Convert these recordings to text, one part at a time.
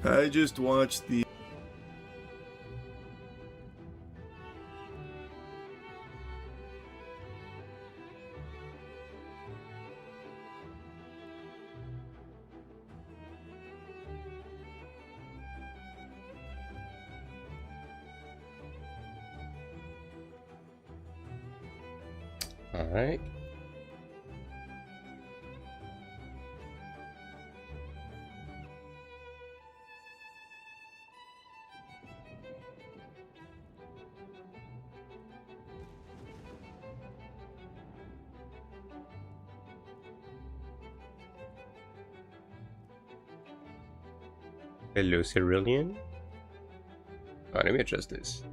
I just watched the... Alright. Hello, Cerulean. Alright, let me adjust this.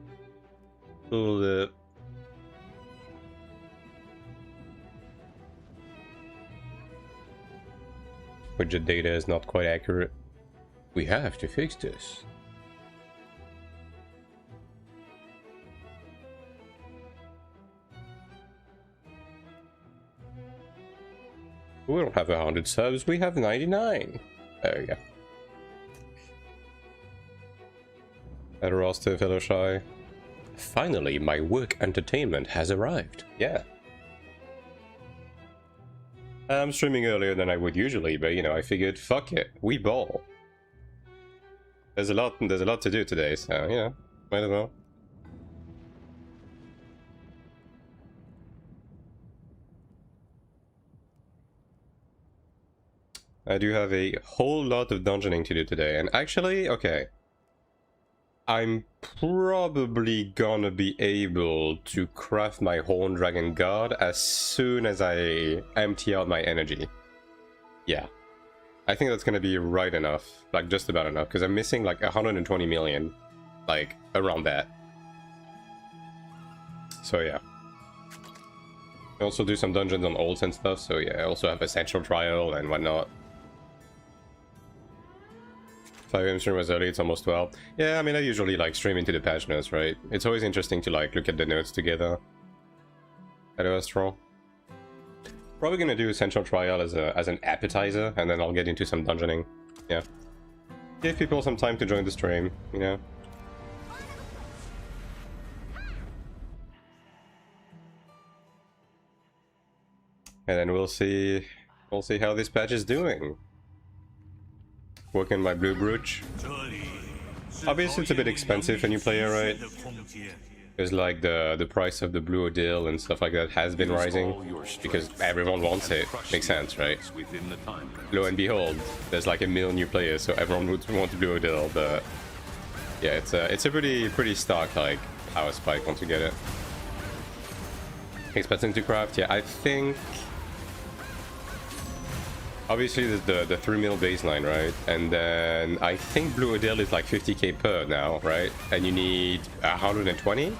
Pull the... Widget data is not quite accurate. We have to fix this. We don't have 100 subs, we have 99. There we go. At roster, fellow shy. Finally, my work entertainment has arrived. Yeah. I'm streaming earlier than I would usually, but you know, I figured, fuck it, we ball. There's a lot to do today, so you know, might as well. I do have a whole lot of dungeoning to do today, and actually, okay. I'm probably gonna be able to craft my Horn Dragon Guard as soon as I empty out my energy. Yeah. I think that's gonna be right enough, like just about enough, because I'm missing like 120 million, like around that. So yeah. I also do some dungeons on ults and stuff, so yeah, I also have Essential Trial and whatnot. 5 AM stream was early, it's almost 12. Yeah, I mean, I usually like stream into the patch notes, right? It's always interesting to like look at the notes together. At Astral. Probably gonna do Essential Trial as an appetizer, and then I'll get into some dungeoning. Yeah. Give people some time to join the stream, you know? And then we'll see how this patch is doing. Working my blue brooch. Obviously it's a bit expensive for new player, right? Because like the price of the blue Odile and stuff like that has been rising because everyone wants it. Makes sense, right? Lo and behold, there's like 1 million new players, so everyone would want blue Odile. But yeah, it's a pretty stark like power spike once you get it. Expensive to craft, yeah. I think. Obviously, there's the 3 mil baseline, right? And then I think Blue Odile is like 50k per now, right? And you need 120?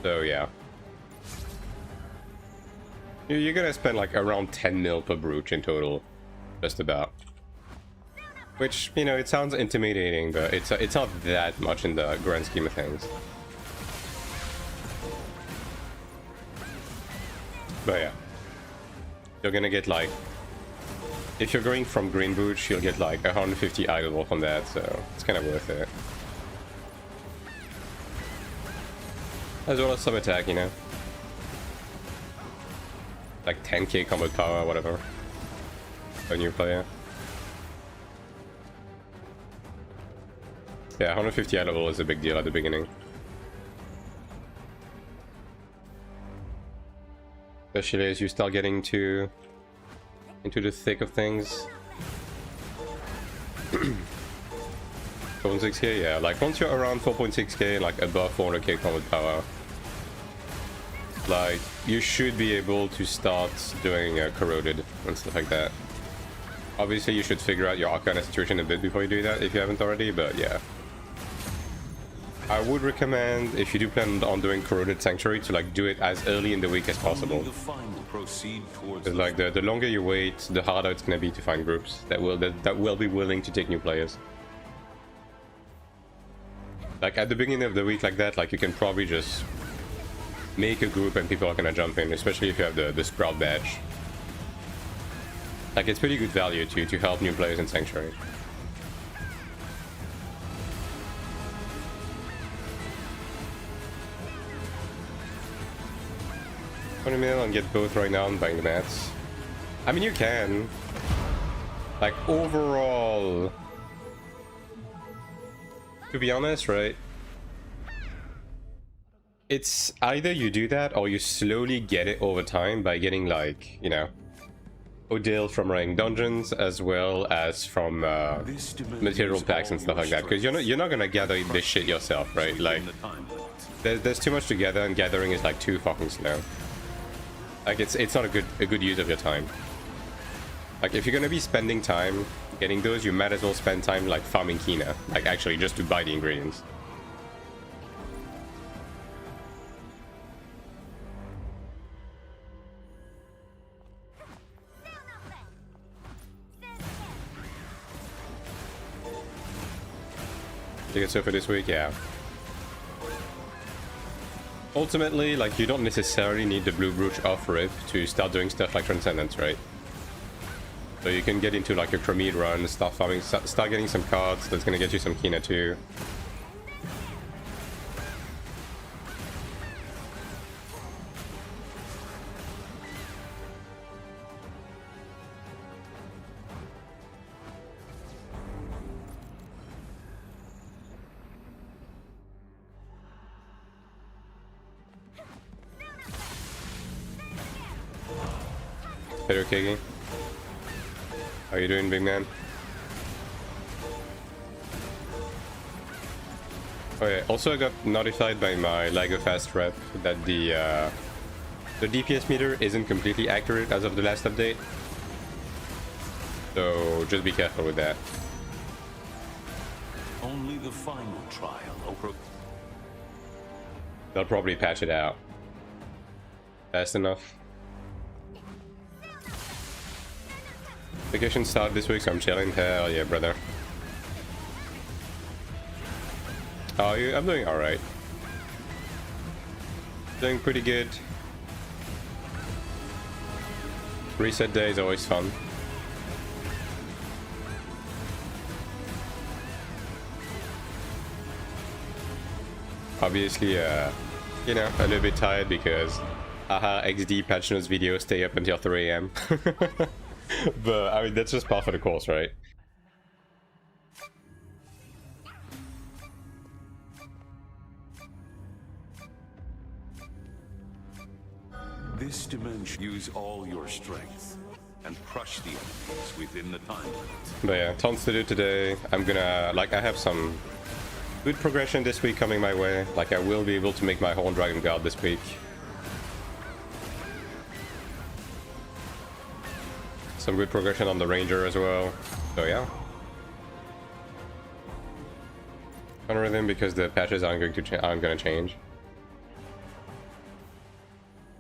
So, yeah. You're gonna spend like around 10 mil per brooch in total. Just about. Which, you know, it sounds intimidating, but it's not that much in the grand scheme of things. But yeah. You're gonna get like, if you're going from green booch, you'll get like 150 idle from that, so it's kind of worth it. As well as some attack, you know. Like 10k combat power, whatever. For a new player. Yeah, 150 idle is a big deal at the beginning. Especially as you start getting into the thick of things. 4.6k, yeah. Like once you're around 4.6k, like above 400k combat power, like you should be able to start doing corroded and stuff like that. Obviously, you should figure out your Arcana situation a bit before you do that if you haven't already. But yeah. I would recommend, if you do plan on doing Corroded Sanctuary, to like do it as early in the week as possible. Because like the longer you wait, the harder it's gonna be to find groups that will be willing to take new players. Like at the beginning of the week like that, like you can probably just make a group and people are gonna jump in, especially if you have the Sprout badge. Like it's pretty good value to help new players in Sanctuary. 20 mil and get both right now and buying the mats. I mean, you can. Like, overall... To be honest, right? It's either you do that or you slowly get it over time by getting, like, you know, Odile from running dungeons as well as from material packs and stuff like that. Because you're not gonna gather this shit yourself, right? Like, there's too much to gather, and gathering is like too fucking slow. Like, it's not a good use of your time. Like, if you're gonna be spending time getting those, you might as well spend time like farming Kina, like actually just to buy the ingredients. You get so for this week, yeah. Ultimately, like, you don't necessarily need the blue brooch off rip to start doing stuff like Transcendence, right? So you can get into like a Chromede run, start farming, start getting some cards that's gonna get you some Kina too. Hello, Kegi. How you doing, big man? Oh yeah, also I got notified by my LEGO Fast rep that the DPS meter isn't completely accurate as of the last update. So just be careful with that. Only the final trial. They'll probably patch it out fast enough. Vacation start this week, so I'm chilling. Hell yeah, brother. How are you? I'm doing alright. Doing pretty good. Reset day is always fun. Obviously, you know, a little bit tired because haha, XD patch notes videos stay up until 3 AM. But I mean, that's just part of the course, right? This dimension, use all your strength and crush the enemies within the time limit. But yeah, tons to do today. I'm gonna, like, I have some good progression this week coming my way. Like, I will be able to make my Horn Dragon Guard this week. Some good progression on the Ranger as well. So yeah. Honor them because the patches aren't gonna change.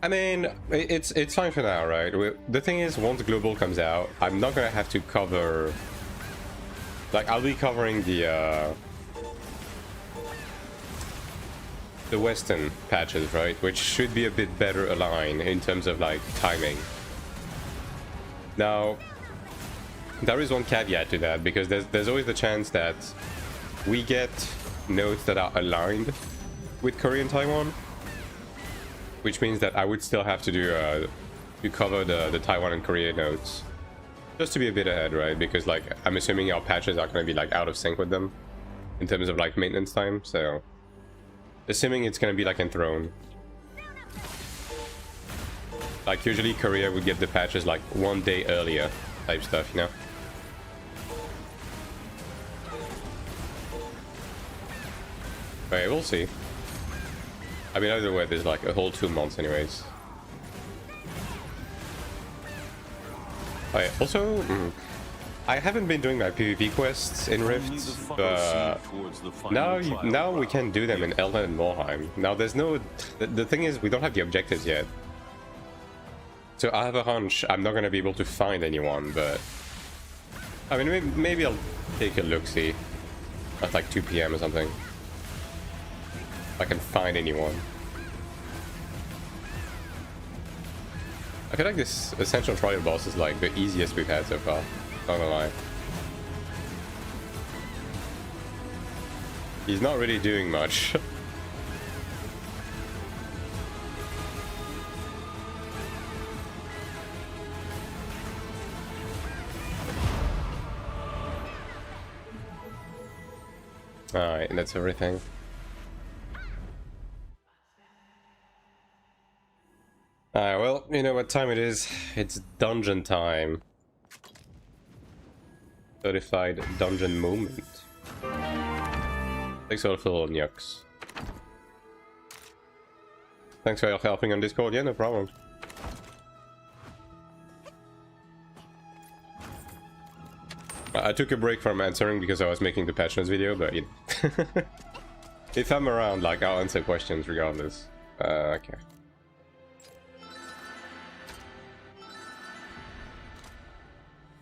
I mean, it's fine for now, right? The thing is, once Global comes out, I'm not gonna have to cover... Like, I'll be covering the Western patches, right? Which should be a bit better aligned in terms of, like, timing. Now, there is one caveat to that, because there's always the chance that we get nodes that are aligned with Korea and Taiwan, which means that I would still have to do to cover the Taiwan and Korea nodes, just to be a bit ahead, right? Because, like, I'm assuming our patches are going to be, like, out of sync with them in terms of, like, maintenance time. So assuming it's going to be like Enthroned, like, usually Korea would get the patches like 1 day earlier type stuff, you know? Okay, we'll see. I mean, either way, there's like a whole 2 months anyways. Okay, also, I haven't been doing my PvP quests in Rift, but now we can do them in Elden and Morheim. Now there's no... The thing is, we don't have the objectives yet. So I have a hunch I'm not going to be able to find anyone, but... I mean, maybe I'll take a look-see at like 2 PM or something. If I can find anyone. I feel like this Essential Trial boss is like the easiest we've had so far. Not gonna lie. He's not really doing much. Alright, that's everything. Alright, well, you know what time it is. It's dungeon time. Certified dungeon moment. Thanks for the little nyuks. Thanks for helping on Discord. Yeah, no problem. I took a break from answering because I was making the patch notes video, but you know. If I'm around, like, I'll answer questions regardless. Okay.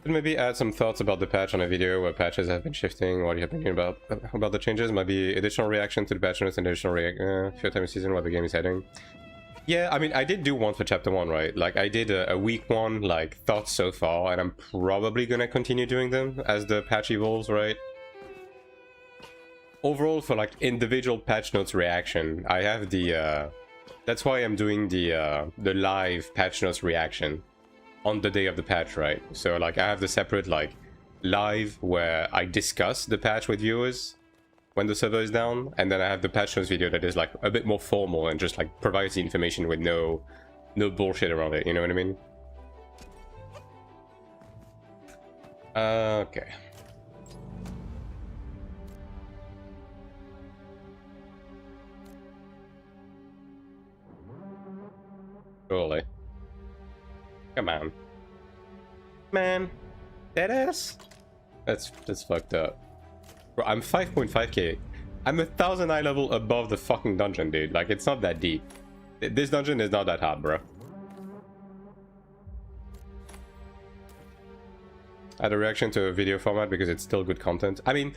Could maybe add some thoughts about the patch on a video where patches have been shifting. What are you thinking about the changes? Might be additional reaction to the patch notes and additional few time season where the game is heading. Yeah, I mean, I did do one for chapter 1, right? Like, I did a week 1, like, thoughts so far, and I'm probably gonna continue doing them as the patch evolves, right? Overall, for, like, individual patch notes reaction, I have the, that's why I'm doing the live patch notes reaction on the day of the patch, right? So, like, I have the separate, like, live where I discuss the patch with viewers when the server is down, and then I have the patch notes video that is like a bit more formal and just like provides the information with no bullshit around it, you know what I mean? Okay. Surely. Come on. Man. Deadass? That's fucked up. Bro, I'm 5.5k. I'm 1000 eye level above the fucking dungeon, dude. Like, it's not that deep. This dungeon is not that hard, bro. Add a reaction to a video format because it's still good content. I mean,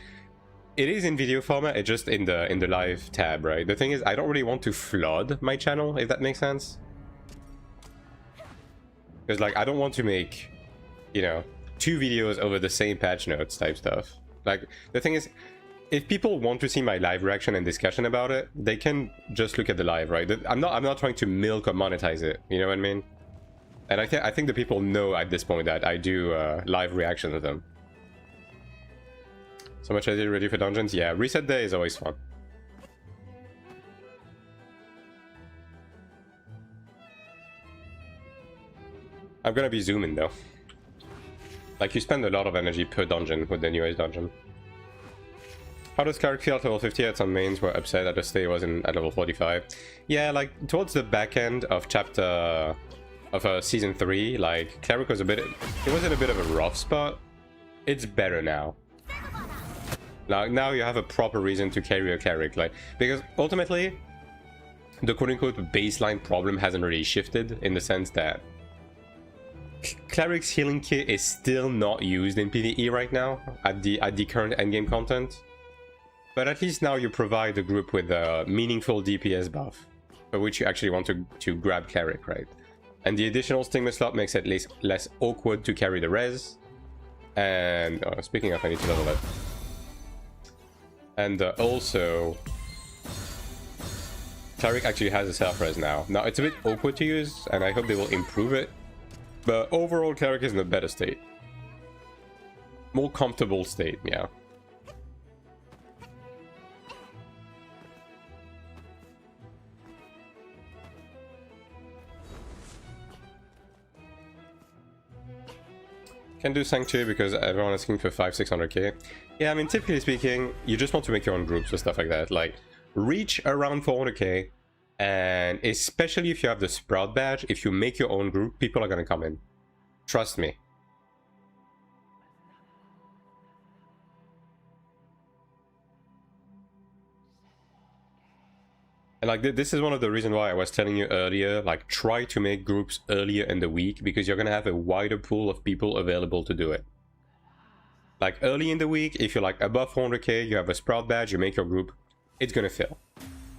it is in video format, it's just in the live tab, right? The thing is, I don't really want to flood my channel, if that makes sense. Because, like, I don't want to make, you know, 2 videos over the same patch notes type stuff. Like, the thing is, if people want to see my live reaction and discussion about it, they can just look at the live, right? I'm not trying to milk or monetize it, you know what I mean? And I think the people know at this point that I do live reaction of them. So much I did ready for dungeons? Yeah, reset day is always fun. I'm gonna be zooming though. Like, you spend a lot of energy per dungeon with the newest dungeon. How does Cleric feel at level 50? At some mains were upset that the stay was at level 45. Yeah, like, towards the back end of chapter... of season 3, like, Cleric was a bit... It was in a bit of a rough spot. It's better now. Now you have a proper reason to carry a Cleric, like... Because, ultimately, the quote-unquote baseline problem hasn't really shifted, in the sense that Cleric's healing kit is still not used in PvE right now at the current endgame content, but at least now you provide the group with a meaningful DPS buff, for which you actually want to grab Cleric, right? And the additional stigma slot makes it less awkward to carry the res. And speaking of, I need to level up. And also, Cleric actually has a self res now. Now it's a bit awkward to use, and I hope they will improve it. But overall, Cleric is in a better state. More comfortable state, yeah. Can do Sanc too because everyone is asking for 500-600k. Yeah, I mean, typically speaking, you just want to make your own groups or stuff like that. Like, reach around 400k. And especially if you have the Sprout badge, if you make your own group, people are gonna come in. Trust me. And like, this is one of the reasons why I was telling you earlier, like, try to make groups earlier in the week, because you're gonna have a wider pool of people available to do it. Like, early in the week, if you're like above 400k, you have a Sprout badge, you make your group, it's gonna fill.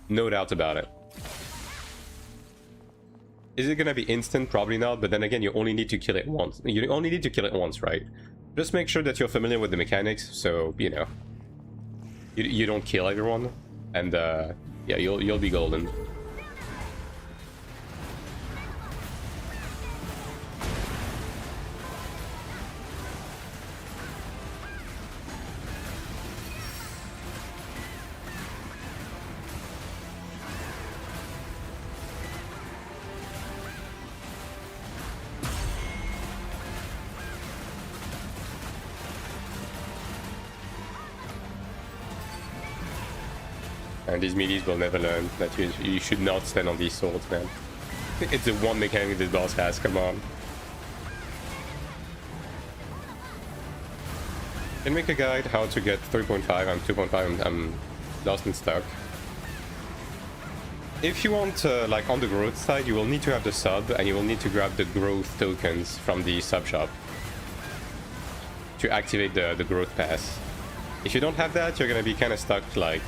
No doubt about it. Is it gonna be instant? Probably not, but then again, you only need to kill it once. You only need to kill it once, right? Just make sure that you're familiar with the mechanics, so, you know, you don't kill everyone, and yeah, you'll be golden. And these melees will never learn that you should not stand on these swords, man. It's the one mechanic this boss has, come on. Can make a guide how to get 3.5, I'm 2.5, I'm lost and stuck. If you want, like on the growth side, you will need to have the sub, and you will need to grab the growth tokens from the sub shop to activate the growth pass. If you don't have that, you're gonna be kind of stuck like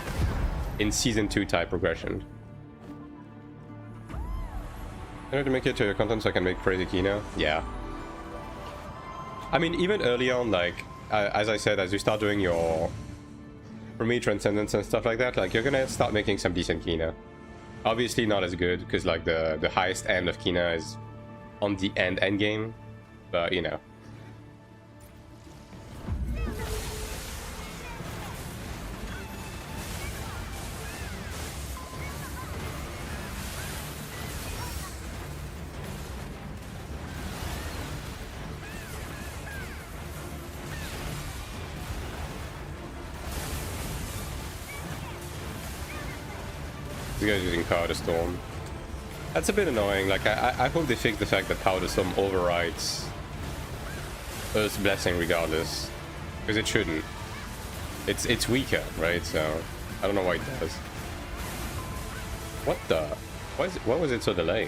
in season 2 type progression. In order to make it to your content so I can make crazy key now? Yeah. I mean, even early on, like, as I said, as you start doing your, for me, Transcendence and stuff like that, like, you're gonna start making some decent Kina. Obviously not as good, because, like, the highest end of Kina is on the end game, but, you know. This guy's using Powder Storm. That's a bit annoying. Like, I hope they fix the fact that Powder Storm overrides Earth's Blessing regardless. Because it shouldn't. It's weaker, right? So, I don't know why it does. What the? Why was it so delayed?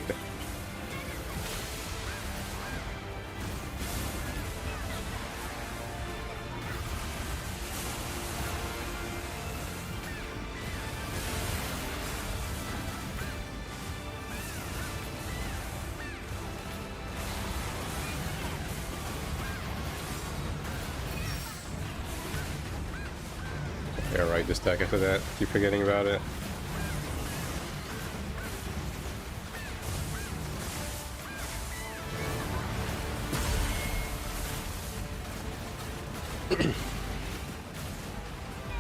Right, the stack after that. Keep forgetting about it.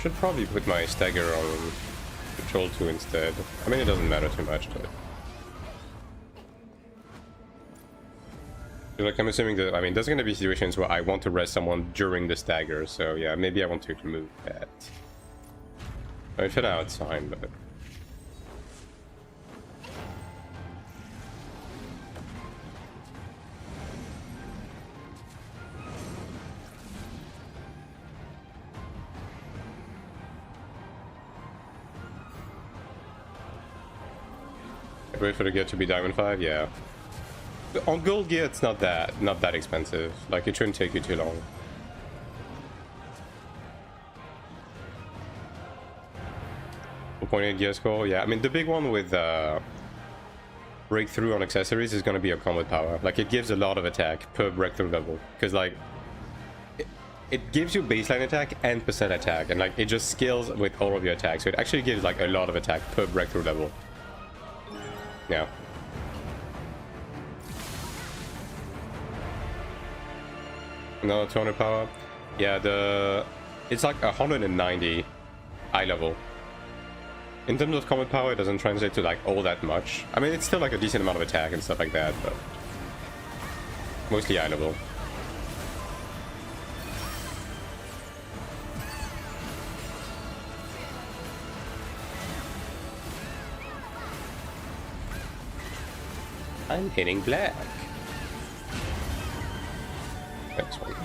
Should probably put my stagger on Control 2 instead. I mean, it doesn't matter too much, but... Like, I'm assuming that, I mean, there's gonna be situations where I want to rest someone during the stagger, so yeah, maybe I want to remove that. I mean, for now it's fine, but... Wait for the gear to be Diamond 5? Yeah. On gold gear, it's not that expensive. Like, it shouldn't take you too long. .8 gear score, yeah. I mean, the big one with breakthrough on accessories is going to be your combat power. Like, it gives a lot of attack per breakthrough level. Because, like, it gives you baseline attack and percent attack. And, like, it just scales with all of your attacks. So it actually gives, like, a lot of attack per breakthrough level. Yeah. Another 200 power. Yeah, it's like 190 eye level. In terms of combat power, it doesn't translate to like all that much. I mean, it's still like a decent amount of attack and stuff like that, but mostly eye level. I'm hitting black. Next one.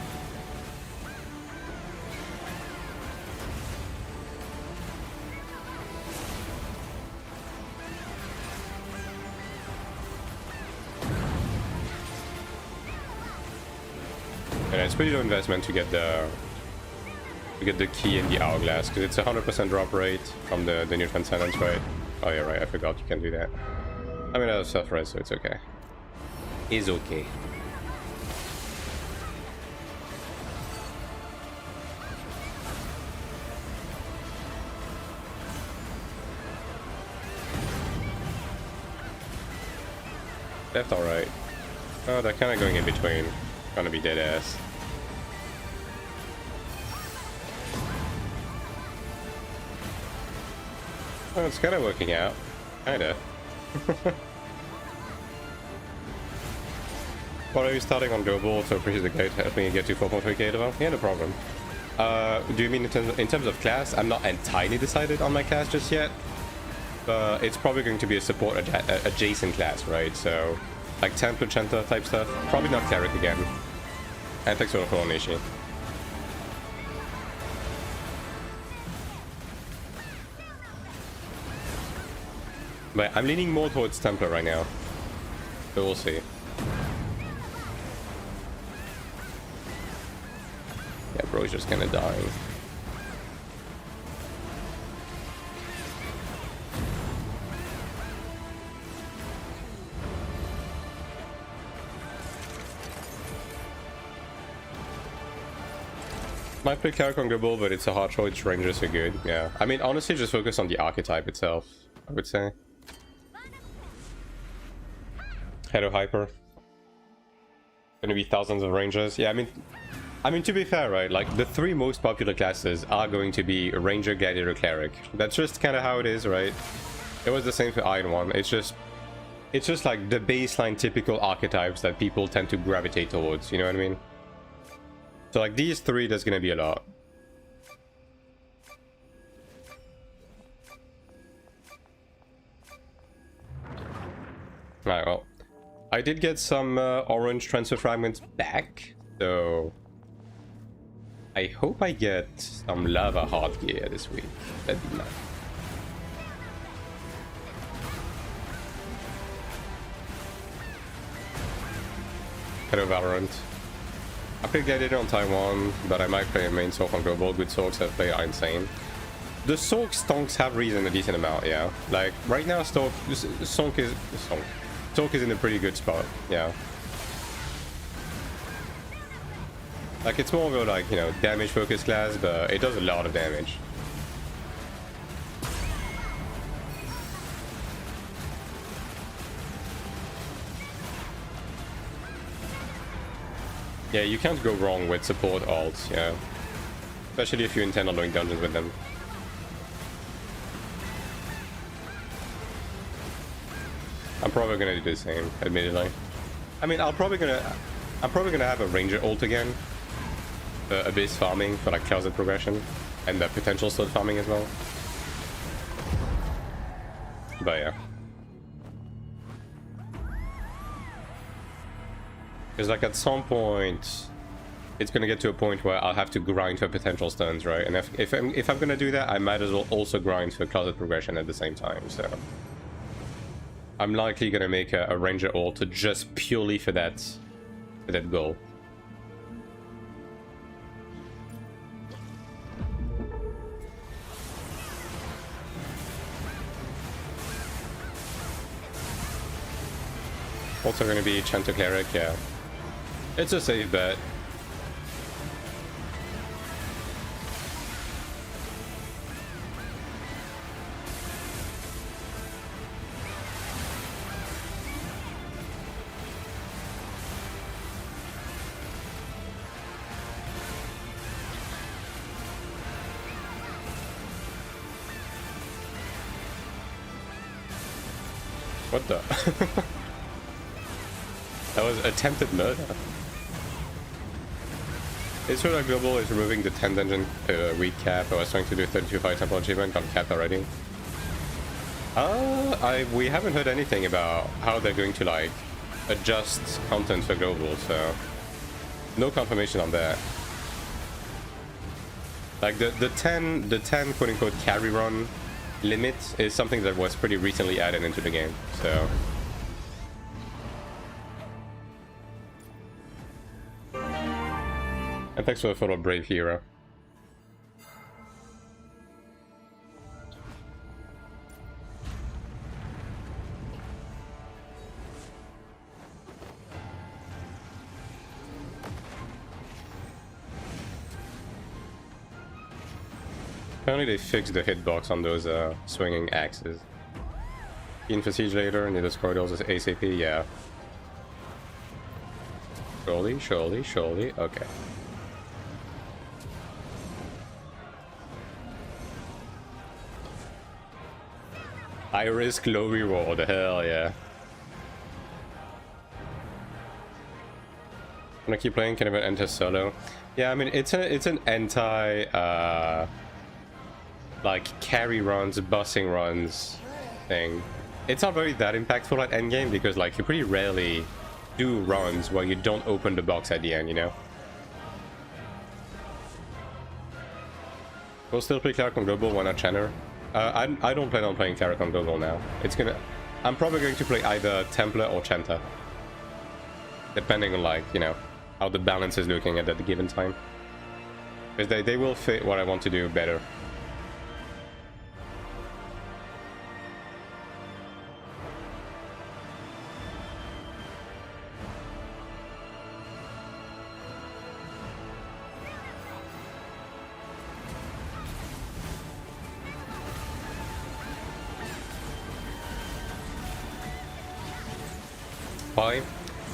And it's pretty low investment to get the key in the hourglass because it's 100% drop rate from the new Transcendence, right? Oh yeah, right. I forgot you can do that. I mean, I have self-res, so it's okay. Is okay. Left, alright. Oh, they're kind of going in between. Gonna be dead ass. Oh, it's kind of working out. Kinda. What are you starting on global? So appreciate the guide helping you get to 4.3k level? Yeah, no problem. Do you mean in terms of class? I'm not entirely decided on my class just yet. but it's probably going to be a support adjacent class, right? So, like Templar Chanta type stuff. Probably not Cleric again. And thanks for the follow, Nishi. But I'm leaning more towards Templar right now. But we'll see. Yeah, bro's just kinda dying. Might play Cleric on Global, but it's a hard choice. Rangers are good. Yeah. I mean, honestly, just focus on the archetype itself, I would say. Hello, Hyper. Gonna be thousands of Rangers. Yeah, I mean, to be fair, right? Like, the three most popular classes are going to be Ranger, Gladiator, Cleric. That's just kind of how it is, right? It was the same for AION1. It's just like the baseline typical archetypes that people tend to gravitate towards, you know what I mean? So like these three, there's gonna be a lot. Alright, well, I did get some orange transfer fragments back, so I hope I get some lava hard gear this week. That'd be nice. Hello, Valorant. I played Gladiator on Taiwan, but I might play a main Sorc on Global. Good Sorcs that play are insane. The Sorc stonks have reason a decent amount, yeah. Like, right now, Sorc is in a pretty good spot, yeah. Like, it's more of a, like, you know, damage-focused class, but it does a lot of damage. Yeah, you can't go wrong with support alts, yeah. Especially if you intend on doing dungeons with them. I'm probably gonna do the same, admittedly. I mean, I'm probably gonna have a Ranger ult again. Abyss farming for like closet progression. And the potential slot farming as well. But yeah. Because like at some point, it's gonna get to a point where I'll have to grind for potential stuns, right? And if I'm gonna do that, I might as well also grind for closet progression at the same time. So I'm likely gonna make a Ranger ult just purely for that goal. Also gonna be Chanto Cleric, yeah. It's a safe bet. What the? That was attempted murder. Israel Global is removing the 10 dungeon week cap. I was trying to do 32 temple achievement, got capped already. We haven't heard anything about how they're going to like adjust content for global, so no confirmation on that. Like the 10 quote unquote carry run limit is something that was pretty recently added into the game, so. And thanks for the photo, Brave Hero. Apparently they fixed the hitbox on those swinging axes. In for siege later, near the corridors is ASAP, yeah. Surely, okay. High risk, low reward, hell yeah. I'm gonna keep playing, can even enter solo. Yeah, I mean it's an anti like carry runs, bussing runs thing. It's not very that impactful at endgame because like you pretty rarely do runs where you don't open the box at the end, you know? We'll still play Cleric on Global, why not Channer? I don't plan on playing Cleric on Global now. I'm probably going to play either Templar or Chanta. Depending on like, you know, how the balance is looking at the given time. Because they will fit what I want to do better. Why?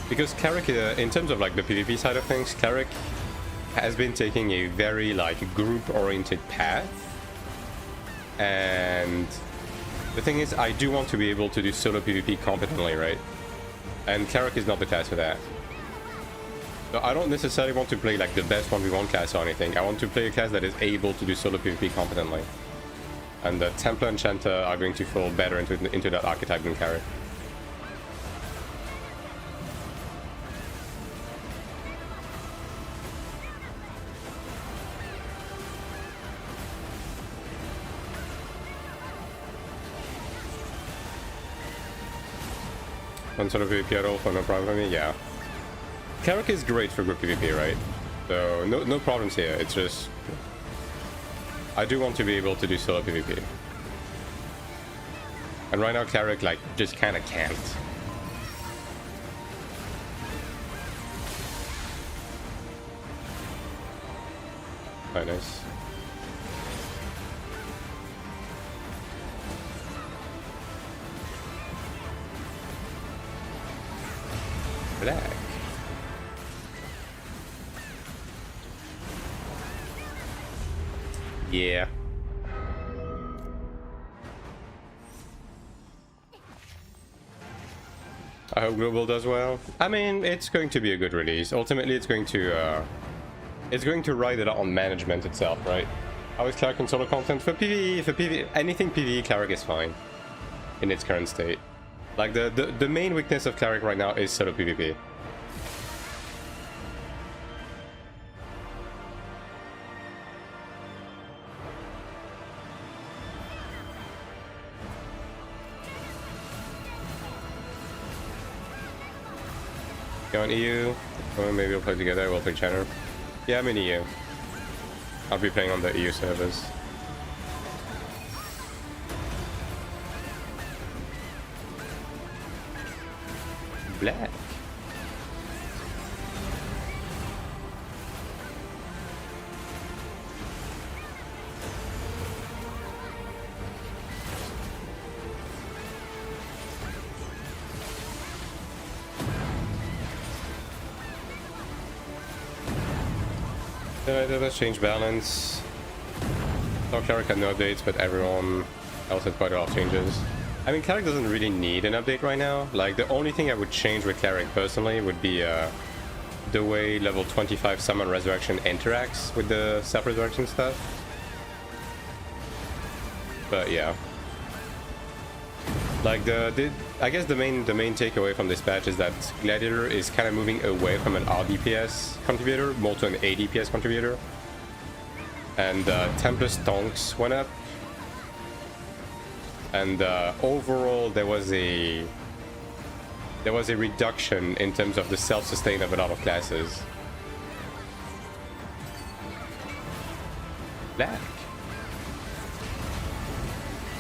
Because Cleric, in terms of like the PvP side of things, Cleric has been taking a very like group-oriented path. And the thing is, I do want to be able to do solo PvP competently, right? And Cleric is not the class for that. So I don't necessarily want to play like the best 1v1 class or anything. I want to play a class that is able to do solo PvP competently. And the Templar and Chanta are going to fall better into that archetype than Cleric. One sort of PvP at all for no problem for me? Yeah. Cleric is great for group PvP, right? So no problems here. It's just I do want to be able to do solo PvP. And right now Cleric like just kinda can't. Quite nice. Black. Yeah. I hope Global does well. I mean, it's going to be a good release. Ultimately, it's going to ride it on management itself, right? How is Cleric on solo content? For PvE, anything PvE, Cleric is fine in its current state. Like, the main weakness of Cleric right now is solo PvP. Go on EU, or maybe we'll play together, we'll play Channer. Yeah, I'm in EU. I'll be playing on the EU servers. Black. Let's change balance. So Cleric had no updates, but everyone else had quite a lot of changes. I mean, Cleric doesn't really need an update right now. Like, the only thing I would change with Cleric personally would be the way level 25 Summon Resurrection interacts with the self-resurrection stuff. But yeah. Like, I guess the main takeaway from this patch is that Gladiator is kind of moving away from an RDPS contributor, more to an ADPS contributor. And Templar stonks went up. And overall, there was a reduction in terms of the self-sustain of a lot of classes. Black.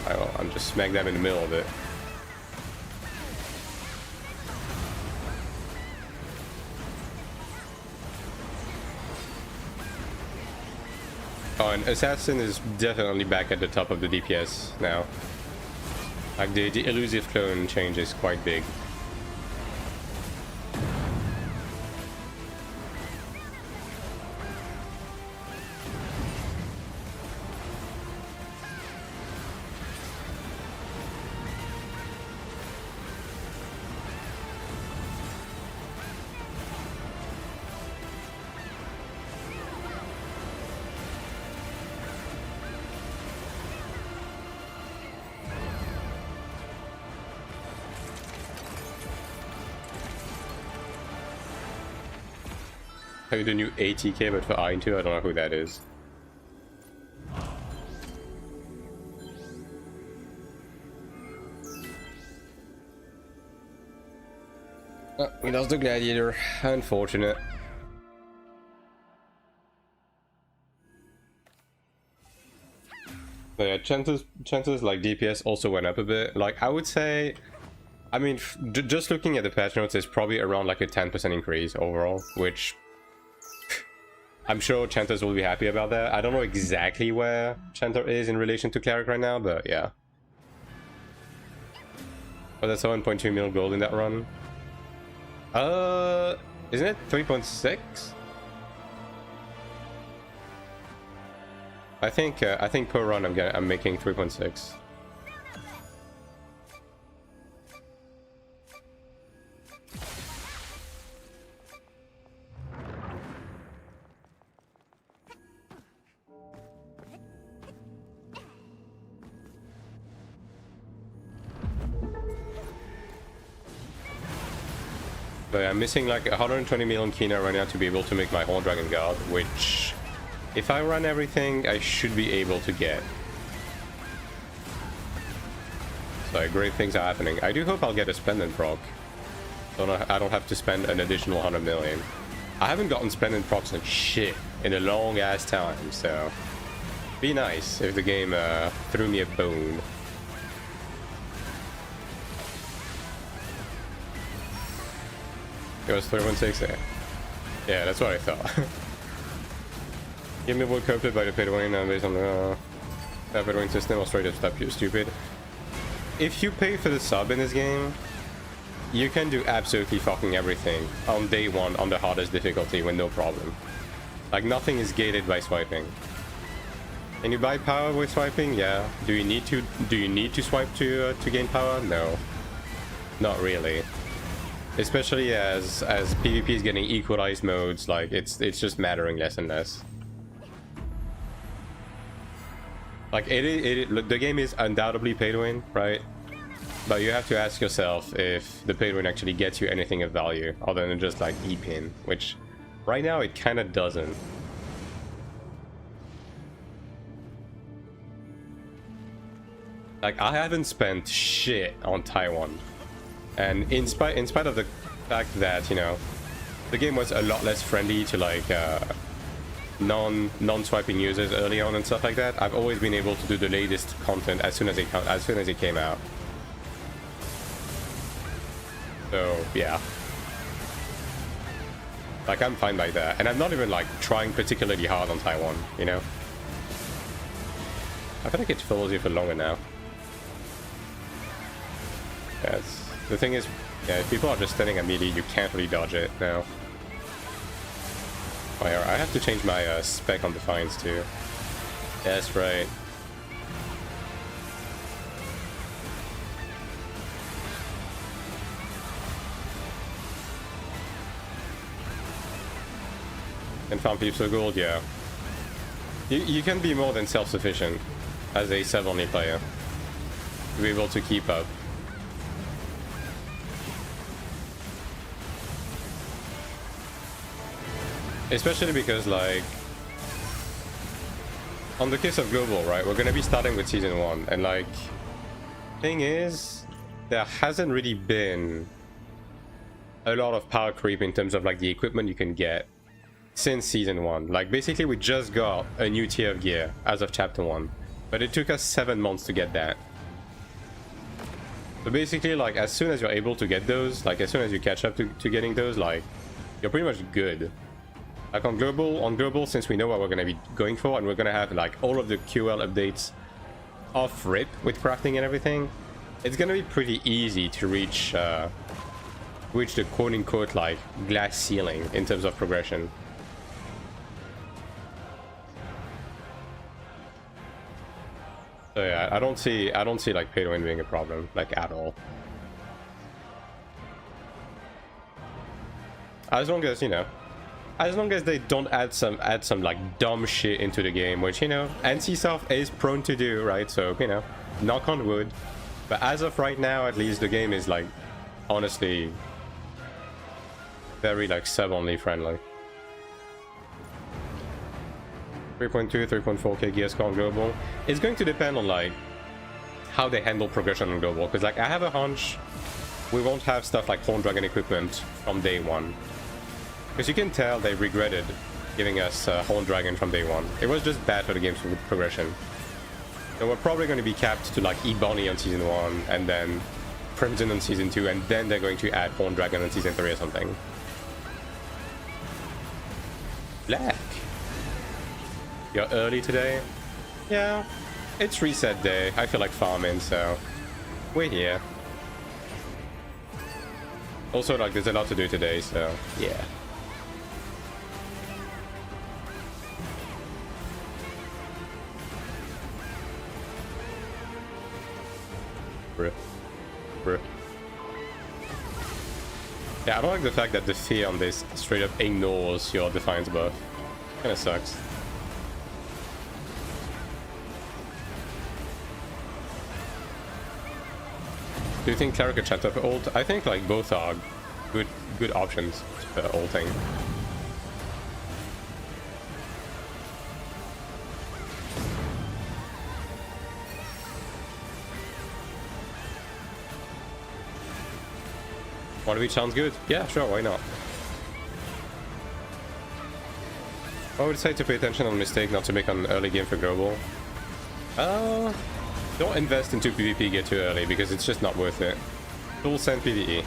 Oh, I'm just smack dab in the middle of it. Oh, and Assassin is definitely back at the top of the DPS now. Like, the elusive clone change is quite big. Are you the new ATK but for AION2? I don't know who that is. Oh, we lost the gladiator. Unfortunate. But yeah, chances like DPS also went up a bit. Like I would say, I mean, just looking at the patch notes, it's probably around like a 10% increase overall, which I'm sure Chanters will be happy about that. I don't know exactly where Chanter is in relation to Cleric right now, but yeah. But that's 7.2 mil gold in that run. Isn't it 3.6? I think per run I'm making 3.6. But I'm missing like 120 million Kina right now to be able to make my Horn Dragon Guard, which if I run everything I should be able to get. So great things are happening. I do hope I'll get a Splendid proc. So I don't have to spend an additional 100 million. I haven't gotten Splendid procs in shit in a long ass time, so be nice if the game threw me a bone. It was 316, yeah, that's what I thought. Give me what coopted by the pay to win based on the pay to win system or straight up stupid. If you pay for the sub in this game, you can do absolutely fucking everything on day one on the hardest difficulty with no problem. Like nothing is gated by swiping. Can you buy power with swiping? Yeah. Do you need to swipe to gain power? No, not really. Especially as PvP is getting equalized modes, like it's just mattering less and less. Like the game is undoubtedly pay to win, right? But you have to ask yourself if the pay to win actually gets you anything of value other than just like E-pin, which right now it kind of doesn't. Like I haven't spent shit on Taiwan. And in spite of the fact that, you know, the game was a lot less friendly to like non-swiping users early on and stuff like that, I've always been able to do the latest content as soon as it came out. So yeah, like I'm fine by that, and I'm not even like trying particularly hard on Taiwan, you know. I feel like it follows you for longer now. Yeah, the thing is, yeah, if people are just standing at melee, you can't really dodge it now. Oh yeah, I have to change my spec on Defiance too. Yeah, that's right. And farm peeps for gold, yeah. You can be more than self-sufficient as a sub-only player to be able to keep up. Especially because, like, on the case of global, right, we're gonna be starting with season 1, and like, thing is, there hasn't really been a lot of power creep in terms of like the equipment you can get since season 1. Like basically we just got a new tier of gear as of chapter 1, but it took us 7 months to get that. So basically, like, as soon as you're able to get those, like as soon as you catch up to getting those, like, you're pretty much good. Like on global, since we know what we're going to be going for, and we're going to have like all of the QL updates off rip with crafting and everything, it's going to be pretty easy to reach the quote-unquote like glass ceiling in terms of progression. So yeah, I don't see like pay to win being a problem, like, at all. As long as, you know, as long as they don't add some like dumb shit into the game, which, you know, NCSoft is prone to do, right? So, you know, knock on wood. But as of right now, at least, the game is like, honestly, very like sub-only friendly. 3.2, 3.4k gear score on global. It's going to depend on like how they handle progression on global, because like I have a hunch we won't have stuff like Horn Dragon equipment from day one. Because you can tell they regretted giving us Horn Dragon from day one. It was just bad for the game's progression. So we're probably going to be capped to like Ebony on Season 1, and then Crimson on Season 2, and then they're going to add Horn Dragon on Season 3 or something. Black. You're early today? Yeah, it's reset day. I feel like farming, so we're here. Also, like, there's a lot to do today, so yeah. Bruh. Bruh. Yeah, I don't like the fact that the fear on this straight up ignores your Defiance buff. Kinda sucks. Do you think Cleric or Chat up ult? I think like both are good options for ulting. One of each sounds good. Yeah, sure, why not? I would say to pay attention on the mistake not to make an early game for global. Don't invest into PvP gear too early because it's just not worth it. Full send PvE.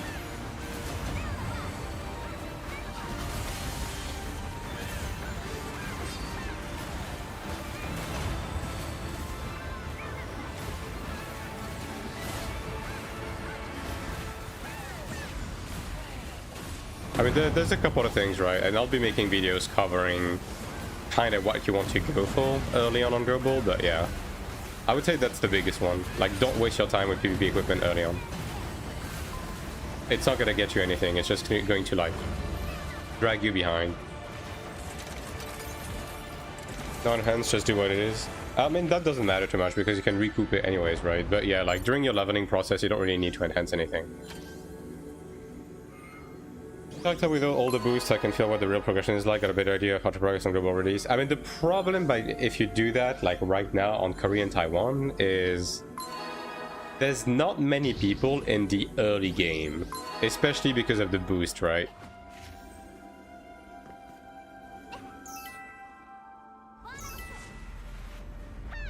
I mean, there's a couple of things, right? And I'll be making videos covering kind of what you want to go for early on global, but yeah. I would say that's the biggest one. Like, don't waste your time with PvP equipment early on. It's not gonna get you anything, it's just going to, like, drag you behind. Non-enhance, just do what it is. I mean, that doesn't matter too much because you can recoup it anyways, right? But yeah, like, during your leveling process, you don't really need to enhance anything. Like that with all the boosts, I can feel what the real progression is like, got a better idea of how to progress on global release. I mean, the problem if you do that, like right now on Korea and Taiwan, is there's not many people in the early game, especially because of the boost, right?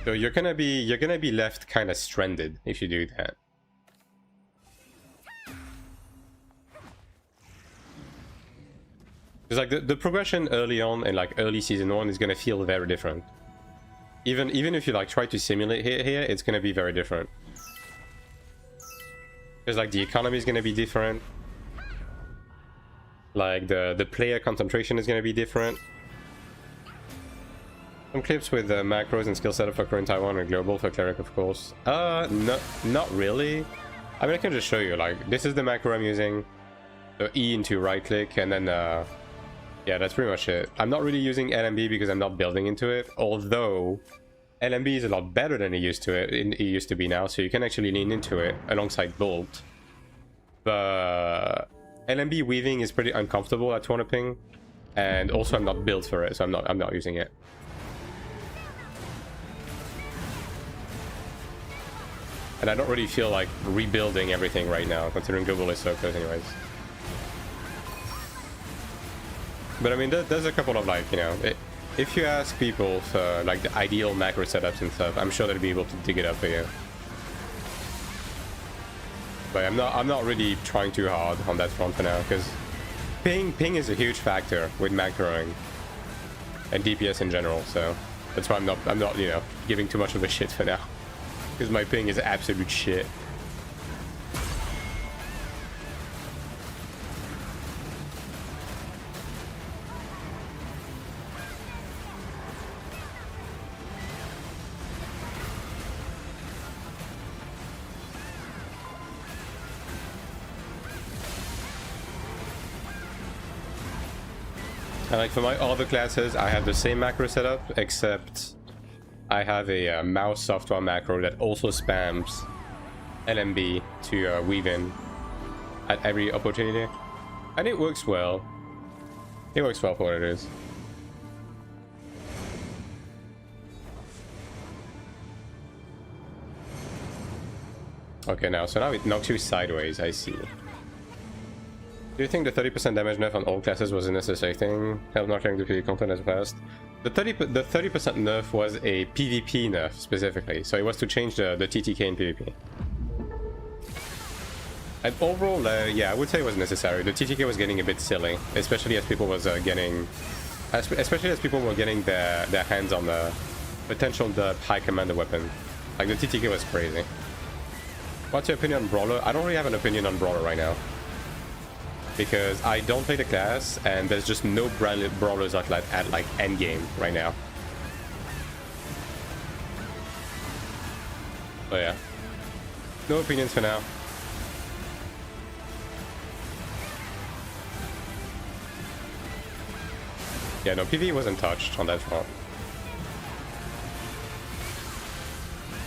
So you're gonna be left kind of stranded if you do that. Because like the progression early on in like early season 1 is gonna feel very different. Even if you like try to simulate here, it's gonna be very different. Because like the economy is gonna be different. Like the player concentration is gonna be different. Some clips with macros and skill setup for Korean, Taiwan, and global for Cleric, of course. Not really. I mean, I can just show you. Like, this is the macro I'm using. So E into right click, and then yeah, that's pretty much it. I'm not really using LMB because I'm not building into it, although LMB is a lot better than it used to be now, so you can actually lean into it alongside Bolt. But LMB weaving is pretty uncomfortable at 200 ping, and also I'm not built for it, so I'm not using it. And I don't really feel like rebuilding everything right now, considering global is so close anyways. But I mean, there's a couple of like, you know, if you ask people for like the ideal macro setups and stuff, I'm sure they'll be able to dig it up for you. But I'm not really trying too hard on that front for now, because ping is a huge factor with macroing and DPS in general. So that's why I'm not you know, giving too much of a shit for now, because my ping is absolute shit. And like for my other classes, I have the same macro setup, except I have a mouse software macro that also spams LMB to weave in at every opportunity. And it works well. It works well for what it is. Okay, now, so now it knocks you sideways, I see. Do you think the 30% damage nerf on all classes was a necessary thing? Help not clearing the PvP content as fast? The 30% nerf was a PvP nerf, specifically. So it was to change the TTK in PvP. And overall, yeah, I would say it was necessary. The TTK was getting a bit silly, especially as people was especially as people were getting their hands on the potential high commander weapon. Like, the TTK was crazy. What's your opinion on Brawler? I don't really have an opinion on Brawler right now, because I don't play the class, and there's just no brawlers at like endgame right now. So yeah, no opinions for now. Yeah, no, PvE wasn't touched on that front.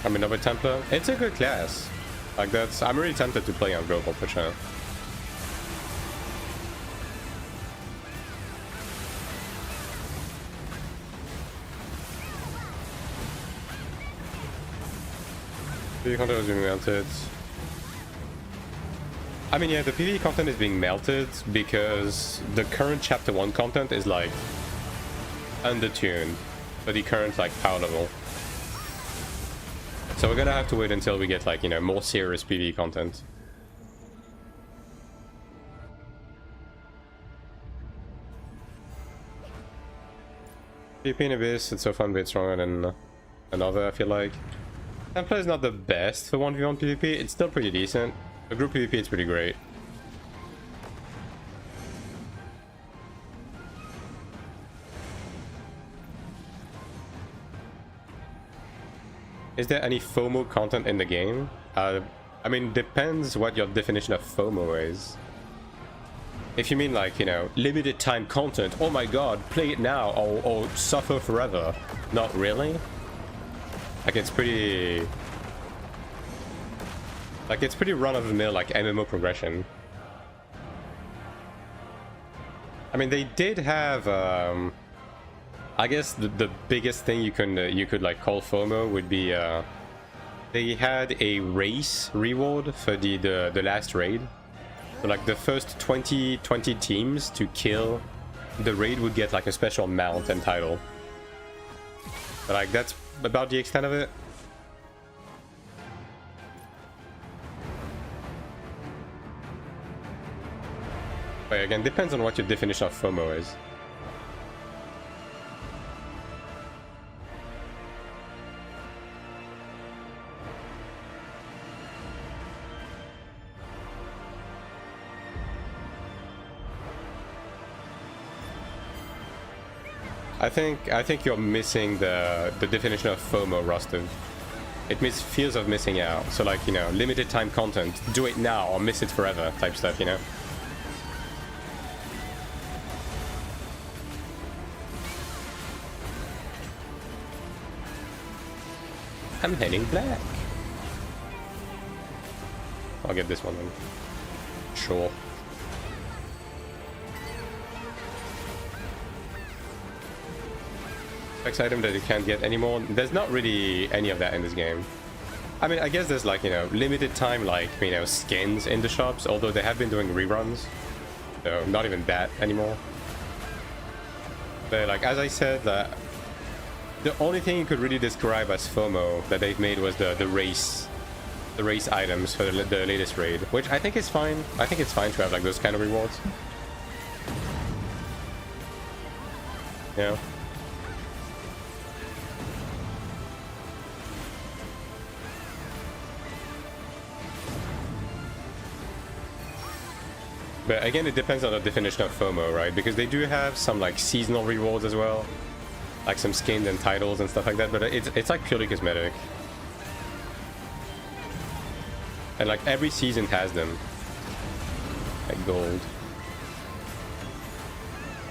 I mean, over Templar, it's a good class. Like, I'm really tempted to play on Global for sure. PvE content was being melted. I mean, yeah, the PvE content is being melted because the current Chapter 1 content is, like, undertuned for the current, like, power level. So we're gonna have to wait until we get, like, you know, more serious PvE content. PvP in Abyss, it's so fun, a bit stronger than another, I feel like. Templar is not the best for 1v1 PvP, it's still pretty decent. For group PvP, it's pretty great. Is there any FOMO content in the game? I mean, depends what your definition of FOMO is. If you mean, like, you know, limited time content, oh my god, play it now or suffer forever. Not really. Like, it's pretty... Like, it's pretty run-of-the-mill, like, MMO progression. I mean, they did have, I guess the biggest thing you could like call FOMO would be, they had a race reward for the last raid. So, like, the first 20 teams to kill the raid would get, like, a special mount and title. But, like, that's about the extent of it. But again, depends on what your definition of FOMO is. I think you're missing the definition of FOMO, Rostov. It feels of missing out. So, like, you know, limited time content, do it now or miss it forever type stuff, you know? I'm heading black. I'll get this one then. Sure. Next item that you can't get anymore. There's not really any of that in this game. I mean, I guess there's, like, you know, limited time, like, you know, skins in the shops, although they have been doing reruns. So not even that anymore. But, like, as I said, the only thing you could really describe as FOMO that they've made was the race items for the latest raid, which I think is fine. I think it's fine to have, like, those kind of rewards. Yeah. But again, it depends on the definition of FOMO, right? Because they do have some, like, seasonal rewards as well. Like some skins and titles and stuff like that, but it's like purely cosmetic. And, like, every season has them. Like gold.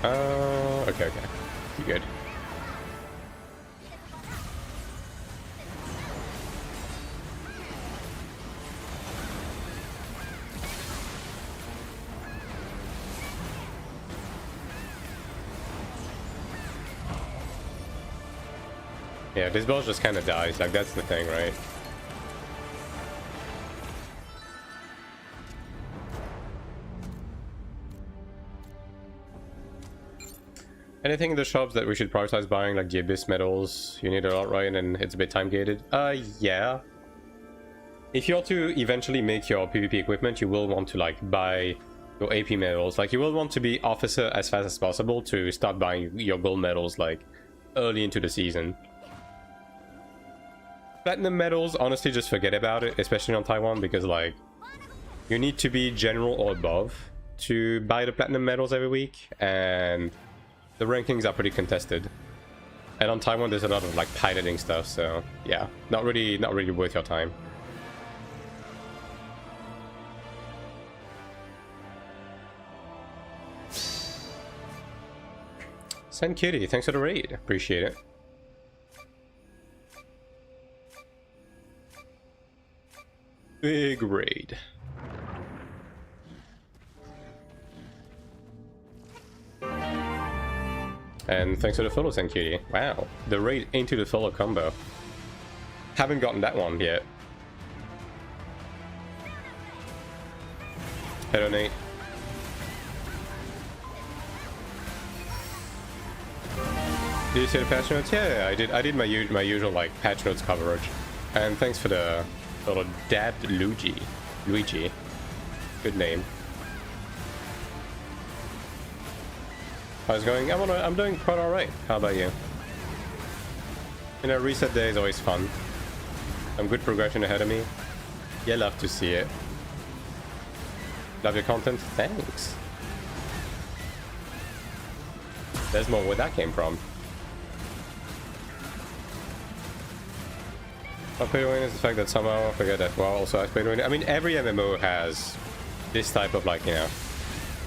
Okay. You good. Yeah, this boss just kind of dies, like, that's the thing, right? Anything in the shops that we should prioritize buying, like the Abyss medals? You need a lot, right? And it's a bit time gated. Yeah. If you want to eventually make your PvP equipment, you will want to like buy your AP medals. Like you will want to be officer as fast as possible to start buying your gold medals like early into the season. Platinum medals, honestly, just forget about it, especially on Taiwan, because like you need to be general or above to buy the platinum medals every week, and the rankings are pretty contested. And on Taiwan, there's a lot of like piloting stuff, so yeah, not really worth your time. Sanc Kitty, thanks for the raid, appreciate it. Big raid. And thanks for the follow, Sanc Kitty. Wow, the raid into the follow combo. Haven't gotten that one yet. Hello, Nate. Did you see the patch notes? Yeah, I did. I did my usual like patch notes coverage. And thanks for the little dad Luigi. Good name. How's it going? I'm doing quite alright. How about you? You know, reset day is always fun. Some good progression ahead of me. Yeah, love to see it. Love your content? Thanks. There's more where that came from. What pay to win is the fact that somehow I forget that WoW also has pay to win. I mean, every MMO has this type of like, you know,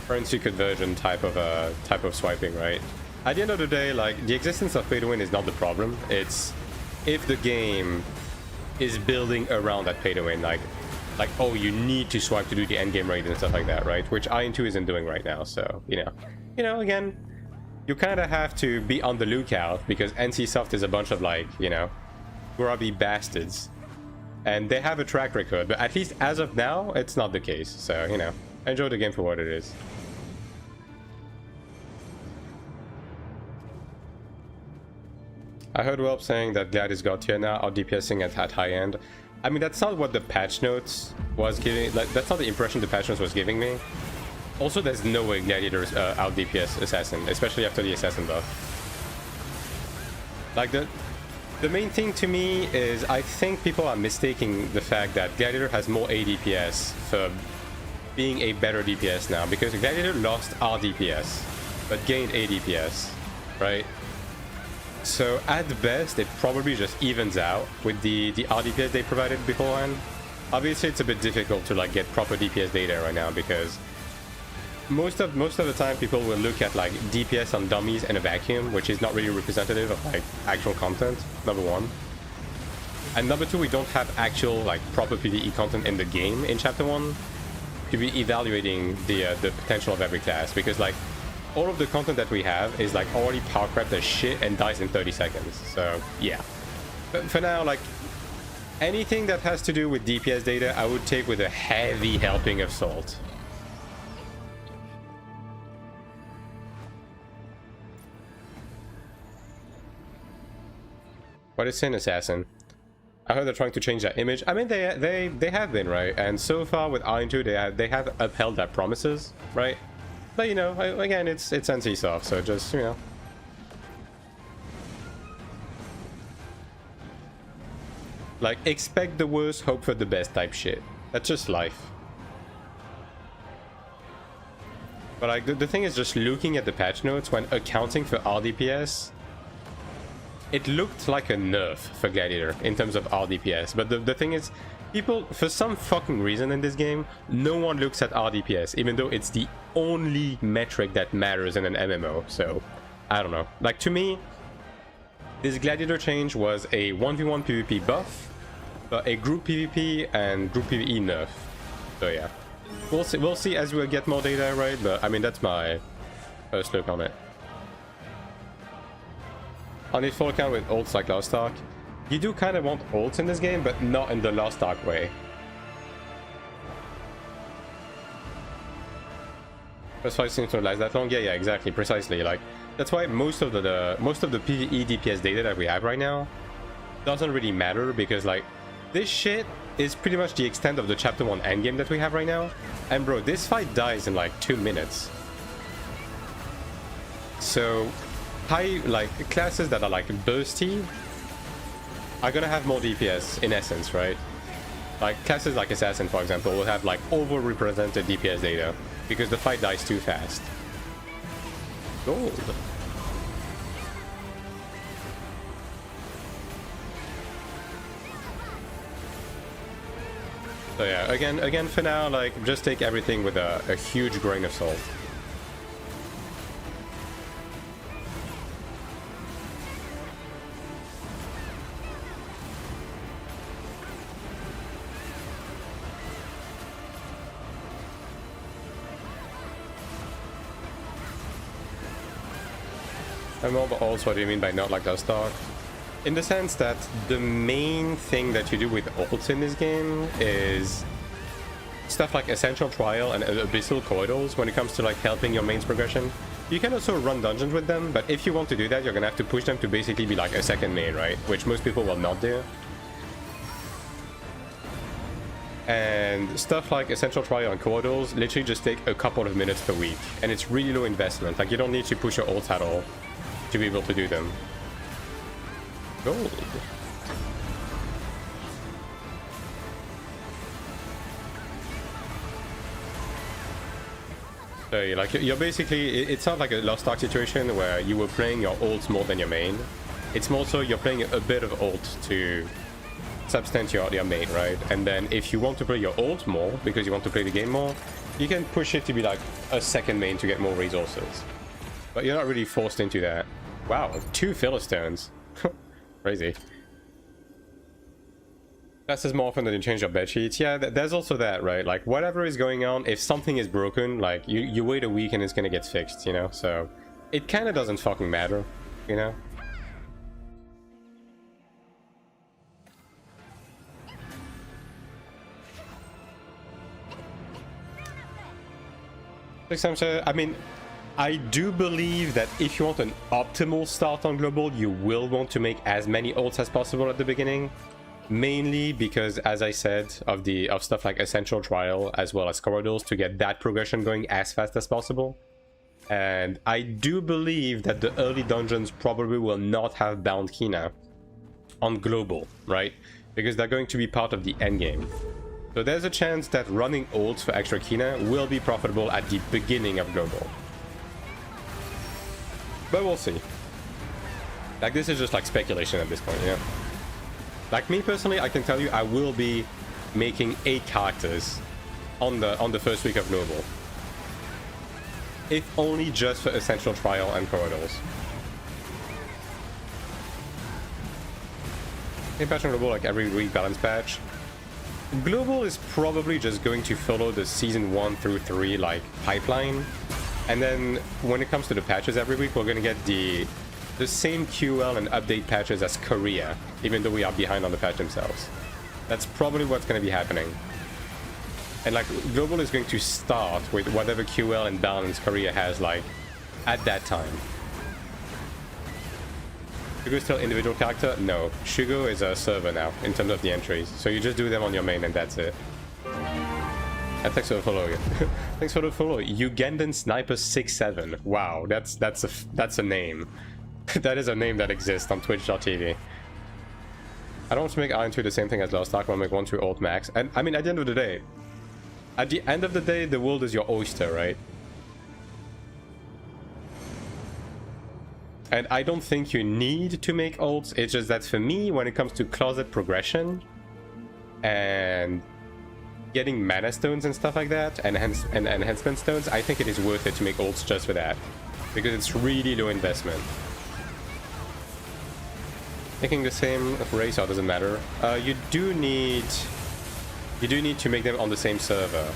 currency conversion type of swiping, right? At the end of the day, like the existence of pay to win is not the problem. It's if the game is building around that pay to win, like oh, you need to swipe to do the end game raid and stuff like that, right? Which AION2 isn't doing right now. So you know, again, you kind of have to be on the lookout because NCSoft is a bunch of like, you know, grubby bastards, and they have a track record, but at least as of now it's not the case. So you know, enjoy the game for what it is. I heard Welp saying that Glad got tier now, out DPSing at high end. I mean, that's not what the patch notes was giving, like that's not the impression the patch notes was giving me. Also, there's no way Gladiator's out DPS Assassin, especially after the Assassin buff. Like the main thing to me is I think people are mistaking the fact that Gladiator has more ADPS for being a better DPS now, because Gladiator lost RDPS but gained ADPS, right? So at best it probably just evens out with the RDPS they provided beforehand. Obviously it's a bit difficult to like get proper DPS data right now, because most of the time people will look at like DPS on dummies in a vacuum, which is not really representative of like actual content, number one. And number two, we don't have actual like proper PvE content in the game in chapter 1 to be evaluating the potential of every class, because like all of the content that we have is like already power crept as shit and dies in 30 seconds. So yeah, but for now, like anything that has to do with DPS data I would take with a heavy helping of salt. What is Sin Assassin? I heard they're trying to change that image. I mean, they have been, right? And so far with AION2, they have upheld their promises, right? But you know, again, it's NCSoft, so just, you know. Like, expect the worst, hope for the best type shit. That's just life. But like, the thing is, just looking at the patch notes when accounting for RDPS, it looked like a nerf for Gladiator in terms of RDPS. But the thing is, people, for some fucking reason in this game, no one looks at RDPS, even though it's the only metric that matters in an MMO. So, I don't know. Like, to me, this Gladiator change was a 1v1 PvP buff, but a group PvP and group PvE nerf. So yeah, we'll see as we get more data, right? But I mean, that's my first look on it. On the full account with ults like Lost Ark, you do kind of want ults in this game, but not in the Lost Ark way. First fight seems to last that long. Yeah, exactly, precisely. Like, That's why most of the PvE DPS data that we have right now doesn't really matter, because like this shit is pretty much the extent of the chapter 1 endgame that we have right now. And bro, this fight dies in like 2 minutes. So high like classes that are like bursty are gonna have more DPS in essence, right? Like classes like Assassin, for example, will have like overrepresented DPS data because the fight dies too fast. Gold. So yeah, again for now, like just take everything with a huge grain of salt. And also, what do you mean by not like Dust Dog? In the sense that the main thing that you do with ults in this game is stuff like Essential Trial and Abyssal Corridors when it comes to like helping your main's progression. You can also run dungeons with them, but if you want to do that, you're gonna have to push them to basically be like a second main, right? Which most people will not do. And stuff like Essential Trial and Corridors literally just take a couple of minutes per week, and it's really low investment. Like you don't need to push your ults at all to be able to do them. Gold. So like you're basically, it's not like a Lost Ark situation where you were playing your ults more than your main. It's more so you're playing a bit of ult to substantiate your main, right? And then if you want to play your ult more because you want to play the game more, you can push it to be like a second main to get more resources. But you're not really forced into that. Wow, 2 Philistines. Crazy. That's as more often than you change your bed sheets. Yeah, there's also that, right? Like, whatever is going on, if something is broken, like, you wait a week and it's gonna get fixed, you know? So, it kind of doesn't fucking matter, you know? I mean, I do believe that if you want an optimal start on Global, you will want to make as many ults as possible at the beginning. Mainly because, as I said, of stuff like Essential Trial as well as Corridors to get that progression going as fast as possible. And I do believe that the early dungeons probably will not have Bound Kina on Global, right? Because they're going to be part of the endgame. So there's a chance that running ults for extra Kina will be profitable at the beginning of Global. But we'll see. Like, this is just like speculation at this point, you know? Like me personally, I can tell you I will be making 8 characters on the first week of Global. If only just for Essential Trial and Corridors. In patch on Global like every week balance patch. Global is probably just going to follow the season 1 through 3 like pipeline. And then when it comes to the patches every week, we're gonna get the same QL and update patches as Korea, even though we are behind on the patch themselves. That's probably what's gonna be happening. And like Global is going to start with whatever QL and balance Korea has like at that time. Shugo is still individual character? No. Shugo is a server now in terms of the entries. So you just do them on your main and that's it. And thanks for the follow. Thanks for the follow. Ugandan Sniper 67. Wow, that's a name. That is a name that exists on Twitch.tv. I don't want to make AION2 the same thing as Lost Ark. I want to make 1 to alt max. And I mean, at the end of the day, the world is your oyster, right? And I don't think you need to make ults. It's just that for me, when it comes to closet progression and getting mana stones and stuff like that, and enhancement stones, I think it is worth it to make ults just for that, because it's really low investment. Making the same race, or doesn't matter. You do need to make them on the same server,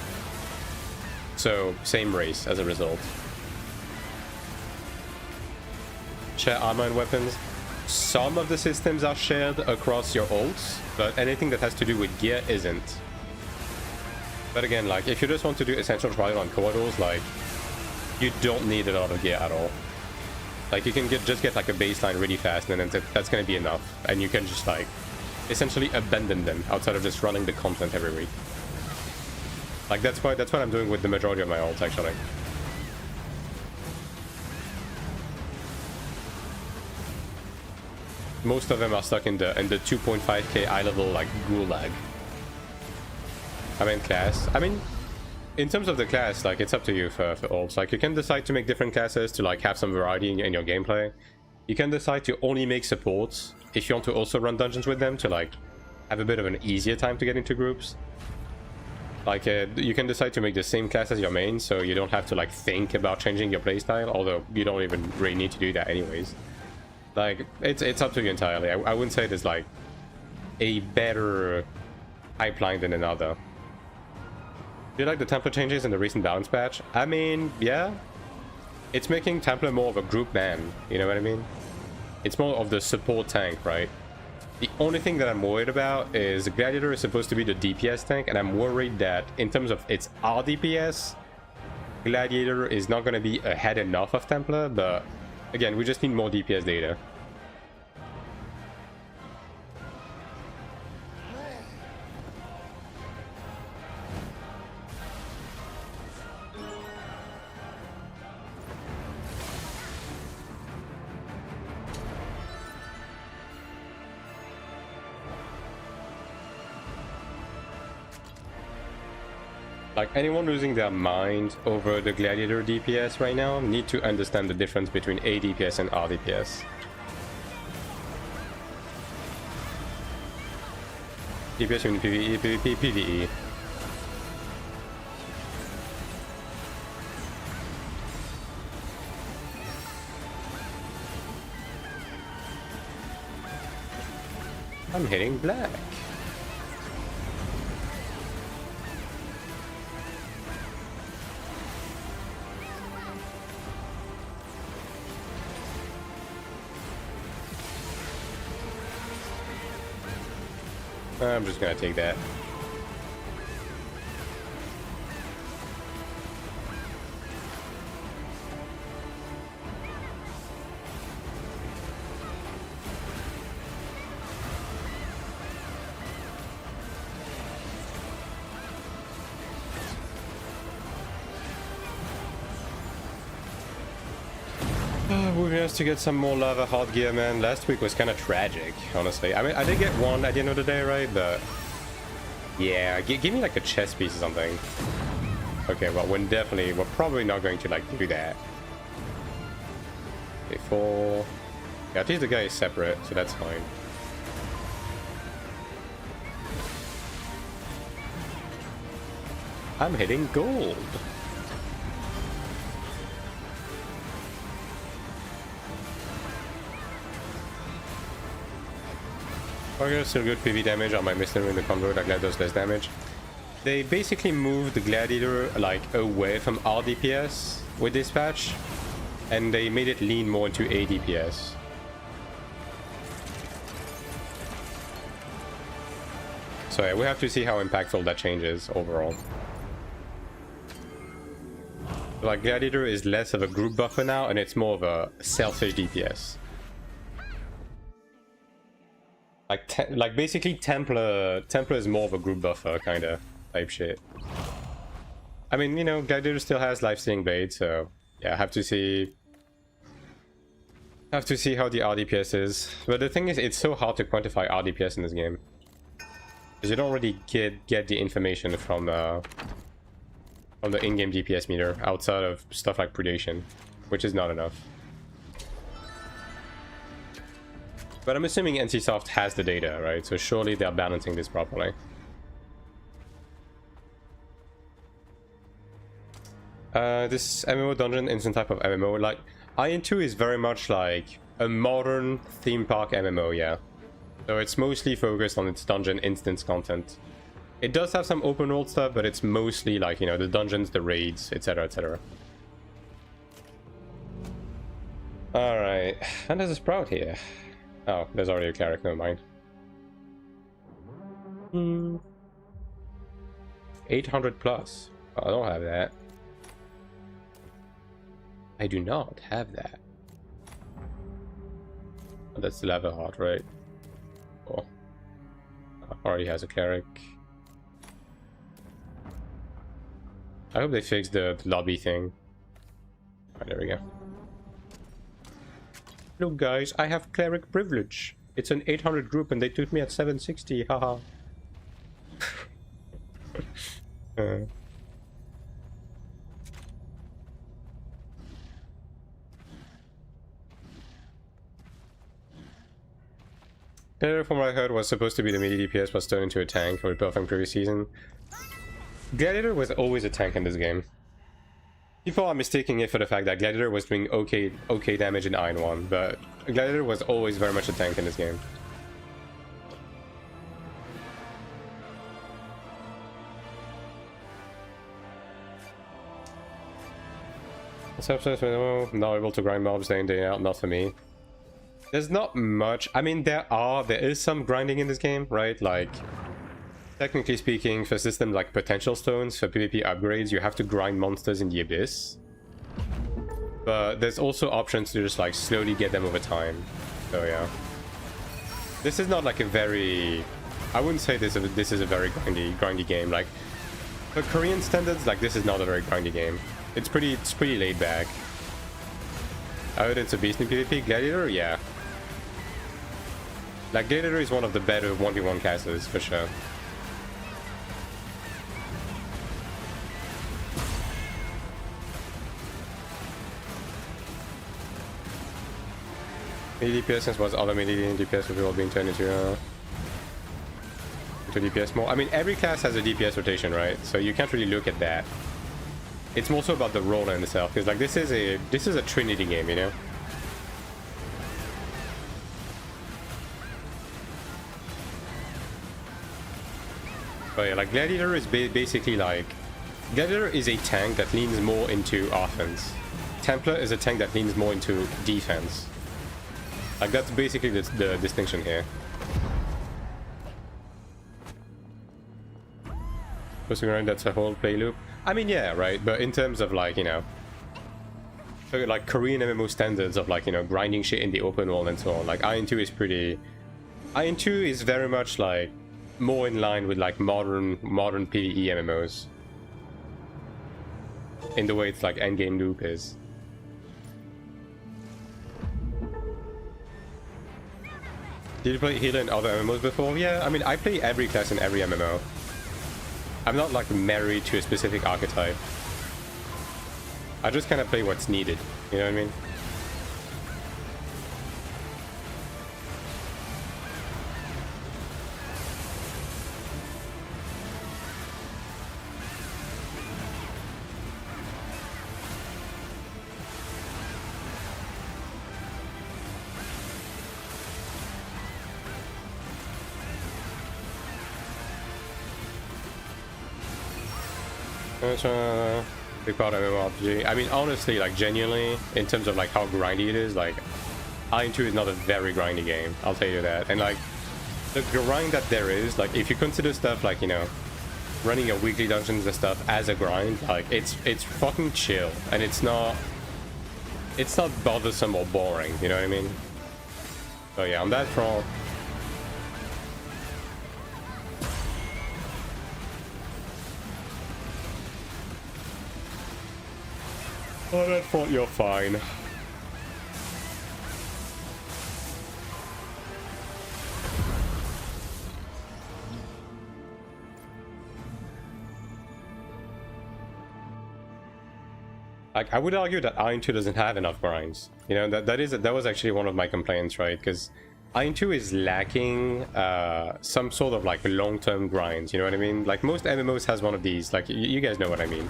so same race as a result. Share armor and weapons. Some of the systems are shared across your ults, but anything that has to do with gear isn't. But again, like, if you just want to do Essential Trial on Corridors, like, you don't need a lot of gear at all. Like you can just get like a baseline really fast, and then that's gonna be enough, and you can just like essentially abandon them outside of just running the content every week. Like that's what I'm doing with the majority of my ults actually. Most of them are stuck in the 2.5k eye level like gulag. I mean class. I mean, in terms of the class, like it's up to you for ults. Like you can decide to make different classes to like have some variety in your gameplay. You can decide to only make supports if you want to also run dungeons with them to like have a bit of an easier time to get into groups. Like you can decide to make the same class as your main, so you don't have to like think about changing your playstyle, although you don't even really need to do that anyways. Like it's up to you entirely. I wouldn't say there's like a better pipeline than another. Do you like the Templar changes in the recent balance patch? I mean, yeah. It's making Templar more of a group man, you know what I mean? It's more of the support tank, right? The only thing that I'm worried about is Gladiator is supposed to be the DPS tank, and I'm worried that in terms of its RDPS, Gladiator is not going to be ahead enough of Templar, but again, we just need more DPS data. Like, anyone losing their mind over the Gladiator DPS right now need to understand the difference between ADPS and RDPS. DPS in PvE, PvP, PvE. I'm hitting black. I'm just gonna take that. Moving us to get some more lava hard gear, man. Last week was kind of tragic, honestly. I mean, I did get one at the end of the day, right? But yeah, give me like a chest piece or something. Okay, well, we're probably not going to like do that. Okay, 4. Yeah, at least the guy is separate, so that's fine. I'm hitting gold. Okay, still good PV damage on my Mr. in the convert. Like that does less damage. They basically moved the Gladiator like away from RDPS with this patch, and they made it lean more into ADPS. So yeah, we have to see how impactful that change is overall. Like Gladiator is less of a group buffer now, and it's more of a selfish DPS. Like basically Templar is more of a group buffer kind of type shit. I mean, you know, Gladiator still has life-stealing blade, so yeah, have to see how the RDPS is. But the thing is, it's so hard to quantify RDPS in this game because you don't really get the information from the in-game DPS meter outside of stuff like predation, which is not enough. But I'm assuming NCSoft has the data, right? So surely they're balancing this properly. This MMO dungeon instant type of MMO, like AION2 is very much like a modern theme park MMO, yeah. So it's mostly focused on its dungeon instance content. It does have some open world stuff, but it's mostly like, you know, the dungeons, the raids, etc, etc. Alright, and there's a sprout here. Oh, there's already a cleric, never mind. 800 plus. Oh, I don't have that. I do not have that. Oh, that's the lava heart, right? Oh. Already has a cleric. I hope they fix the lobby thing. Alright, there we go. Look guys, I have cleric privilege. It's an 800 group and they took me at 760, haha. Gladiator, from what I heard, was supposed to be the melee DPS, was turned into a tank or buff from previous season. Gladiator was always a tank in this game. People are mistaking it for the fact that Gladiator was doing okay damage in AION2, but Gladiator was always very much a tank in this game. Not able to grind mobs day in day out, not for me. There's not much. I mean, there is some grinding in this game, right? Like, technically speaking, for systems like potential stones, for PvP upgrades, you have to grind monsters in the abyss. But there's also options to just like slowly get them over time. So yeah. This is not like a very... I wouldn't say this is a very grindy game. Like, for Korean standards, like this is not a very grindy game. It's pretty laid back. I heard it's a beast in PvP. Gladiator, yeah. Like, Gladiator is one of the better 1v1 casters, for sure. Melee DPS was other melee DPS will being turned into DPS more. I mean, every class has a DPS rotation, right? So you can't really look at that. It's more so about the role in itself, because like this is a Trinity game, you know. But yeah, like Gladiator is basically like Gladiator is a tank that leans more into offense. Templar is a tank that leans more into defense. Like that's basically the distinction here. Supposed to grind, that's a whole play loop. I mean, yeah, right, but in terms of like, you know, like Korean MMO standards of like, you know, grinding shit in the open world and so on, like AION2 is pretty... AION2 is very much like more in line with like modern PvE MMOs. In the way it's like endgame loop is. Did you play healer in other MMOs before? Yeah, I mean, I play every class in every MMO. I'm not like married to a specific archetype. I just kind of play what's needed, you know what I mean? Big part of MMORPG. I mean, honestly, like genuinely, in terms of like how grindy it is, like AION2 is not a very grindy game. I'll tell you that. And like the grind that there is, like if you consider stuff like, you know, running a weekly dungeons and stuff as a grind, like it's fucking chill, and it's not bothersome or boring. You know what I mean? So yeah, on that front. On that front, you're fine. Like, I would argue that AION2 doesn't have enough grinds. You know, that was actually one of my complaints, right? Because AION2 is lacking some sort of like long-term grinds. You know what I mean? Like most MMOs has one of these. Like you guys know what I mean.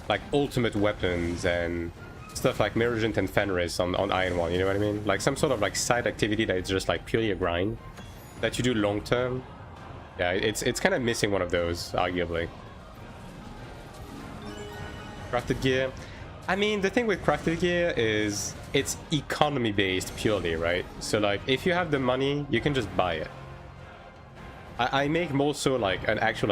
Like ultimate weapons and stuff like Miragent and Fenris on AION1, you know what I mean? Like some sort of like side activity that is just like purely a grind that you do long term. Yeah, it's kind of missing one of those, arguably. Crafted gear. I mean, the thing with crafted gear is it's economy based purely, right? So like if you have the money, you can just buy it. I make more so like an actual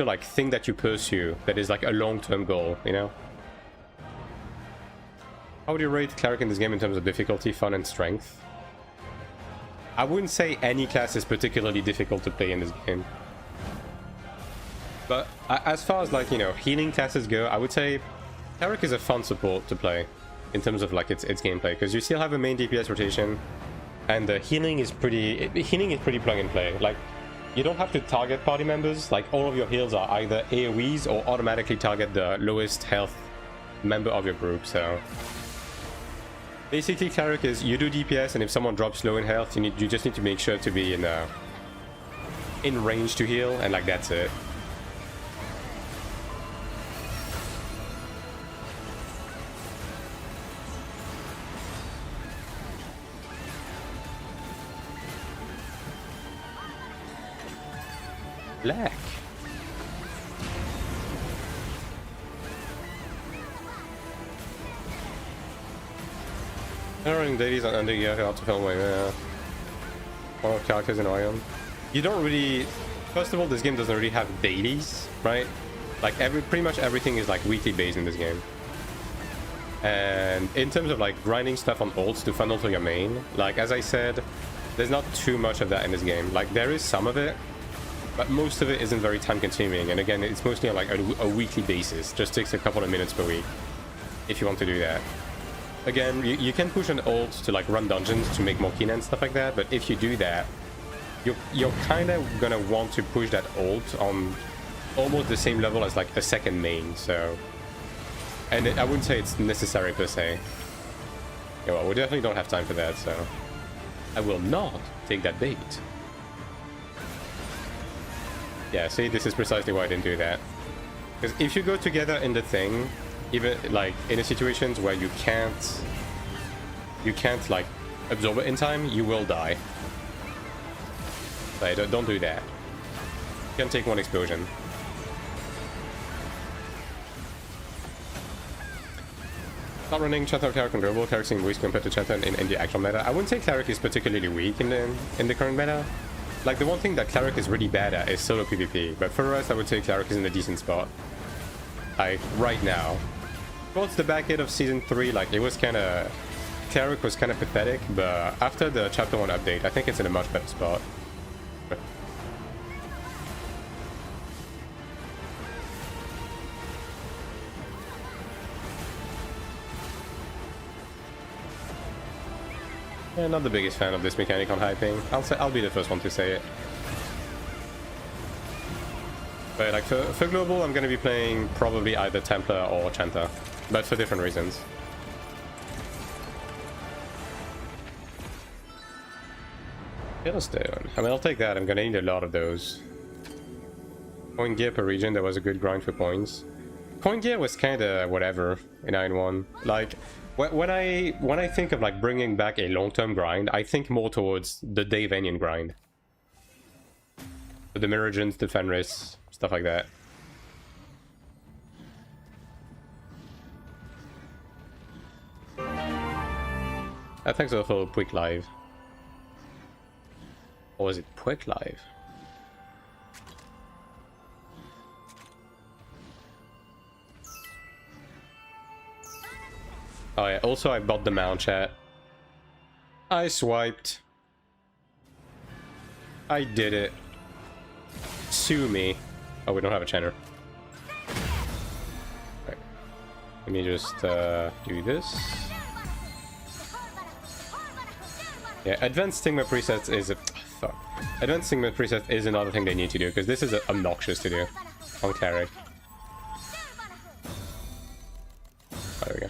like thing that you pursue that is like a long-term goal, you know? How would you rate Cleric in this game in terms of difficulty, fun, and strength? I wouldn't say any class is particularly difficult to play in this game. But as far as, like, you know, healing classes go, I would say Cleric is a fun support to play in terms of, like, its gameplay, because you still have a main DPS rotation, and the healing is pretty plug and play. Like, you don't have to target party members. Like, all of your heals are either AoEs or automatically target the lowest health member of your group. So basically, Cleric is you do DPS, and if someone drops low in health, you just need to make sure to be in range to heal, and like that's it. Black. Running dailies on under you have to film like one of characters in AION. You don't really. First of all, this game doesn't really have dailies, right? Like pretty much everything is like weekly based in this game. And in terms of like grinding stuff on ults to funnel to your main, like as I said, there's not too much of that in this game. Like there is some of it, but most of it isn't very time consuming. And again, it's mostly on like a weekly basis. Just takes a couple of minutes per week if you want to do that. Again, you can push an ult to like run dungeons to make more keen and stuff like that, but if you do that, you're kind of gonna want to push that ult on almost the same level as like a second main. So, and I wouldn't say it's necessary per se. Yeah, well, we definitely don't have time for that, so I will not take that bait. Yeah, see, this is precisely why I didn't do that. Because if you go together in the thing, even like in a situations where you can't like absorb it in time, you will die. Like, don't do that. You can take one explosion. Not running Chanter Cleric on global. Cleric seems weak compared to Chanter in the actual meta. I wouldn't say Cleric is particularly weak in the current meta. Like the one thing that Cleric is really bad at is solo PvP, but for the rest I would say Cleric is in a decent spot. Like right now. Towards the back end of Season 3, like it was kinda... Cleric was kinda pathetic, but after the Chapter 1 update, I think it's in a much better spot. Yeah, not the biggest fan of this mechanic on hyping. I'll be the first one to say it. But like for global, I'm gonna be playing probably either Templar or Chanter, but for different reasons. Yellowstone. I mean, I'll take that. I'm gonna need a lot of those. Coin gear per region. That was a good grind for points. Coin gear was kind of whatever in AION1. Like when I think of like bringing back a long-term grind, I think more towards the Dave Anion grind. The Miragens, the Fenris, stuff like that. Thanks for Quick Live. Or was it Quick Live? Oh yeah, also I bought the mount, chat. I swiped. I did it. Sue me. Oh, we don't have a chanter. Right. Let me just do this. Yeah, advanced stigma presets is a fuck. Advanced stigma preset is another thing they need to do because this is obnoxious to do on Cleric. There we go.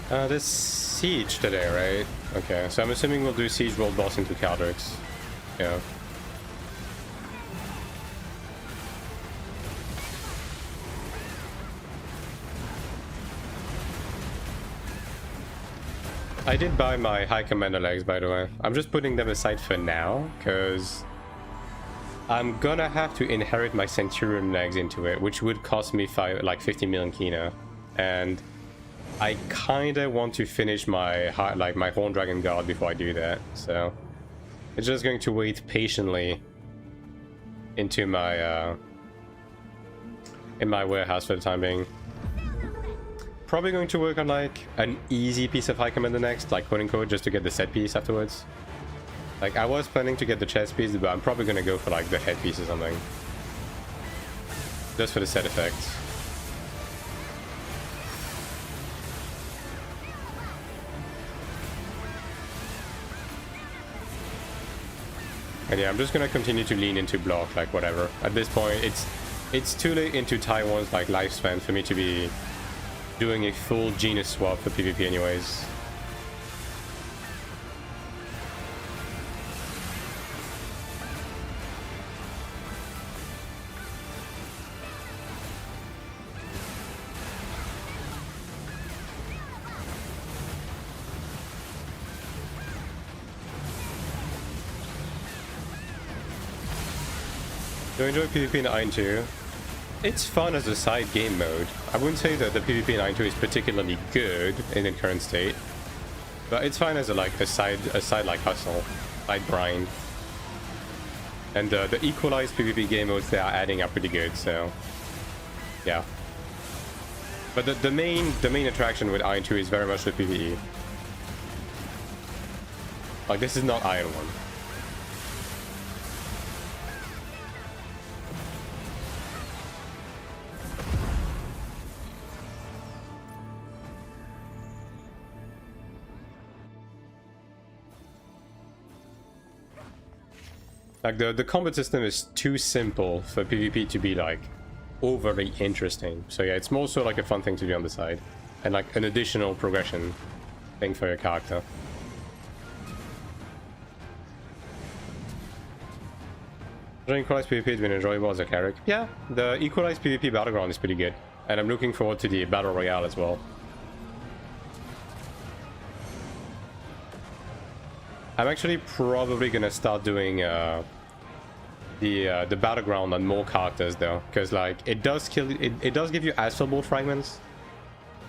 This siege today, right? Okay, so I'm assuming we'll do siege world boss into Clerics. Yeah. I did buy my High Commander legs, by the way. I'm just putting them aside for now, because I'm gonna have to inherit my Centurion legs into it, which would cost me 50 million Kina. And I kinda want to finish my my Horn Dragon Guard before I do that, so it's just going to wait patiently into my in my warehouse for the time being. Probably going to work on like an easy piece of High Commander next, like quote unquote, just to get the set piece afterwards. Like I was planning to get the chest piece, but I'm probably gonna go for like the head piece or something, just for the set effect. And yeah, I'm just gonna continue to lean into block, like whatever. At this point, it's too late into Taiwan's like lifespan for me to be doing a full genius swap for PvP anyways. Do you enjoy PvP in AION2? It's fun as a side game mode. I wouldn't say that the PvP in AION2 is particularly good in its current state, but it's fine as a side like hustle, side grind. And the equalized PvP game modes they are adding are pretty good, so yeah. But the main attraction with AION2 is very much the PvE. Like this is not AION1. Like the combat system is too simple for PvP to be like overly interesting. So yeah, it's more so like a fun thing to do on the side, and like an additional progression thing for your character. The equalized PvP has been enjoyable as a Cleric. Yeah, the equalized PvP battleground is pretty good, and I'm looking forward to the battle royale as well. I'm actually probably gonna start doing the battleground on more characters though, because like it does give you Astral Bolt fragments.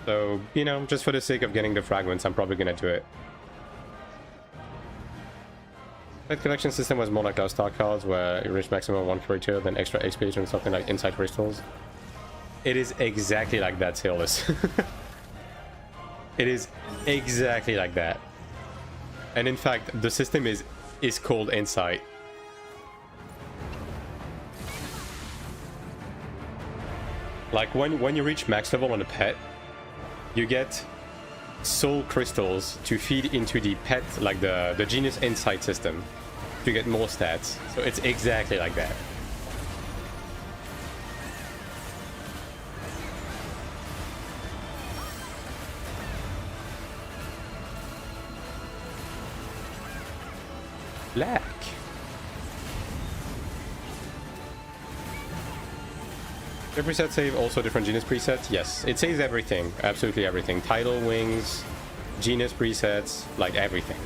So you know, just for the sake of getting the fragments, I'm probably gonna do it. That collection system was more like Lost Star cards, where you reach maximum 1 creature, then extra XP from something like Insight Crystals. It is exactly like that, Sailors. It is exactly like that. And in fact, the system is called Insight. Like when you reach max level on a pet, you get soul crystals to feed into the pet, like the Genius Insight system, to get more stats. So it's exactly like that. Black. The preset save also different Genius presets? Yes, it saves everything, absolutely everything. Tidal wings, Genius presets, like everything.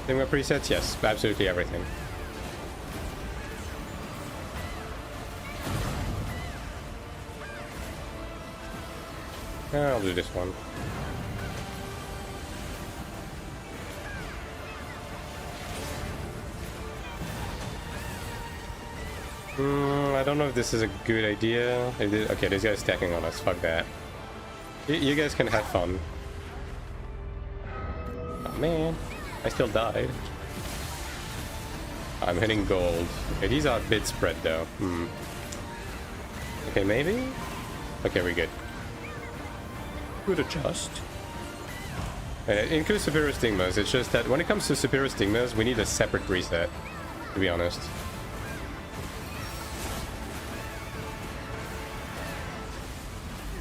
Thing with presets? Yes, absolutely everything. I'll do this one. I don't know if this is a good idea. Okay, this guy's stacking on us. Fuck that. You guys can have fun. Oh man, I still died. I'm hitting gold. Okay, these are a bit spread though. Okay, maybe? Okay, we're good. Good adjust. And it includes superior stigmas. It's just that when it comes to superior stigmas, we need a separate reset, to be honest.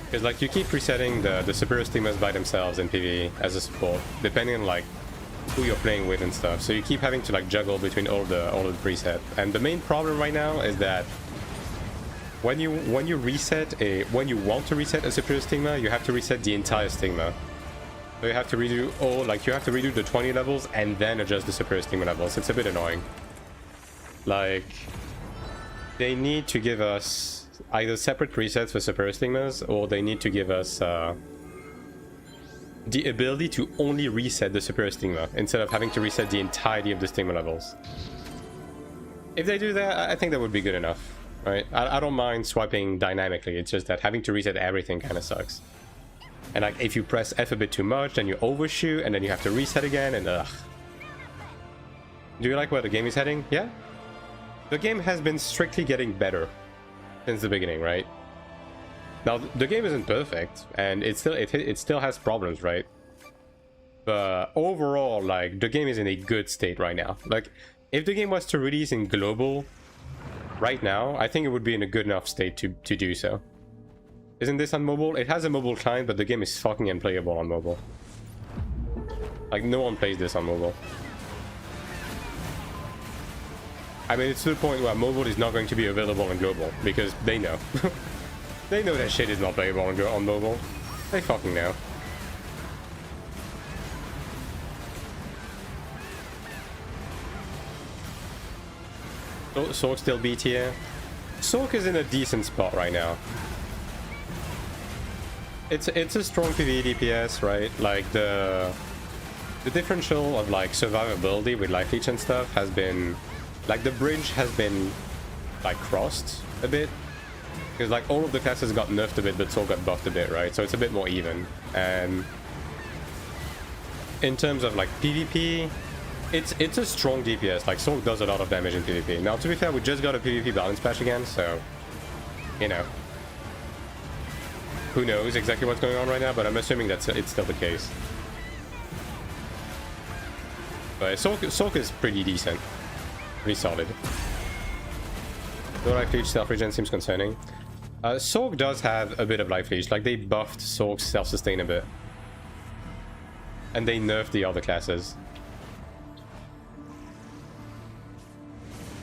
Because like you keep resetting the superior stigmas by themselves in PvE as a support, depending on like who you're playing with and stuff. So you keep having to like juggle between all the preset. And the main problem right now is that when you want to reset a superior stigma, you have to reset the entire stigma. So you have to redo redo the 20 levels and then adjust the superior stigma levels. It's a bit annoying. Like, they need to give us either separate presets for superior stigmas, or they need to give us the ability to only reset the superior stigma instead of having to reset the entirety of the stigma levels. If they do that, I think that would be good enough, right? I don't mind swiping dynamically. It's just that having to reset everything kind of sucks. And like if you press F a bit too much, then you overshoot and then you have to reset again, and ugh. Do you like where the game is heading? Yeah? The game has been strictly getting better since the beginning, right? Now the game isn't perfect and it still has problems, right? But overall, like, the game is in a good state right now. Like, if the game was to release in global right now, I think it would be in a good enough state to do so. Isn't this on mobile? It has a mobile client, but the game is fucking unplayable on mobile. Like, no one plays this on mobile. I mean, it's to the point where mobile is not going to be available on global, because they know. They know that shit is not playable on mobile. They fucking know. Sorc still B tier. Sorc is in a decent spot right now. It's a strong PvE DPS, right? Like the differential of like survivability with life leech and stuff has been, like, the bridge has been like crossed a bit, because like all of the classes got nerfed a bit, but Sorc got buffed a bit, right? So it's a bit more even. And in terms of like PvP, it's a strong DPS. Like, Sorc does a lot of damage in PvP. Now, to be fair, we just got a PvP balance patch again, so you know, who knows exactly what's going on right now, but I'm assuming that it's still the case. But Sorc is pretty decent. Pretty solid. No life leech self-regen seems concerning. Sorc does have a bit of life leech. Like, they buffed Sorc's self-sustain a bit. And they nerfed the other classes.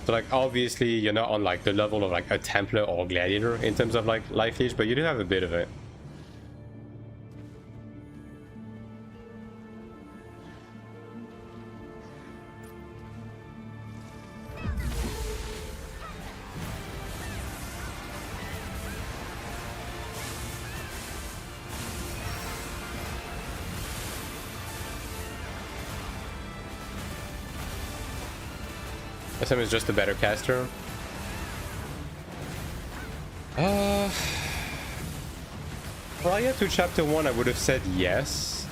So, like, obviously you're not on like the level of like a Templar or Gladiator in terms of like life leech, but you do have a bit of it. SM is just a better caster. Prior to chapter 1, I would have said yes.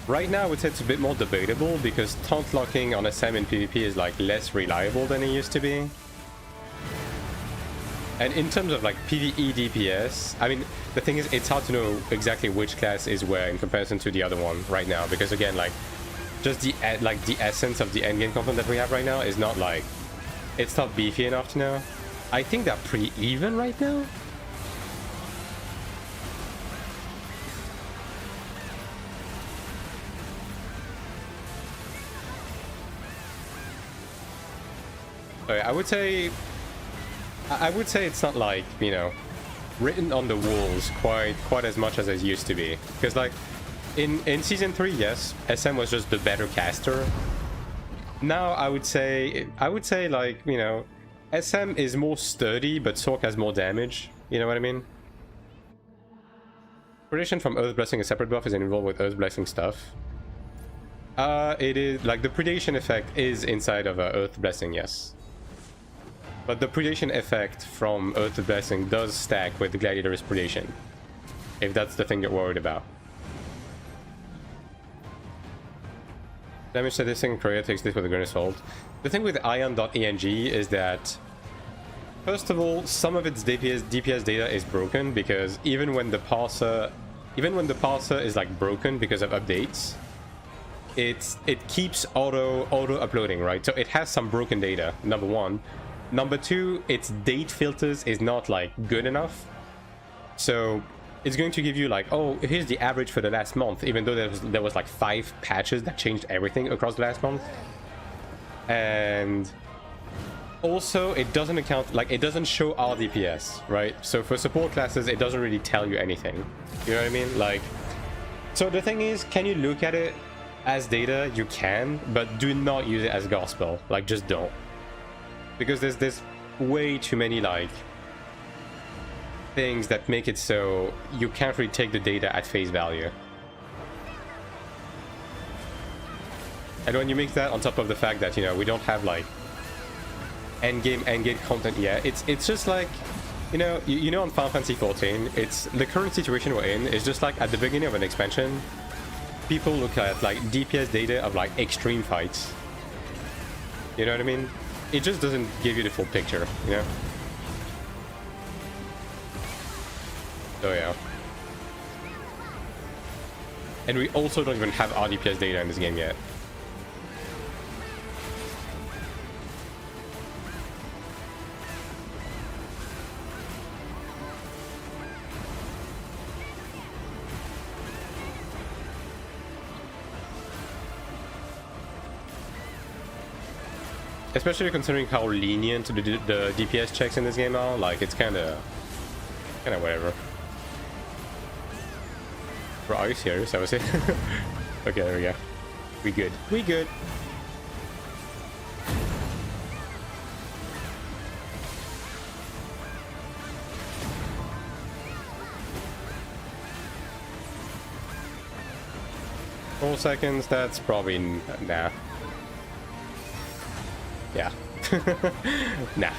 Right now, I would say it's a bit more debatable, because taunt locking on SM in PvP is like less reliable than it used to be. And in terms of like PvE DPS, I mean, the thing is, it's hard to know exactly which class is where in comparison to the other one right now, because again, like, just the essence of the endgame content that we have right now is not like, it's not beefy enough to know. I think they're pretty even right now. Okay, I would say it's not like, you know, written on the walls quite as much as it used to be. Because like in season 3, yes, SM was just the better caster. Now I would say like, you know, SM is more sturdy, but Sorc has more damage. You know what I mean? Predation from Earth Blessing, a separate buff, is involved with Earth Blessing stuff. It is like the predation effect is inside of Earth Blessing, yes. But the predation effect from Earth Blessing does stack with the Gladiator's predation, if that's the thing you're worried about. Damage statistic in Korea takes this with a grain of salt. The thing with AION.ENG is that First of all, some of its DPS data is broken because even when the parser is like broken because of updates, it keeps auto uploading, right? So it has some broken data, number one. Number two, its date filters is not like good enough. So it's going to give you like, oh, here's the average for the last month, even though there was like 5 patches that changed everything across the last month. And also, it doesn't account, like, it doesn't show RDPS, right? So for support classes, it doesn't really tell you anything. You know what I mean? Like, so the thing is, can you look at it as data? You can, but do not use it as gospel. Like, just don't. Because there's way too many, like, things that make it so you can't really take the data at face value. And when you mix that on top of the fact that, you know, we don't have, like, endgame content yet, it's just like, you know on Final Fantasy 14, it's the current situation we're in is just like at the beginning of an expansion, people look at like DPS data of like extreme fights. You know what I mean? It just doesn't give you the full picture, you know? So yeah. And we also don't even have RDPS data in this game yet. Especially considering how lenient the DPS checks in this game are, like it's kind of whatever. Bro, are you serious? That was it? Okay, there we go. We good. We good. Four seconds, that's probably... nah. Yeah. Nah.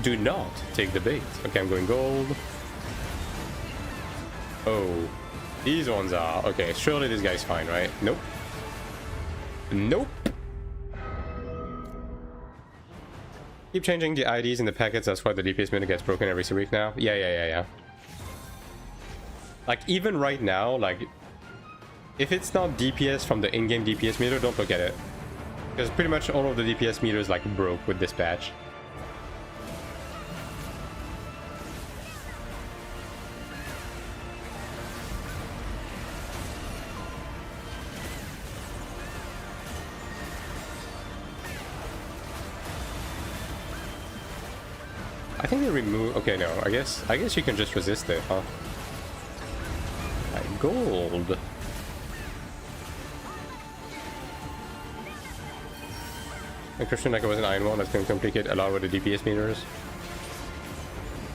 Do not take the bait. Okay, I'm going gold. Oh. These ones are... okay, surely this guy's fine, right? Nope. Nope. Keep changing the IDs in the packets, that's why the DPS meter gets broken every week now. Yeah. Like, even right now, like... if it's not DPS from the in-game DPS meter, don't look at it. Because pretty much all of the DPS meters like broke with this patch. I think they remove... okay, no, I guess you can just resist it, huh? Like gold. A Christian like it was an AION1 that's going to complicate a lot with the DPS meters.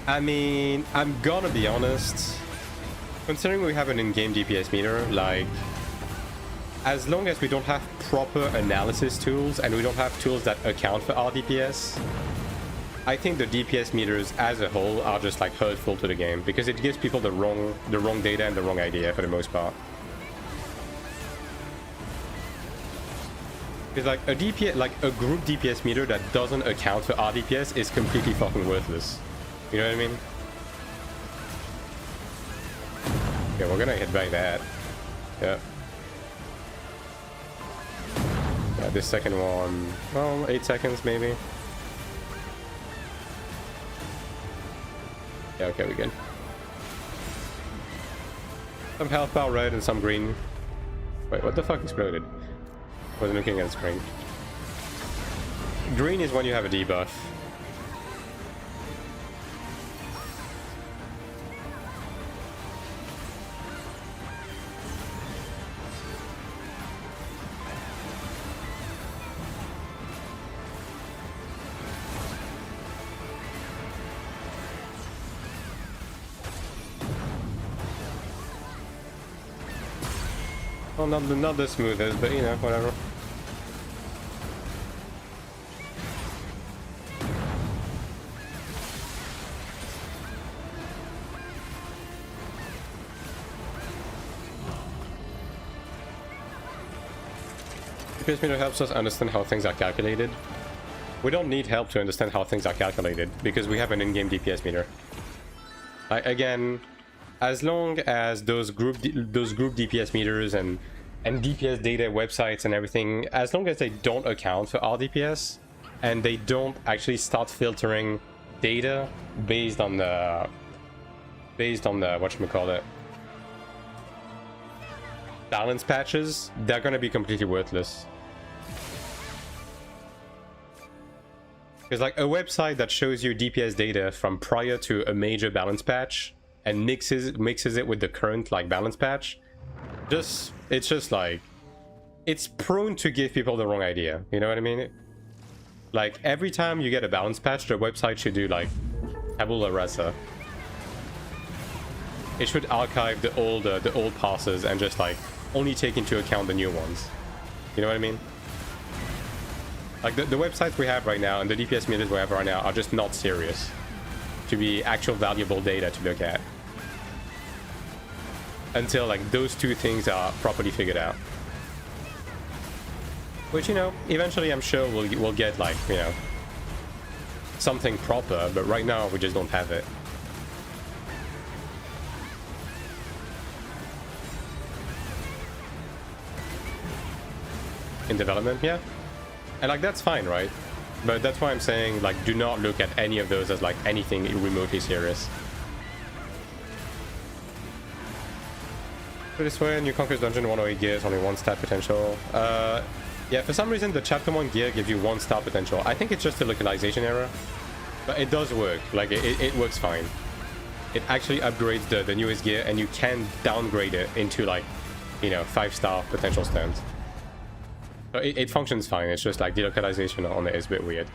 I mean, I'm gonna be honest. Considering we have an in-game DPS meter, like... as long as we don't have proper analysis tools and we don't have tools that account for our DPS, I think the DPS meters as a whole are just like hurtful to the game because it gives people the wrong data and the wrong idea for the most part. Because like a DPS, like a group DPS meter that doesn't account for RDPS is completely fucking worthless. You know what I mean? Okay, we're gonna hit back that. Yeah. Yeah, this second one, well, 8 seconds maybe. Yeah, okay, we good. Some health bar red and some green. Wait, what the fuck exploded? Wasn't looking at the screen. Green is when you have a debuff. Well, not the smoothest, but you know, whatever. DPS meter helps us understand how things are calculated. We don't need help to understand how things are calculated, because we have an in-game DPS meter. Again, as long as those group DPS meters and DPS data websites and everything, as long as they don't account for our DPS, and they don't actually start filtering data based on the whatchamacallit, balance patches, they're gonna be completely worthless. Because like a website that shows you DPS data from prior to a major balance patch and mixes it with the current like balance patch, it's just like, it's prone to give people the wrong idea, you know what I mean? Like every time you get a balance patch, the website should do like tabula rasa. It should archive the old passes and just like only take into account the new ones. You know what I mean? Like the websites we have right now and the DPS meters we have right now are just not serious to be actual valuable data to look at until like those two things are properly figured out. Which, you know, eventually I'm sure we'll get like, you know, something proper, but right now we just don't have it. In development, yeah. And like that's fine, right? But that's why I'm saying like do not look at any of those as like anything remotely serious. So this way, New Conqueror's Dungeon 108 gears, only 1 stat potential. Yeah, for some reason the chapter 1 gear gives you 1 star potential. I think it's just a localization error, but it does work. Like it works fine. It actually upgrades the newest gear, and you can downgrade it into like, you know, 5-star potential stands. So it functions fine. It's just like the localization on it is a bit weird.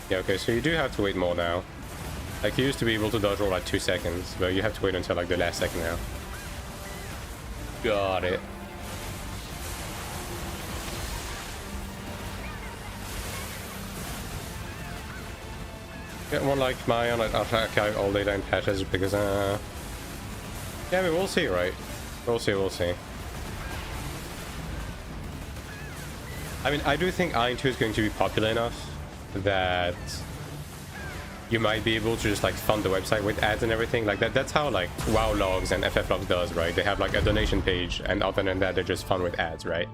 Yeah, okay, so you do have to wait more now. Like, you used to be able to dodge roll like 2 seconds, but you have to wait until like the last second now. Got it. Get one like my on archive all data in patches because yeah, I mean, we'll see, right? We'll see. I mean, I do think AION2 is going to be popular enough that you might be able to just like fund the website with ads and everything like that. That's how like WoW Logs and FF Logs does, right? They have like a donation page, and other than that, they're just fun with ads, right?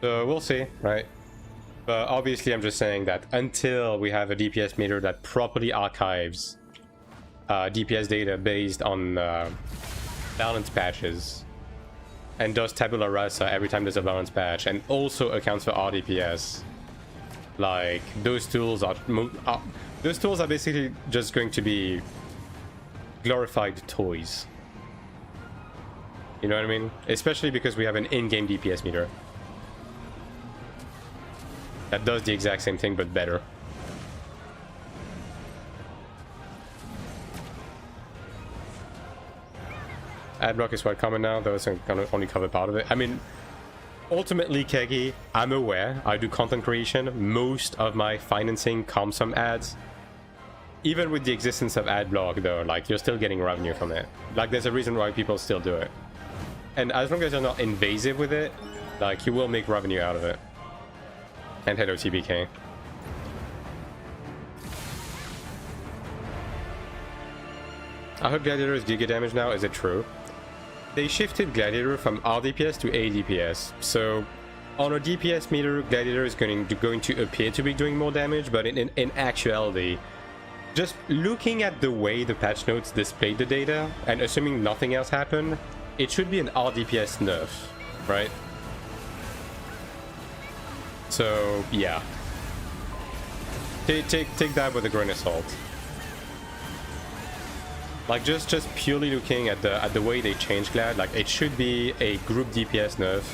So we'll see, right? But obviously I'm just saying that until we have a DPS meter that properly archives DPS data based on balance patches and does tabula rasa every time there's a balance patch, and also accounts for RDPS, like those tools are basically just going to be glorified toys. You know what I mean? Especially because we have an in-game DPS meter that does the exact same thing but better. Adblock is quite common now, though it's gonna only cover part of it. I mean, ultimately, Kegi, I'm aware I do content creation. Most of my financing comes from ads. Even with the existence of Adblock, though, like, you're still getting revenue from it. Like, there's a reason why people still do it. And as long as you're not invasive with it, like, you will make revenue out of it. And hello, TBK. I heard Gladiator is giga damage now. Is it true? They shifted Gladiator from RDPS to ADPS, so on a DPS meter, Gladiator is going to appear to be doing more damage, but in actuality, just looking at the way the patch notes displayed the data, and assuming nothing else happened, it should be an RDPS nerf. right? So yeah, take that with a grain of salt. Like just purely looking at the way they change Glad, like it should be a group DPS nerf,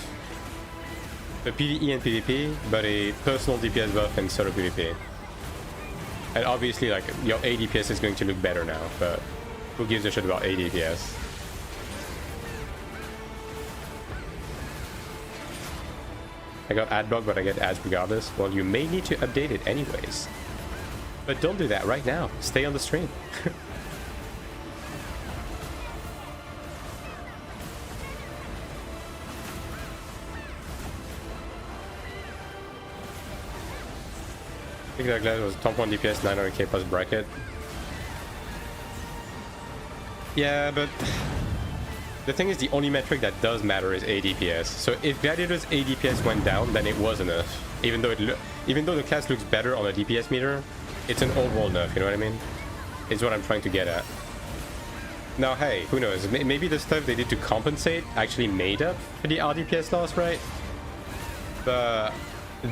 a PvE and PvP, but a personal DPS buff in solo PvP. And obviously, like your ADPS is going to look better now, but who gives a shit about ADPS? I got ad block, but I get ads regardless. Well, you may need to update it anyways. But don't do that right now. Stay on the stream. I think that Glad was top 1 DPS, 900k plus bracket. Yeah, but the thing is, the only metric that does matter is ADPS. So if Gladiator's ADPS went down, then it was a nerf. Even though the class looks better on a DPS meter, it's an overall nerf. You know what I mean? Is what I'm trying to get at. Now, hey, who knows? Maybe the stuff they did to compensate actually made up for the RDPS loss, right? But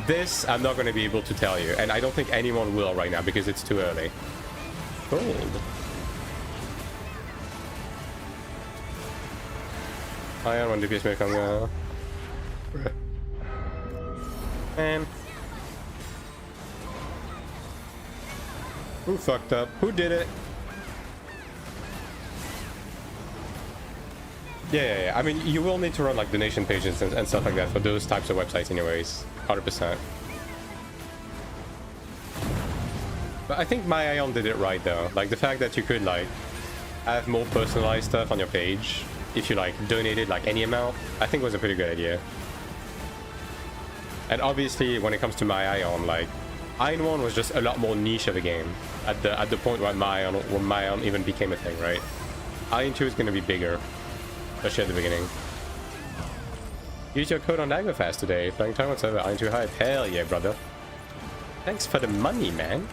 this, I'm not going to be able to tell you, and I don't think anyone will right now because it's too early. Gold. AION2 DPS may come. Man. Who fucked up? Who did it? Yeah. I mean, you will need to run like donation pages and stuff like that for those types of websites anyways. 100%. But I think my AION did it right though. Like the fact that you could like have more personalized stuff on your page if you like donated like any amount, I think was a pretty good idea. And obviously when it comes to my AION, like AION1 was just a lot more niche of a game at the point when my AION even became a thing, right? AION2 is gonna be bigger, especially at the beginning. Use your code on Daggerfast today. Playing time on server AION2 hype. Hell yeah, brother. Thanks for the money, man.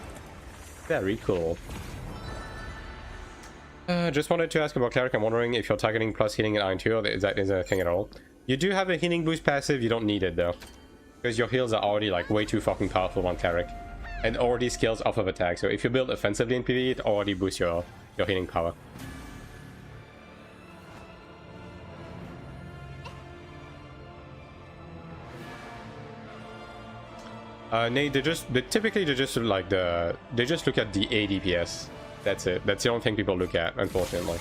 Very cool. Just wanted to ask about Cleric. I'm wondering if you're targeting plus healing in AION2 or is that a thing at all? You do have a healing boost passive, you don't need it though. Because your heals are already like way too fucking powerful on Cleric. And already scales off of attack, so if you build offensively in PvE, it already boosts your healing power. Nate, they just look at the ADPS. That's it. That's the only thing people look at, unfortunately.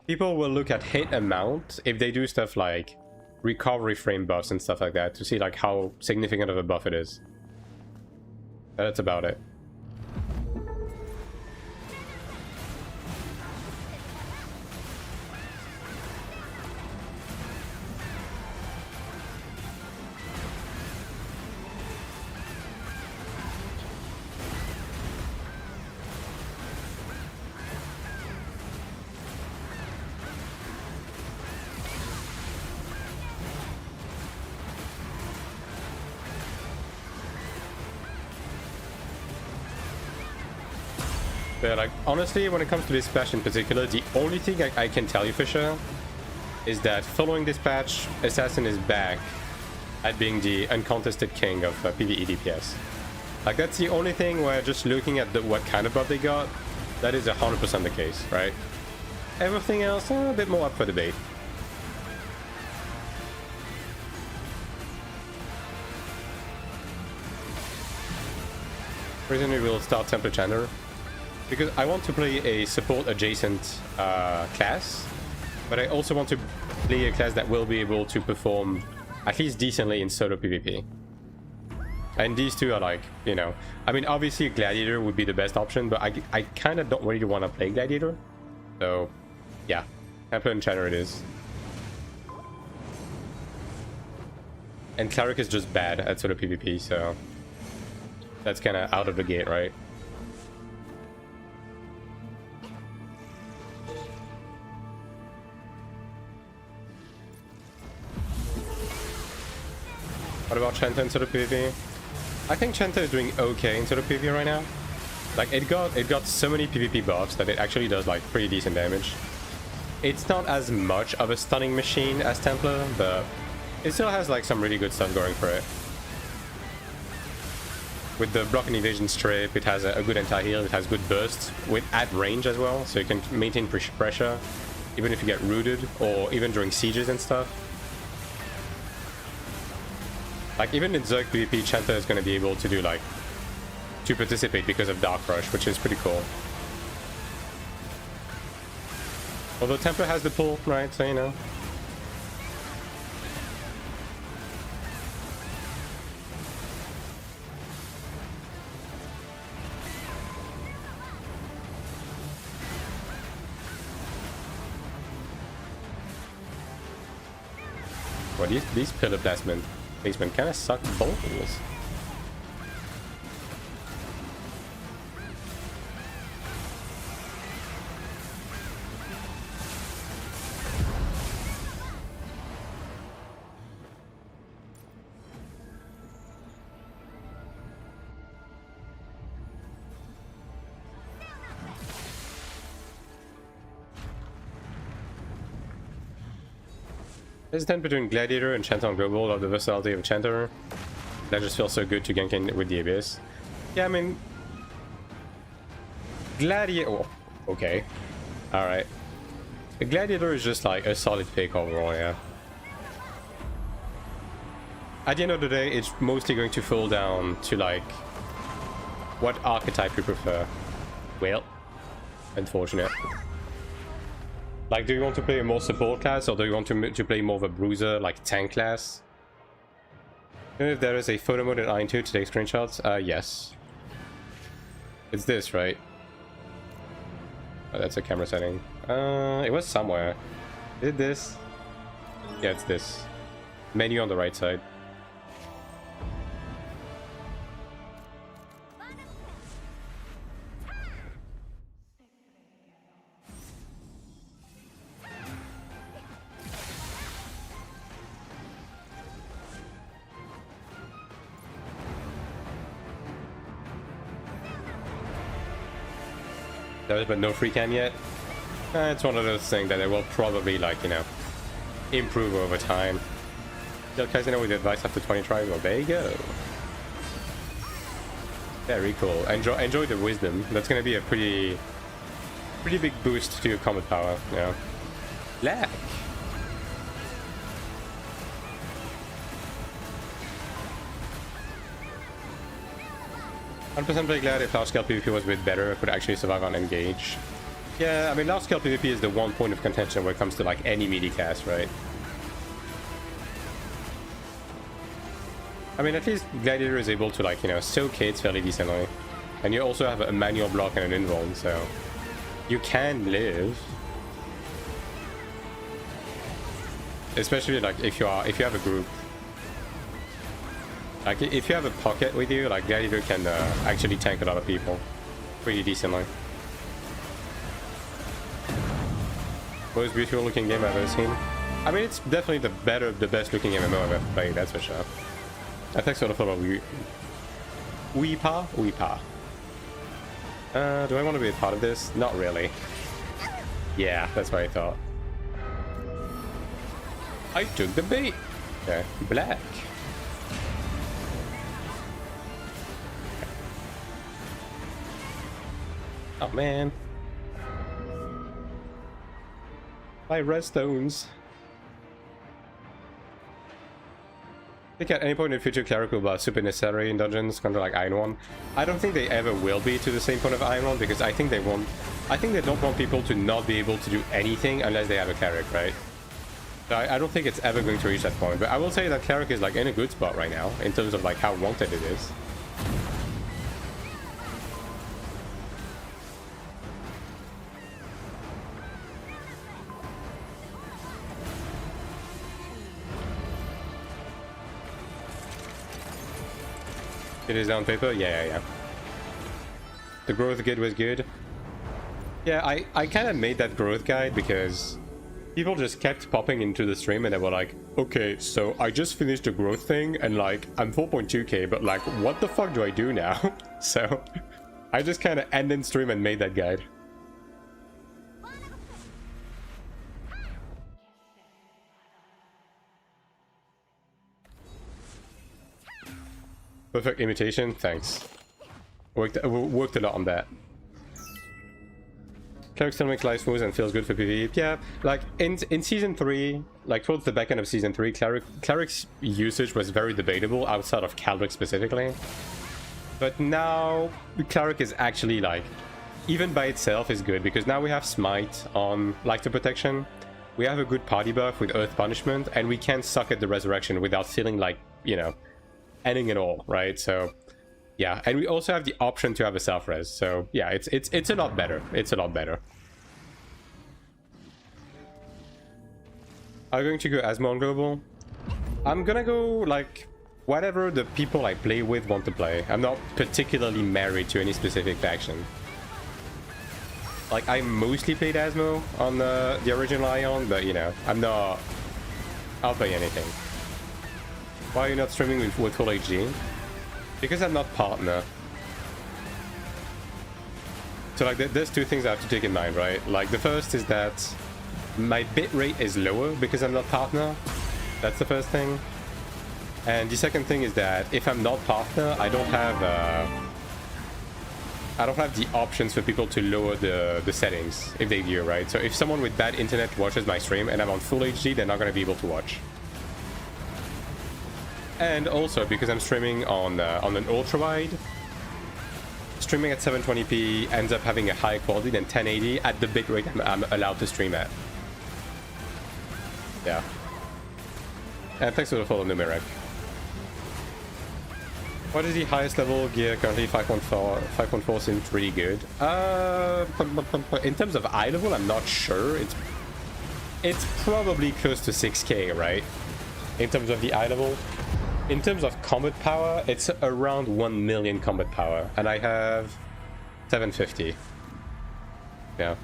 People will look at hit amount if they do stuff like recovery frame buffs and stuff like that to see like how significant of a buff it is. That's about it. But like honestly, when it comes to this patch in particular, the only thing I can tell you for sure is that following this patch, Assassin is back at being the uncontested king of PvE DPS. Like that's the only thing where just looking at what kind of buff they got, that is 100% the case, right? Everything else, a bit more up for debate. Recently we'll start Templar Chandler. Because I want to play a support adjacent class, but I also want to play a class that will be able to perform at least decently in solo PvP. And these two are like, you know, I mean obviously Gladiator would be the best option, but I kind of don't really want to play Gladiator. So yeah, Templar and Chandler it is. And Cleric is just bad at solo PvP, so that's kind of out of the gate, right? What about Chanta in solo PvP? I think Chanta is doing okay in solo PvP right now. Like it got so many PvP buffs that it actually does like pretty decent damage. It's not as much of a stunning machine as Templar, but it still has like some really good stuff going for it. With the block and evasion strip, it has a good anti-heal, it has good bursts at range as well, so you can maintain pressure even if you get rooted or even during sieges and stuff. Like even in Zerg PvP, Chanter is going to be able to do like to participate because of Dark Rush, which is pretty cool. Although Templar has the pull, right? So you know. Well, these pillar placement kind of suck balls. Hesitant between Gladiator and Chanter on Global of the versatility of Chanter. That just feels so good to gank in with the Abyss. Yeah, I mean... Gladiator... Oh, okay. Alright. The Gladiator is just like a solid pick overall, yeah. At the end of the day, it's mostly going to fall down to like... what archetype you prefer. Well, unfortunate. Like, do you want to play a more support class, or do you want to play more of a bruiser, like tank class? You know if there is a photo mode in AION2 to take screenshots? Yes. It's this, right? Oh, that's a camera setting. It was somewhere. Is it this? Yeah, it's this. Menu on the right side. But no free cam yet. It's one of those things that it will probably, like, you know, improve over time. Yo, guys, you know, with advice after 20 tries. Well, there you go. Very cool. Enjoy the wisdom. That's gonna be a pretty big boost to your combat power. You know. Lag. I'm play glad if large scale PvP was a bit better, I could actually survive on engage. Yeah, I mean, large scale PvP is the one point of contention when it comes to like any melee cast, right? I mean, at least Gladiator is able to, like, you know, soak hits fairly decently. And you also have a manual block and an invuln, so you can live. Especially like if you have a group. Like, if you have a pocket with you, like, Gladiator can actually tank a lot of people pretty decently. Most beautiful looking game I've ever seen. I mean, it's definitely the best looking MMO I've ever played, that's for sure. I think sort of thought about Weepa? Weepa. Do I want to be a part of this? Not really. Yeah, that's what I thought. I took the bait! Okay, black. Oh man. My redstones. I think at any point in the future, Cleric will be super necessary in dungeons, kind of like AION1. I don't think they ever will be to the same point of AION1, because I think they don't want people to not be able to do anything unless they have a Cleric, right? So I don't think it's ever going to reach that point. But I will say that Cleric is like in a good spot right now, in terms of like how wanted it is. It is on paper? Yeah. The growth guide was good. Yeah, I kind of made that growth guide because people just kept popping into the stream and they were like, okay, so I just finished the growth thing and like, I'm 4.2k, but like, what the fuck do I do now? So I just kind of ended stream and made that guide. Perfect imitation, thanks. Worked a lot on that. Cleric still makes life smooth and feels good for PvE. Yeah, like in season 3, like towards the back end of season 3, Cleric's usage was very debatable outside of Caldric specifically. But now Cleric is actually like, even by itself is good because now we have Smite on Lighter Protection. We have a good party buff with Earth Punishment, and we can suck at the Resurrection without feeling like, you know, ending it all, right? So yeah, and we also have the option to have a self-res. So yeah, it's a lot better. It's a lot better. Are you going to go Asmo on global? I'm gonna go like whatever the people I play with want to play. I'm not particularly married to any specific faction. Like I mostly played Asmo on the original AION, but you know, I'll play anything. Why are you not streaming with full HD? Because I'm not partner. So like there's two things I have to take in mind, right? Like the first is that my bitrate is lower because I'm not partner. That's the first thing. And the second thing is that if I'm not partner, I don't have the options for people to lower the settings if they view, right? So if someone with bad internet watches my stream and I'm on full HD, they're not going to be able to watch. And also because I'm streaming on an ultra wide, streaming at 720p ends up having a higher quality than 1080 at the bitrate I'm allowed to stream at. Yeah. And thanks for the follow, Numerek. What is the highest level gear currently? 5.4. 5.4 seems pretty good. In terms of eye level, I'm not sure. It's probably close to 6k, right? In terms of the eye level. In terms of combat power, it's around 1 million combat power, and I have 750. Yeah.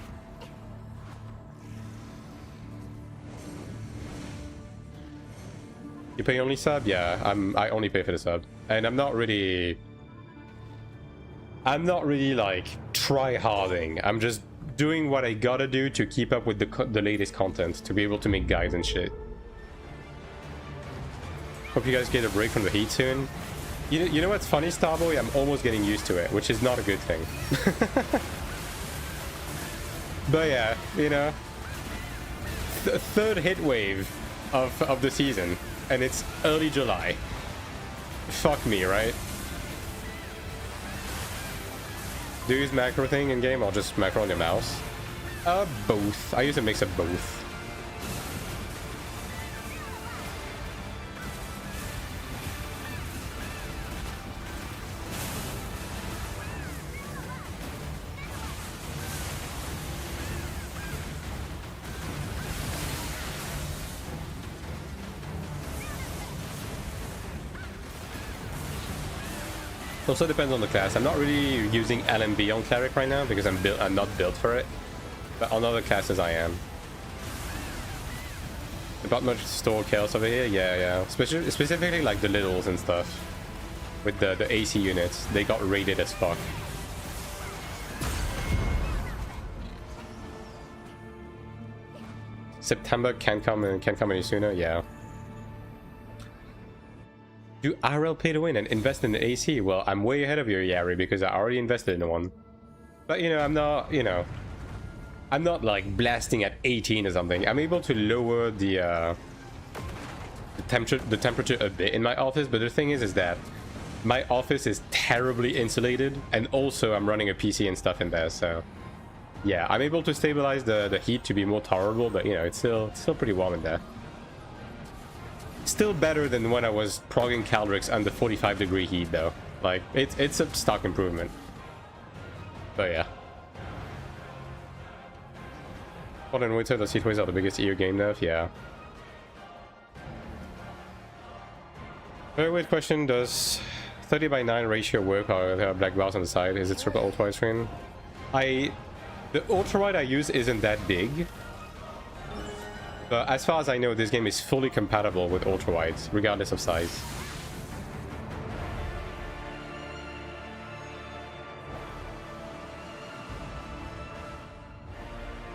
You pay only sub? Yeah, I only pay for the sub, and I'm not really like try-harding. I'm just doing what I gotta do to keep up with the latest content, to be able to make guides and shit. Hope you guys get a break from the heat soon. You know what's funny, Starboy? I'm almost getting used to it, which is not a good thing. But yeah, you know, third hit wave of the season, and it's early July. Fuck me, right? Do you use macro thing in game or just macro on your mouse? Both. I use a mix of both. Also depends on the class. I'm not really using LMB on Cleric right now because I'm not built for it. But on other classes I am. About much store chaos over here? Yeah. Specifically like the littles and stuff. With the AC units. They got raided as fuck. September can't come any sooner, yeah. Do RL pay to win and invest in the AC? Well, I'm way ahead of you, Yari, because I already invested in one. But, you know, I'm not, you know... I'm not, like, blasting at 18 or something. I'm able to lower the temperature a bit in my office, but the thing is that my office is terribly insulated, and also I'm running a PC and stuff in there, so... Yeah, I'm able to stabilize the heat to be more tolerable, but, you know, it's still pretty warm in there. Still better than when I was progging Caldric's under 45-degree heat, though. Like, it's a stock improvement. But yeah. What in winter, the Heatwaves are the biggest EU game nerf? Yeah. Very weird question. Does 30:9 ratio work, or there are black bars on the side? Is it super ultra-wide screen? The ultra-wide I use isn't that big. But as far as I know, this game is fully compatible with ultra-wides, regardless of size.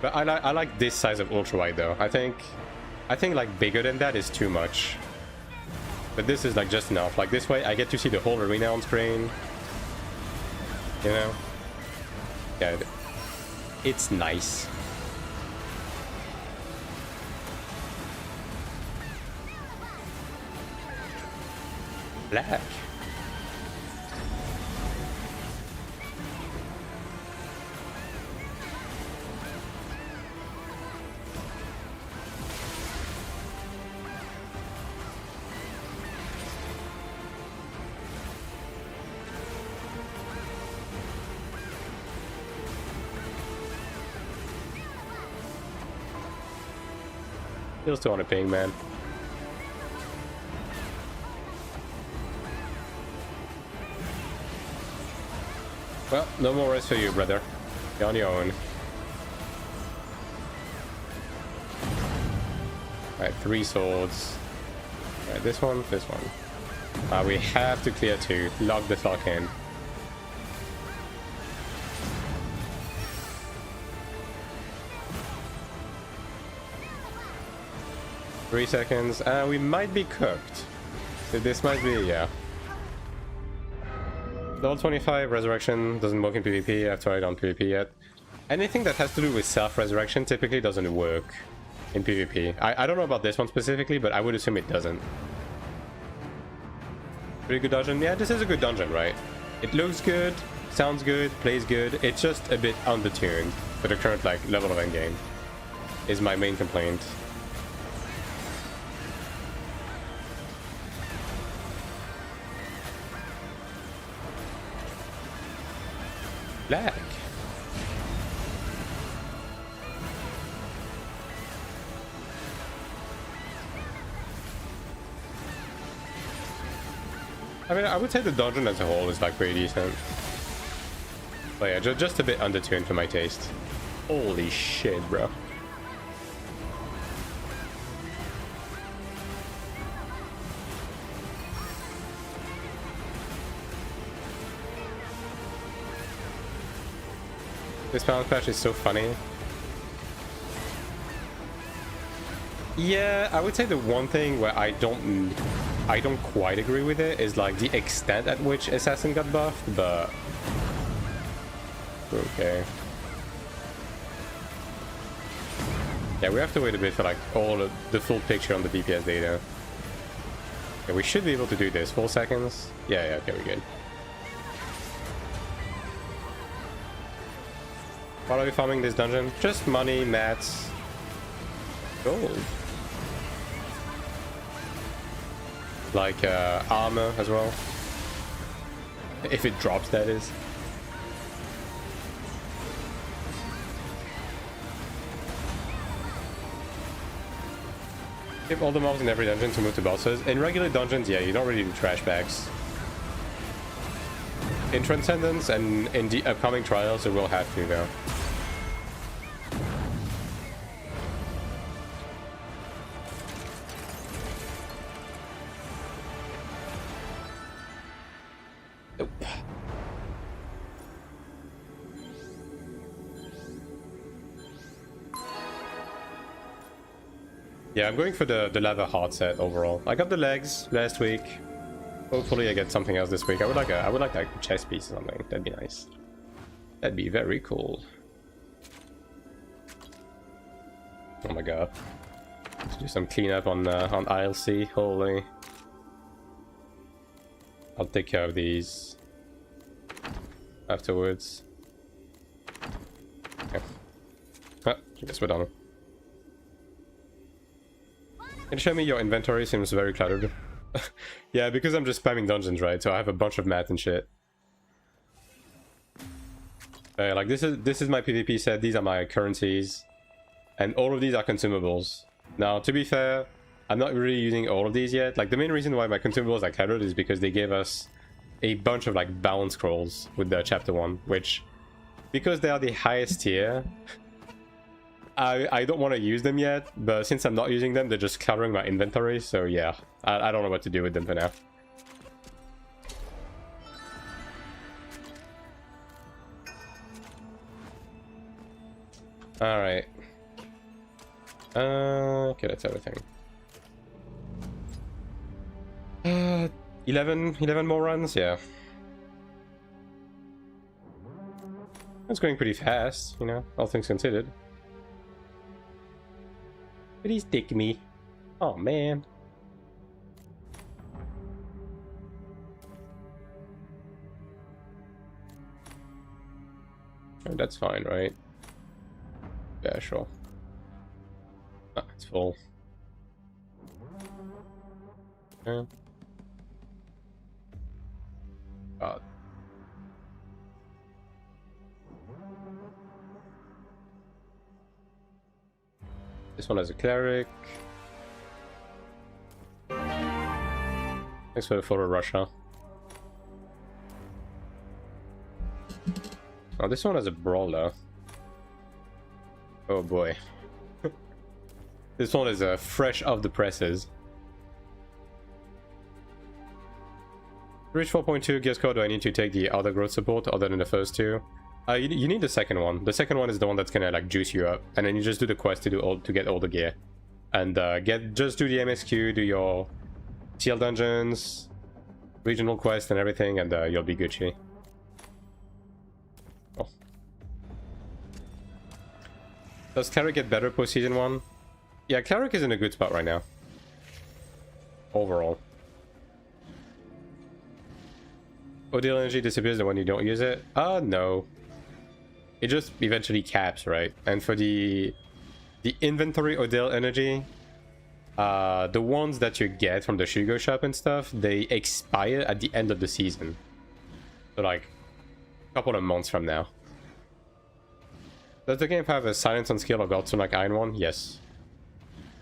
But I like this size of ultra wide though. I think like bigger than that is too much. But this is like just enough. Like this way I get to see the whole arena on screen. You know? Yeah, it's nice. Black. Still 200 ping, man. Well, no more rest for you, brother. You're on your own. Alright, 3 swords. Alright, this one, this one. We have to clear 2. Lock the fuck in. Three seconds, and we might be cooked. So this might be, yeah. Level 25, Resurrection doesn't work in PvP. I've tried on PvP yet. Anything that has to do with self-resurrection typically doesn't work in PvP. I don't know about this one specifically, but I would assume it doesn't. Pretty good dungeon? Yeah, this is a good dungeon, right? It looks good, sounds good, plays good. It's just a bit undertuned for the current like level of endgame. Is my main complaint. Black. I mean, I would say the dungeon as a whole is like pretty decent. But yeah, just a bit undertuned for my taste. Holy shit, bro. This balance patch is so funny. Yeah, I would say the one thing where I don't quite agree with it is like the extent at which Assassin got buffed, but okay. Yeah, we have to wait a bit for like all of the full picture on the DPS data. Yeah, we should be able to do this. 4 seconds. Yeah, okay, we're good. What are we farming this dungeon? Just money, mats, gold. Like armor as well. If it drops, that is. Give all the mobs in every dungeon to move to bosses. In regular dungeons, yeah, you don't really do trash bags. In Transcendence and in the upcoming trials, it will have to, though. Nope. Yeah, I'm going for the lava heart set overall. I got the legs last week. Hopefully I get something else this week. I would like a chest piece or something. That'd be nice. That'd be very cool. Oh my god. Let's do some cleanup on ILC. Holy. I'll take care of these afterwards. Okay. Ah, I guess we're done. Can you show me your inventory? Seems very cluttered. Yeah, because I'm just spamming dungeons, right? So I have a bunch of mat and shit. Like this is my PvP set. These are my currencies, and all of these are consumables. Now, to be fair, I'm not really using all of these yet. Like the main reason why my consumables are cluttered is because they gave us a bunch of like balance scrolls with the chapter 1, which, because they are the highest tier, I don't want to use them yet, but since I'm not using them, they're just cluttering my inventory, so yeah, I don't know what to do with them for now. Alright. Okay, that's everything. 11 more runs? Yeah. That's going pretty fast, you know, all things considered. Please take me. Oh, man. Oh, that's fine, right? Yeah, sure. Ah, it's full. Yeah. God. This one has a Cleric. Thanks for the photo, Russia. Oh, this one has a Brawler. Oh boy. This one is fresh off the presses. Reach 4.2 gear score. Do I need to take the other growth support other than the first two? You need the second one. The second one is the one that's gonna like juice you up, and then you just do the quest to get all the gear, and just do the MSQ, do your TL dungeons, regional quest, and everything, and you'll be Gucci. Oh. Does Cleric get better post season 1? Yeah, Cleric is in a good spot right now. Overall. Odile energy disappears when you don't use it? No. It just eventually caps, right? And for the inventory Odile energy, the ones that you get from the Shugo shop and stuff, they expire at the end of the season. So like a couple of months from now. Does the game have a silence on skill or Godstone like AION1? Yes.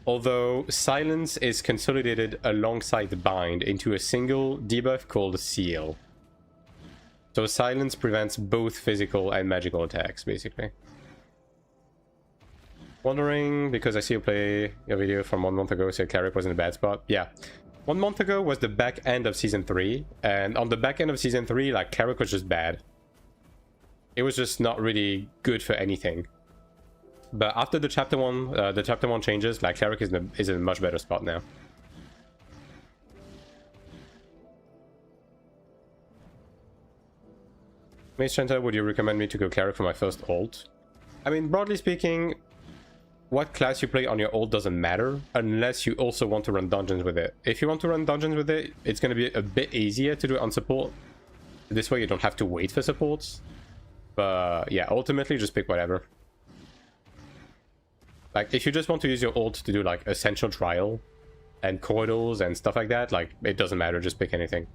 Although silence is consolidated alongside bind into a single debuff called seal. So silence prevents both physical and magical attacks, basically. Wondering, because I see you play your video from 1 month ago, so Cleric was in a bad spot. Yeah. 1 month ago was the back end of Season 3, and on the back end of Season 3, like, Cleric was just bad. It was just not really good for anything. But after the Chapter 1 changes, like, Cleric is in a much better spot now. Mace Chanter, would you recommend me to go Cleric for my first ult? I mean, broadly speaking, what class you play on your ult doesn't matter, unless you also want to run dungeons with it. If you want to run dungeons with it, it's going to be a bit easier to do it on support. This way you don't have to wait for supports. But yeah, ultimately just pick whatever. Like, if you just want to use your ult to do like Essential Trial and corridors and stuff like that, like, it doesn't matter, just pick anything.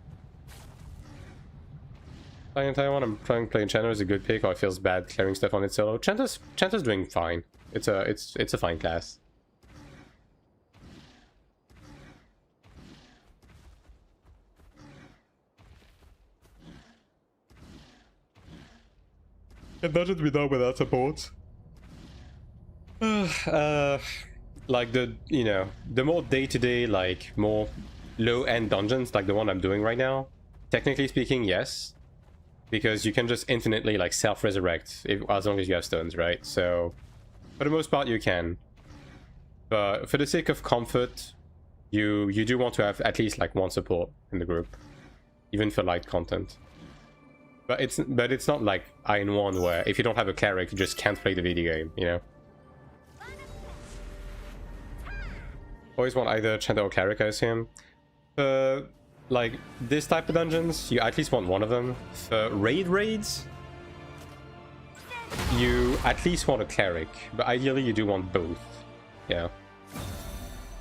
Playing Taiwan, I'm trying playing Chanter is a good pick, or it feels bad clearing stuff on its solo. Chanter's doing fine. It's a fine class. Can dungeons be done without support? Like the more day-to-day, like more low-end dungeons, like the one I'm doing right now. Technically speaking, yes. Because you can just infinitely like self-resurrect as long as you have stones, right? So for the most part you can. But for the sake of comfort, you do want to have at least like one support in the group. Even for light content. But it's not like AION1 where if you don't have a cleric you just can't play the video game, you know? Always want either Chanter or Cleric, I assume. Like, this type of dungeons, you at least want one of them. For raids, you at least want a Cleric, but ideally you do want both. Yeah.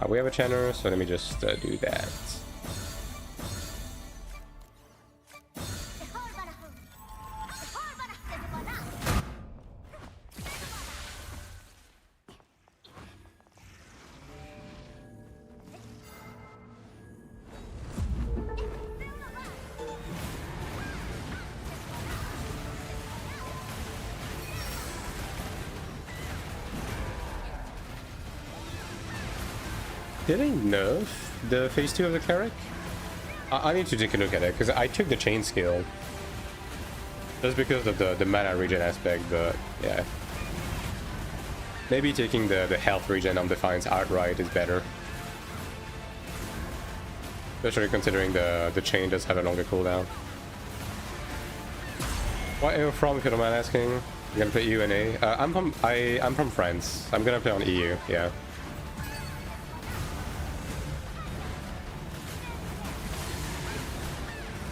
We have a Chanter, so let me just do that. Did they nerf the phase 2 of the Cleric? I need to take a look at it, because I took the chain skill. Just because of the mana regen aspect, but yeah. Maybe taking the health regen on Defiance outright is better. Especially considering the chain does have a longer cooldown. What are you from, if you don't mind asking? I'm gonna play EU and A. I'm from France. I'm gonna play on EU, yeah.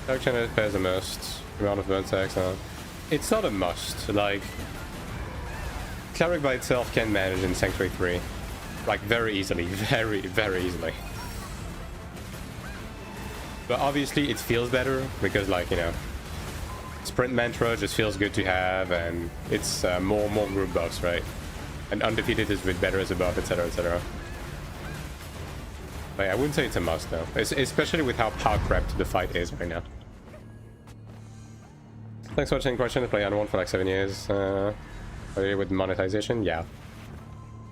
Cleric chain pairs a must. Amount of burn tax, it's not a must. Like, Cleric by itself can manage in Sanctuary 3. Like, very easily. Very, very easily. But obviously it feels better because, like, you know, Sprint Mantra just feels good to have, and it's more group buffs, right? And Undefeated is with better as a buff, etc, etc. But yeah, I wouldn't say it's a must, though. Especially with how power crept the fight is right now. Thanks for watching. Question to play AION1 for like 7 years. With monetization, yeah.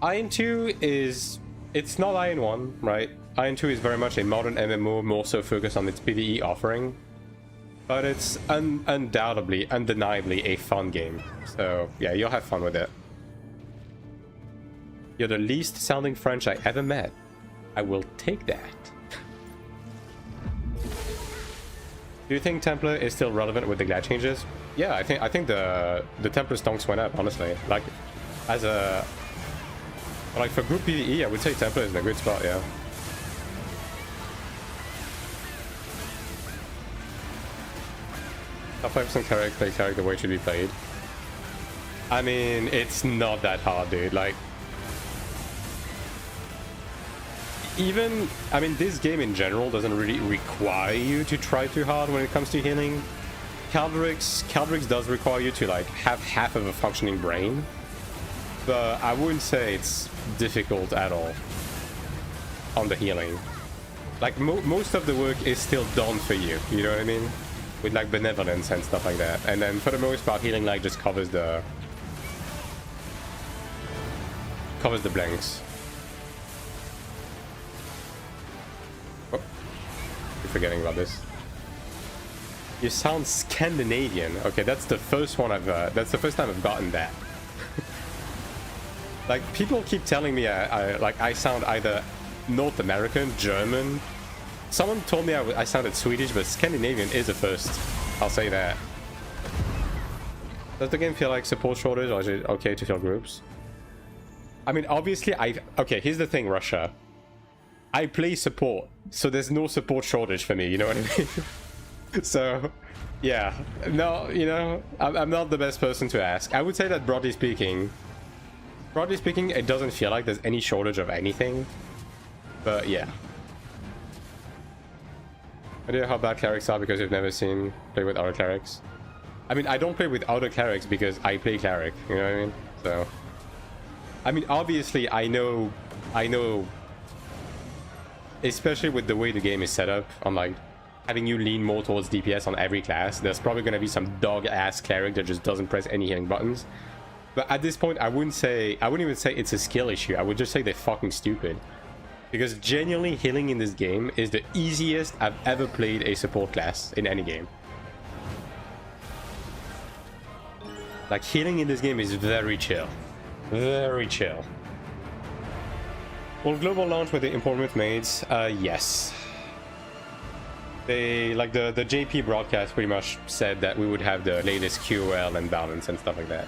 AION2 is... It's not AION1, right? AION2 is very much a modern MMO, more so focused on its PvE offering. But it's undoubtedly, undeniably a fun game. So, yeah, you'll have fun with it. You're the least sounding French I ever met. I will take that. Do you think Templar is still relevant with the glad changes? Yeah, I think the Templar stonks went up, honestly. Like, as a... Like, for group PvE, I would say Templar is in a good spot, yeah. Top 5% Cleric, play Cleric the way it should be played. I mean, it's not that hard, dude. Like, even, I mean, this game in general doesn't really require you to try too hard when it comes to healing. Cleric does require you to, like, have half of a functioning brain. But I wouldn't say it's difficult at all on the healing. Like, most of the work is still done for you, you know what I mean? With, like, benevolence and stuff like that. And then, for the most part, healing, like, just covers the blanks. Oh, you're forgetting about this. You sound Scandinavian. Okay, that's the first one that's the first time I've gotten that. Like, people keep telling me I sound either North American, German. Someone told me I sounded Swedish, but Scandinavian is a first. I'll say that. Does the game feel like support shortage, or is it okay to fill groups? I mean, obviously, okay, here's the thing, Russia. I play support, so there's no support shortage for me, you know what I mean? So, yeah. No, you know, I'm not the best person to ask. I would say that broadly speaking, it doesn't feel like there's any shortage of anything. But, yeah. I don't know how bad clerics are because you've never seen play with other clerics. I mean, I don't play with other clerics because I play cleric, you know what I mean? So, I mean, obviously, I know, especially with the way the game is set up, on like having you lean more towards DPS on every class, there's probably going to be some dog-ass cleric that just doesn't press any healing buttons. But at this point, I wouldn't even say it's a skill issue. I would just say they're fucking stupid. Because genuinely, healing in this game is the easiest I've ever played a support class in any game. Like, healing in this game is very chill. Very chill. Will global launch with the improvement made? Yes. They, like, the JP broadcast pretty much said that we would have the latest QOL and balance and stuff like that.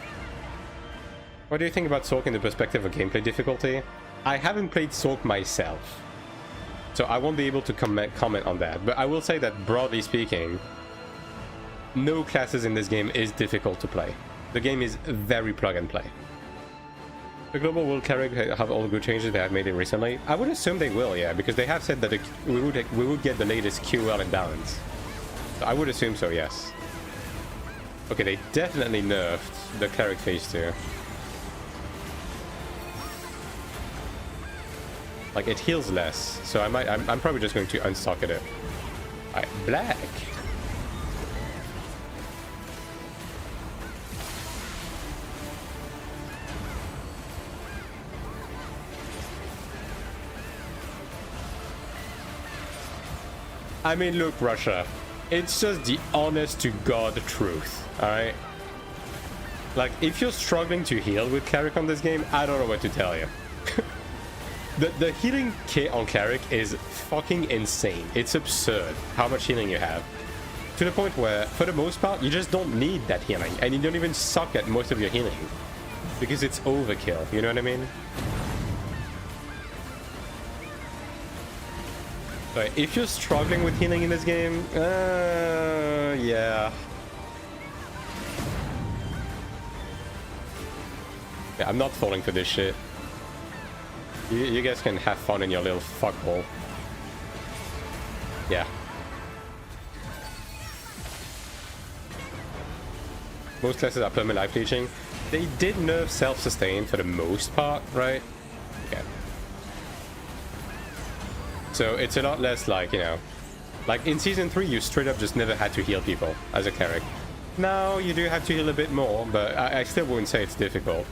What do you think about Sorc in the perspective of gameplay difficulty? I haven't played Sorc myself, so I won't be able to comment on that. But I will say that, broadly speaking, no classes in this game is difficult to play. The game is very plug and play. The global will Cleric have all the good changes they have made it recently? I would assume they will, yeah, because they have said that we would get the latest QL and balance. So I would assume so, yes. Okay, they definitely nerfed the Cleric phase 2. Like, it heals less, so I'm probably just going to unstock it. Alright, black. I mean, look, Russia, it's just the honest to God truth, alright? Like, if you're struggling to heal with Cleric on this game, I don't know what to tell you. The healing kit on Cleric is fucking insane. It's absurd how much healing you have. To the point where, for the most part, you just don't need that healing. And you don't even suck at most of your healing. Because it's overkill, you know what I mean? So if you're struggling with healing in this game, yeah. Yeah, I'm not falling for this shit. You guys can have fun in your little fuckhole. Yeah. Most classes are permanent life leeching. They did nerf self-sustain for the most part, right? Okay. So it's a lot less like, you know, like in Season 3 you straight up just never had to heal people as a cleric. Now you do have to heal a bit more, but I still wouldn't say it's difficult.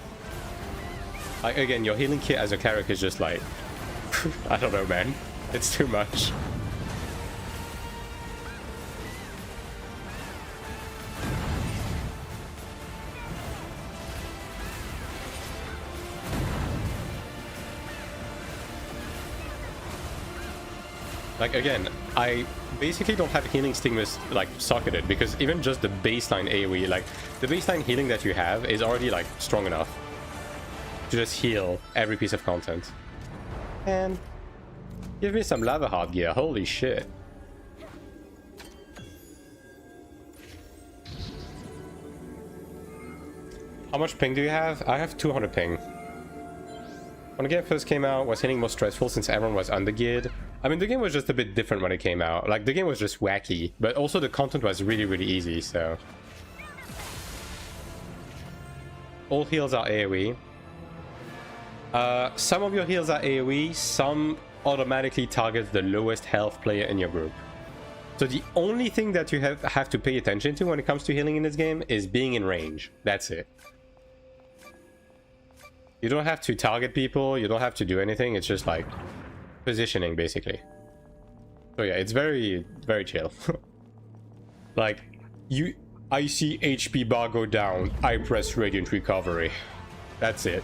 Like, again, your healing kit as a cleric is just like, I don't know, man. It's too much. Like, again, I basically don't have healing stigmas, like, socketed, because even just the baseline AoE, like, the baseline healing that you have is already, like, strong enough to just heal every piece of content. And give me some lava heart gear, holy shit. How much ping do you have? I have 200 ping. When the game first came out, was hitting more stressful since everyone was undergeared. I mean, the game was just a bit different when it came out. Like, the game was just wacky, but also the content was really, really easy, so... All heals are AoE. Some of your heals are AoE, some automatically target the lowest health player in your group. So the only thing that you have to pay attention to when it comes to healing in this game is being in range. That's it. You don't have to target people, you don't have to do anything, it's just like positioning basically. So yeah, it's very, very chill. Like, I see HP bar go down, I press Radiant Recovery. That's it.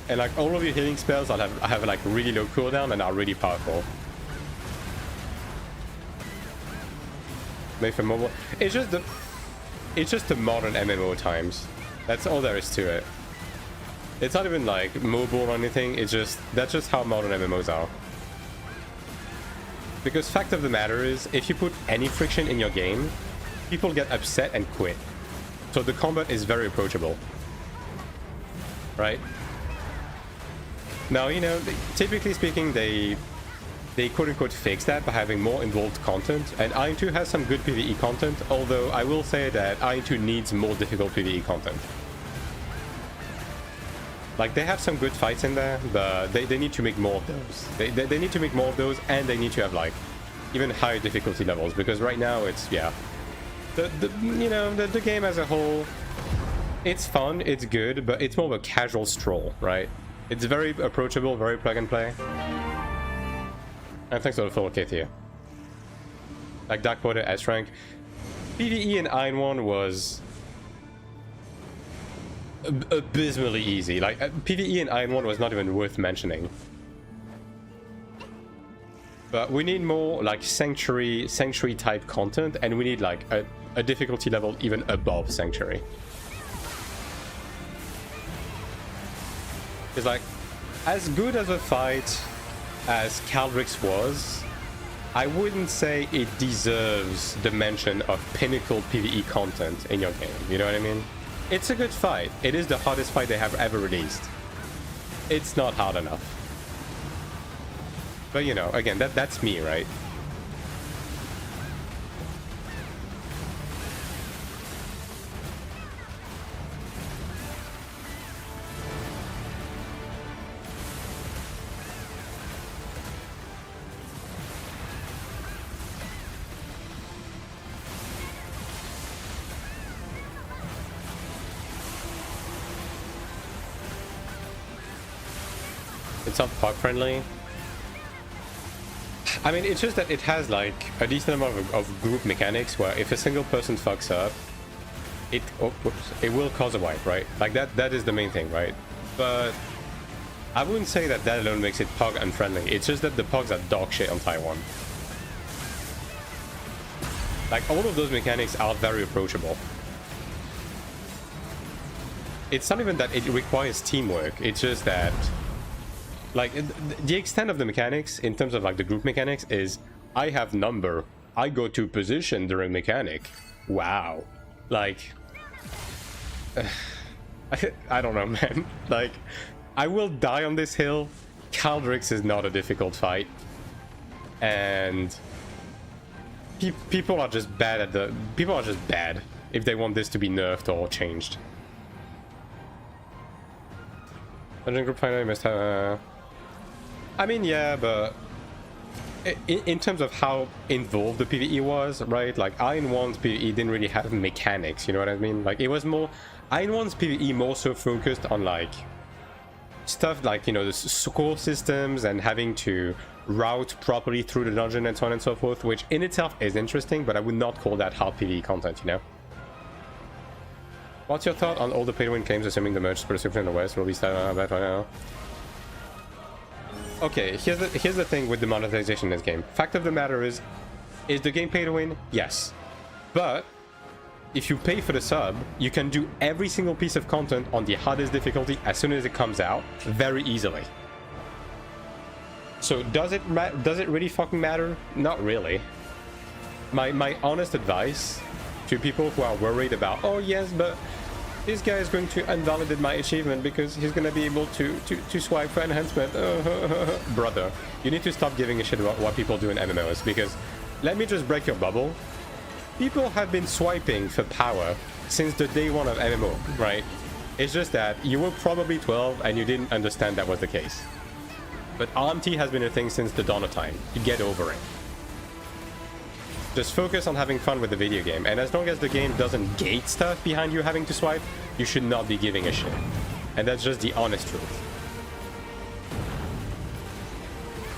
And like all of your healing spells I have like really low cooldown and are really powerful. Made for mobile. It's just the modern MMO times. That's all there is to it. It's not even like mobile or anything, it's just that's just how modern MMOs are. Because fact of the matter is, if you put any friction in your game, people get upset and quit. So the combat is very approachable. Right? Now, you know, typically speaking, they quote-unquote fix that by having more involved content, and AION2 has some good PvE content, although I will say that AION2 needs more difficult PvE content. Like, they have some good fights in there, but they need to make more of those. They need to make more of those, and they need to have, like, even higher difficulty levels, because right now it's, yeah. The game as a whole, it's fun, it's good, but it's more of a casual stroll, right? It's very approachable, very plug and play. And thanks for the full kit here. Like Dark Porter S rank. PvE in AION1 was abysmally easy. Like PvE in AION1 was not even worth mentioning. But we need more like Sanctuary type content, and we need like a difficulty level even above Sanctuary. It's like, as good as a fight as Cleric was, I wouldn't say it deserves the mention of pinnacle PvE content in your game, you know what I mean? It's a good fight. It is the hardest fight they have ever released. It's not hard enough. But you know, again, that's me, right? It's not pug friendly. I mean, it's just that it has like a decent amount of group mechanics where if a single person fucks up, it will cause a wipe, right? Like that is the main thing, right? But I wouldn't say that alone makes it Pog unfriendly. It's just that the Pogs are dog shit on Taiwan. Like, all of those mechanics are very approachable. It's not even that it requires teamwork, it's just that... Like, the extent of the mechanics, in terms of, like, the group mechanics, is... I have number, I go to position during mechanic. Wow. Like... I don't know, man. Like, I will die on this hill. Caldrix is not a difficult fight. And... people are just bad at the... People are just bad if they want this to be nerfed or changed. Dungeon group finally must have... I mean, yeah, but... In terms of how involved the PvE was, right? Like, AION1's PvE didn't really have mechanics, you know what I mean? Like, it was more... AION1's PvE more so focused on, like... stuff like, you know, the score systems and having to route properly through the dungeon and so on and so forth, which in itself is interesting, but I would not call that hard PvE content, you know? What's your thought on all the pay-to-win claims, assuming the merge prescription in the West will be started right now? Okay, here's the thing with the monetization in this game. Fact of the matter is the game pay-to-win? Yes. But if you pay for the sub, you can do every single piece of content on the hardest difficulty as soon as it comes out, very easily. So does it really fucking matter? Not really. My honest advice to people who are worried about, oh yes, but this guy is going to invalidate my achievement because he's going to be able to swipe for enhancement. Brother, you need to stop giving a shit about what people do in MMOs, because let me just break your bubble. People have been swiping for power since the day one of MMO, right? It's just that you were probably 12 and you didn't understand that was the case. But RMT has been a thing since the dawn of time. You get over it. Just focus on having fun with the video game, and as long as the game doesn't gate stuff behind you having to swipe, you should not be giving a shit. And that's just the honest truth.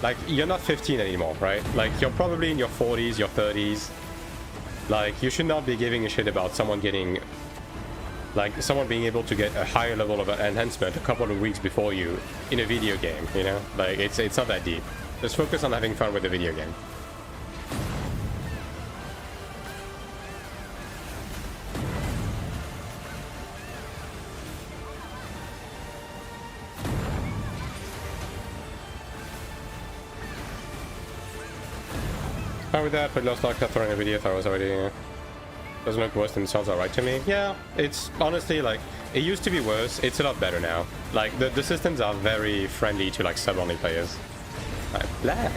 Like, you're not 15 anymore, right? Like, you're probably in your 40s, your 30s. Like, you should not be giving a shit about someone getting... Like, someone being able to get a higher level of enhancement a couple of weeks before you in a video game, you know? Like, it's not that deep. Just focus on having fun with the video game. How with that, but Lost Ark kept throwing a video, thought I was already... doesn't look worse than it sounds alright to me. Yeah, it's honestly like, it used to be worse, it's a lot better now. Like, the systems are very friendly to like sub-only players. Black.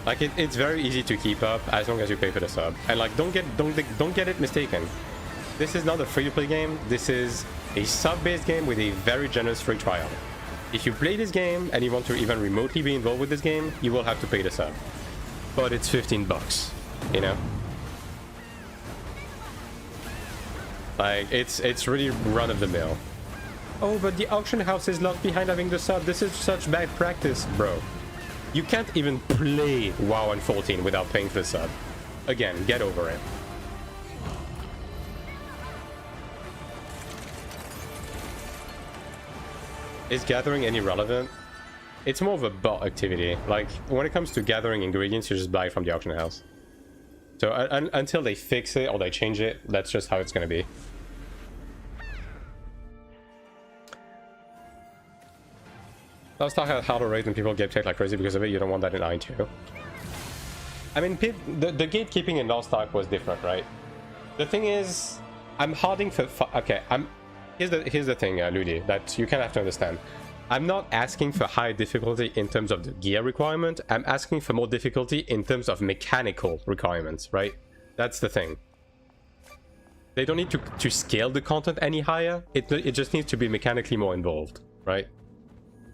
Like, it's very easy to keep up as long as you pay for the sub. And like, don't get it mistaken. This is not a free-to-play game, this is a sub-based game with a very generous free trial. If you play this game and you want to even remotely be involved with this game, you will have to pay the sub. But it's 15 bucks, you know? Like, it's really run-of-the-mill. Oh, but the auction house is locked behind having the sub. This is such bad practice, bro. You can't even play WoW on 14 without paying for the sub. Again, get over it. Is gathering any relevant? It's more of a bot activity. Like, when it comes to gathering ingredients, you just buy it from the auction house. So until they fix it or they change it, that's just how it's gonna be. Let's talk about how to rate when people get checked like crazy because of it. You don't want that in AION2. I mean, the gatekeeping in Lost Ark was different, right? The thing is, I'm harding for... Okay, here's the thing, Ludi, that you kind of have to understand. I'm not asking for high difficulty in terms of the gear requirement. I'm asking for more difficulty in terms of mechanical requirements, right? That's the thing. They don't need to scale the content any higher. It just needs to be mechanically more involved, right?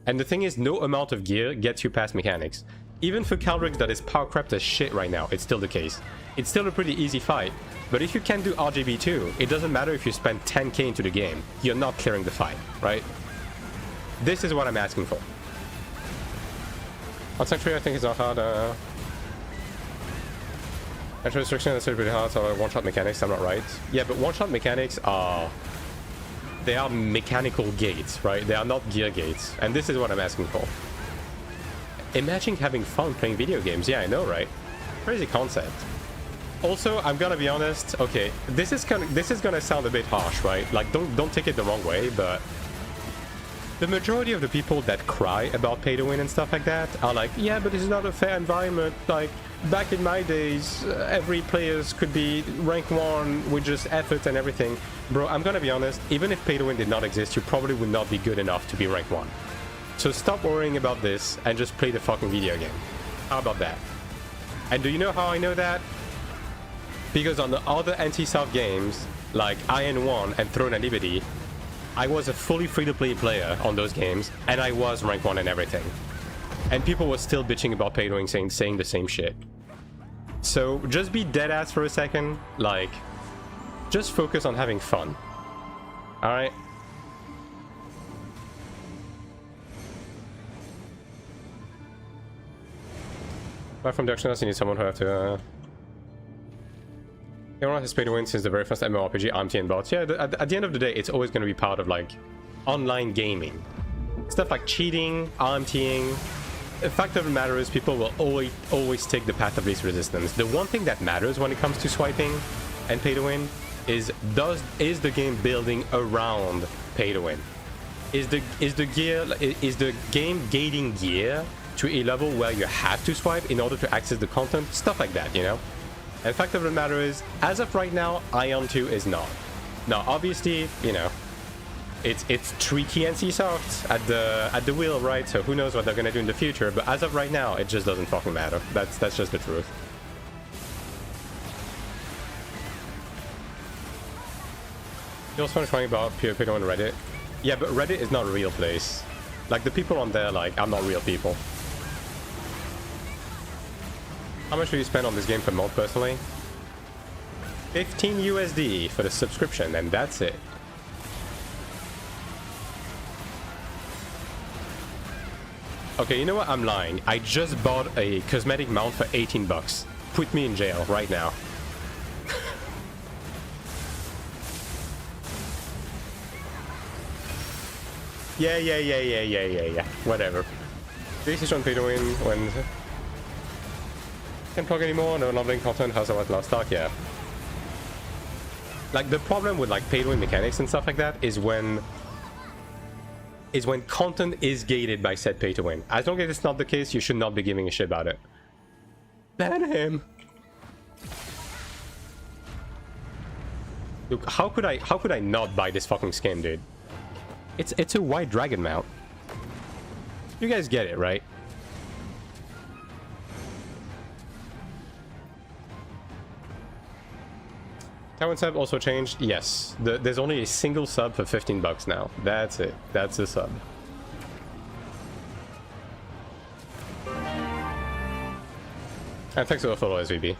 And the thing is, no amount of gear gets you past mechanics. Even for Cleric that is power crept as shit right now, it's still the case. It's still a pretty easy fight. But if you can do RGB2, it doesn't matter if you spend 10k into the game. You're not clearing the fight, right? This is what I'm asking for. On Sanctuary, I think it's not hard. Entry restriction is pretty hard, so one-shot mechanics, I'm not right. Yeah, but one-shot mechanics are... They are mechanical gates, right? They are not gear gates. And this is what I'm asking for. Imagine having fun playing video games. Yeah, I know, right? Crazy concept. Also, I'm gonna be honest. Okay, this is gonna sound a bit harsh, right? Like, don't take it the wrong way, but the majority of the people that cry about pay to win and stuff like that are like, yeah, but it's not a fair environment. Like, back in my days, every players could be rank 1 with just effort and everything. Bro, I'm gonna be honest. Even if pay to win did not exist, you probably would not be good enough to be rank 1. So stop worrying about this and just play the fucking video game. How about that? And do you know how I know that? Because on the other anti-South games, like AION2 and Throne and Liberty, I was a fully free-to-play player on those games, and I was rank 1 and everything. And people were still bitching about pay to win, saying the same shit. So just be deadass for a second, like, just focus on having fun. Alright? Apart from the auctioners, you need someone who have to... Everyone has pay to win since the very first MMORPG, AION2 and bots. Yeah, at the end of the day, it's always going to be part of, like, online gaming. Stuff like cheating, AION2ing. The fact of the matter is people will always take the path of least resistance. The one thing that matters when it comes to swiping and pay to win is the game building around pay to win? Is the game gating gear to a level where you have to swipe in order to access the content? Stuff like that, you know? And the fact of the matter is, as of right now, AION2 is not. Now, obviously, you know, it's tricky and soft at the wheel, right? So who knows what they're gonna do in the future? But as of right now, it just doesn't fucking matter. That's just the truth. You know what's funny about PvP on Reddit? Yeah, but Reddit is not a real place. Like, the people on there, like, are not real people. How much do you spend on this game per month, personally? 15 USD for the subscription, and that's it. Okay, you know what? I'm lying. I just bought a cosmetic mount for 18 bucks. Put me in jail right now. Yeah. Whatever. This on pay to win when... Can't talk anymore, no leveling content, how's about last talk? Yeah. Like, the problem with, like, pay to win mechanics and stuff like that is when content is gated by said pay to win. As long as it's not the case, you should not be giving a shit about it. Ban him! Look, how could I not buy this fucking skin, dude? It's a white dragon mount. You guys get it, right? Taiwan sub also changed? Yes. There's only a single sub for 15 bucks now. That's it. That's the sub. And thanks for the follow, SVB.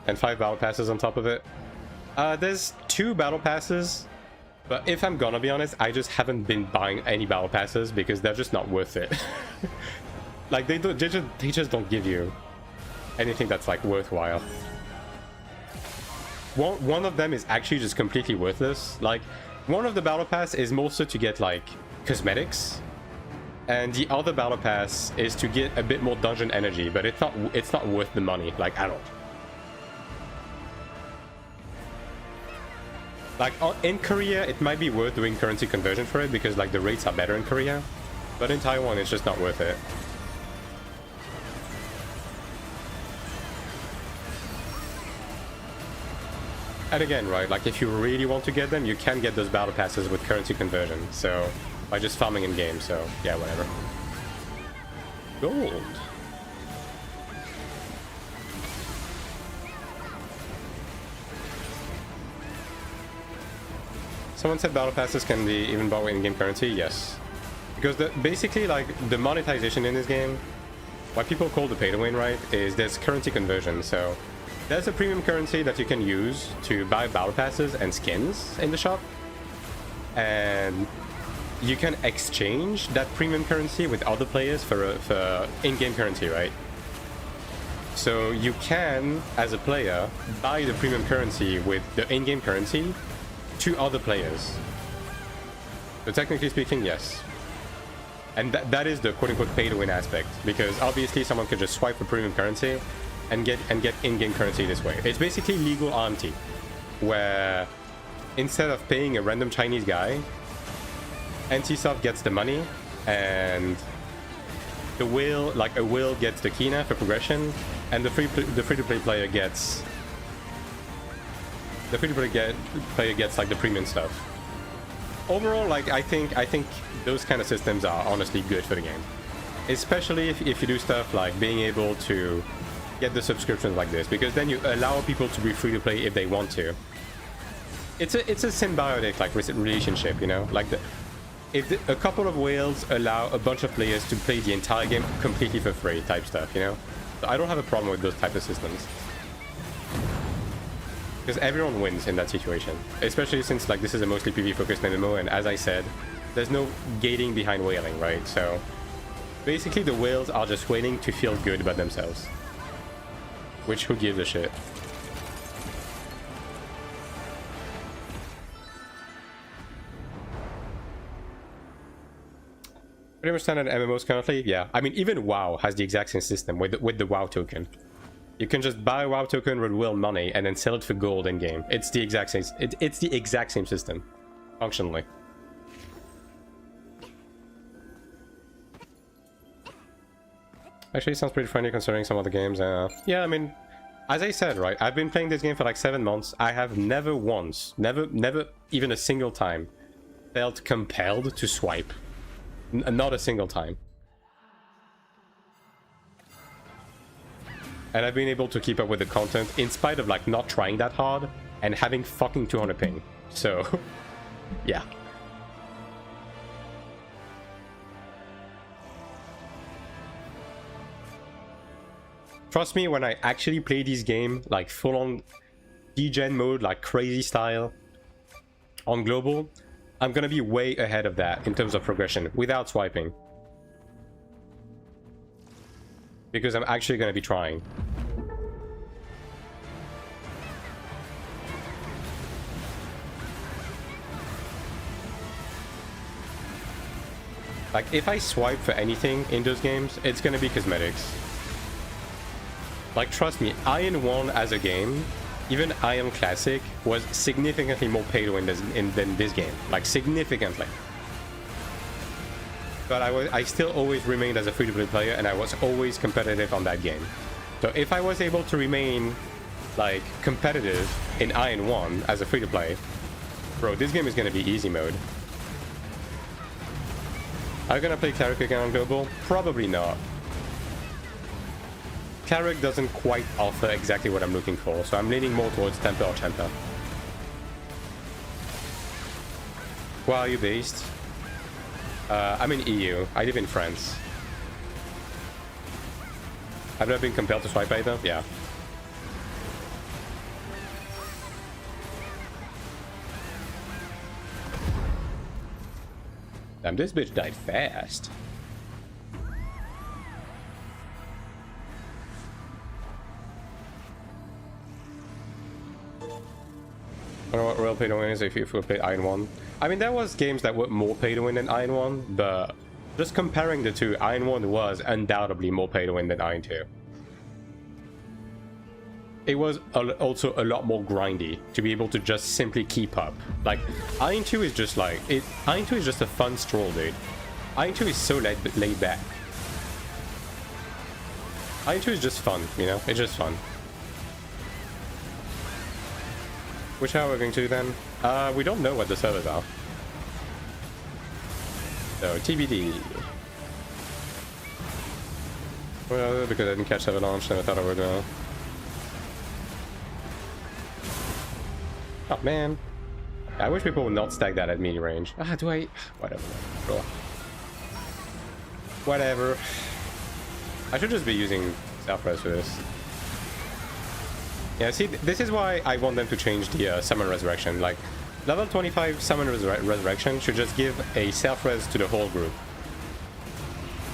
And 5 battle passes on top of it. There's 2 battle passes. But if I'm gonna be honest, I just haven't been buying any battle passes because they're just not worth it. Like, they just don't give you anything that's, like, worthwhile. One of them is actually just completely worthless. Like, one of the battle pass is mostly to get, like, cosmetics, and the other battle pass is to get a bit more dungeon energy, but it's not worth the money, like, at all. Like, in Korea, it might be worth doing currency conversion for it because, like, the rates are better in Korea. But in Taiwan, it's just not worth it. And again, right, like, if you really want to get them, you can get those battle passes with currency conversion. So, by just farming in-game, so, yeah, whatever. Gold. Someone said battle passes can be even bought with in-game currency. Yes, because basically, like, the monetization in this game, what people call the pay to win, right, is there's currency conversion. So there's a premium currency that you can use to buy battle passes and skins in the shop, and you can exchange that premium currency with other players for in-game currency, right? So you can, as a player, buy the premium currency with the in-game currency to other players. So technically speaking, yes. And that is the quote-unquote pay-to-win aspect, because obviously someone could just swipe for premium currency and get in-game currency this way. It's basically legal AION2, where instead of paying a random Chinese guy, NCSoft gets the money, and a whale gets the Kina for progression, and the free-to-play player gets like the premium stuff. Overall, like I think those kind of systems are honestly good for the game, especially if you do stuff like being able to get the subscriptions like this, because then you allow people to be free to play if they want to. It's a symbiotic like relationship, you know, like if a couple of whales allow a bunch of players to play the entire game completely for free type stuff, you know. So I don't have a problem with those type of systems, because everyone wins in that situation, especially since like this is a mostly PvP focused MMO, and as I said, there's no gating behind whaling, right? So basically the whales are just waiting to feel good about themselves, which who gives a shit. Pretty much standard MMOs currently, yeah. I mean, even WoW has the exact same system with the WoW token. You can just buy a WoW token with real money and then sell it for gold in game. It's the exact same. It's the exact same system, functionally. Actually, it sounds pretty friendly considering some of the games. Yeah, I mean, as I said, right? I've been playing this game for like 7 months. I have never once, never even a single time, felt compelled to swipe. Not a single time. And I've been able to keep up with the content in spite of like not trying that hard and having fucking 200 ping. So, yeah. Trust me, when I actually play this game, like full-on degen mode, like crazy style, on global, I'm gonna be way ahead of that in terms of progression without swiping. Because I'm actually gonna be trying. Like, if I swipe for anything in those games, it's gonna be cosmetics. Like, trust me, AION1 as a game, even AION Classic, was significantly more pay-to-win than this game. Like, significantly. But I still always remained as a free-to-play player, and I was always competitive on that game. So if I was able to remain, like, competitive in AION1 as a free-to-play, bro, this game is gonna be easy mode. Are you gonna play Cleric again on global? Probably not. Cleric doesn't quite offer exactly what I'm looking for, so I'm leaning more towards Temper or Champer. Where are you based? I'm in EU. I live in France. I've never been compelled to swipe either? Yeah. Damn, this bitch died fast. I don't know what real pay to win is if you play AION1. I mean, there was games that were more pay to win than AION1, but just comparing the two, AION1 was undoubtedly more pay to win than AION2. It was also a lot more grindy to be able to just simply keep up. Like, AION2 is just like AION2 is just a fun stroll, dude. AION2 is so laid back. AION2 is just fun, you know? It's just fun. Which how are we going to then? We don't know what the servers are. So, TBD. Well, because I didn't catch server launch, and I thought I would, Oh, man. I wish people would not stack that at melee range. Ah, do I? Whatever. Bro. Whatever. I should just be using self-res for this. Yeah, see, this is why I want them to change the summon resurrection. Like, Level 25 Summon Resurrection should just give a self-res to the whole group.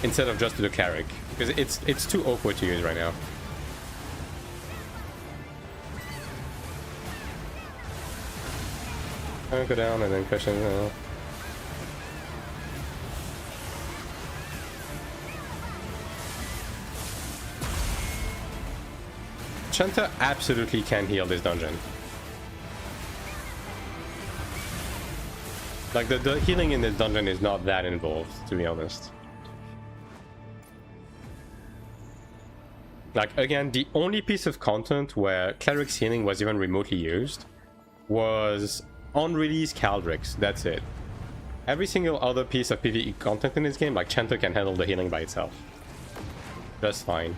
Instead of just to the Cleric. Because it's too awkward to use right now. I'll go down and then push it. Chanta absolutely can heal this dungeon. Like, the healing in this dungeon is not that involved, to be honest. Like, again, the only piece of content where Cleric's healing was even remotely used was unreleased Caldrix. That's it. Every single other piece of PvE content in this game, like, Chanta can handle the healing by itself. Just fine.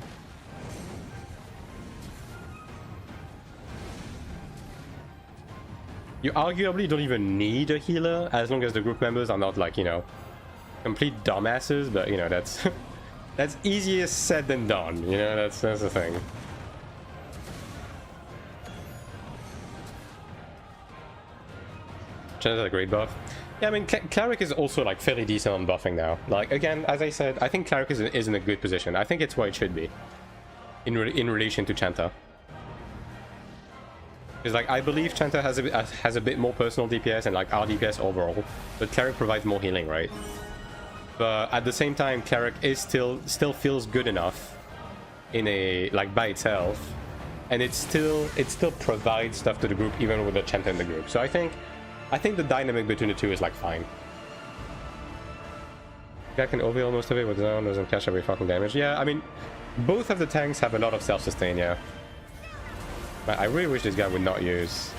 You arguably don't even need a healer, as long as the group members are not, like, you know, complete dumbasses, but, you know, that's... that's easier said than done, you know, that's the thing. Chanta's a great buff. Yeah, I mean, Cleric is also, like, fairly decent on buffing now. Like, again, as I said, I think Cleric is in a good position. I think it's where it should be. In relation to Chanta. Because, like, I believe Chanta has a bit more personal DPS and, like, RDPS overall. But Cleric provides more healing, right? But at the same time, Cleric is still feels good enough in a, like, by itself. And it still provides stuff to the group even with the Chanta in the group. So I think the dynamic between the two is, like, fine. Guy can overheal most of it with his own, doesn't catch every fucking damage. Yeah, I mean, both of the tanks have a lot of self-sustain, yeah. I really wish this guy would not use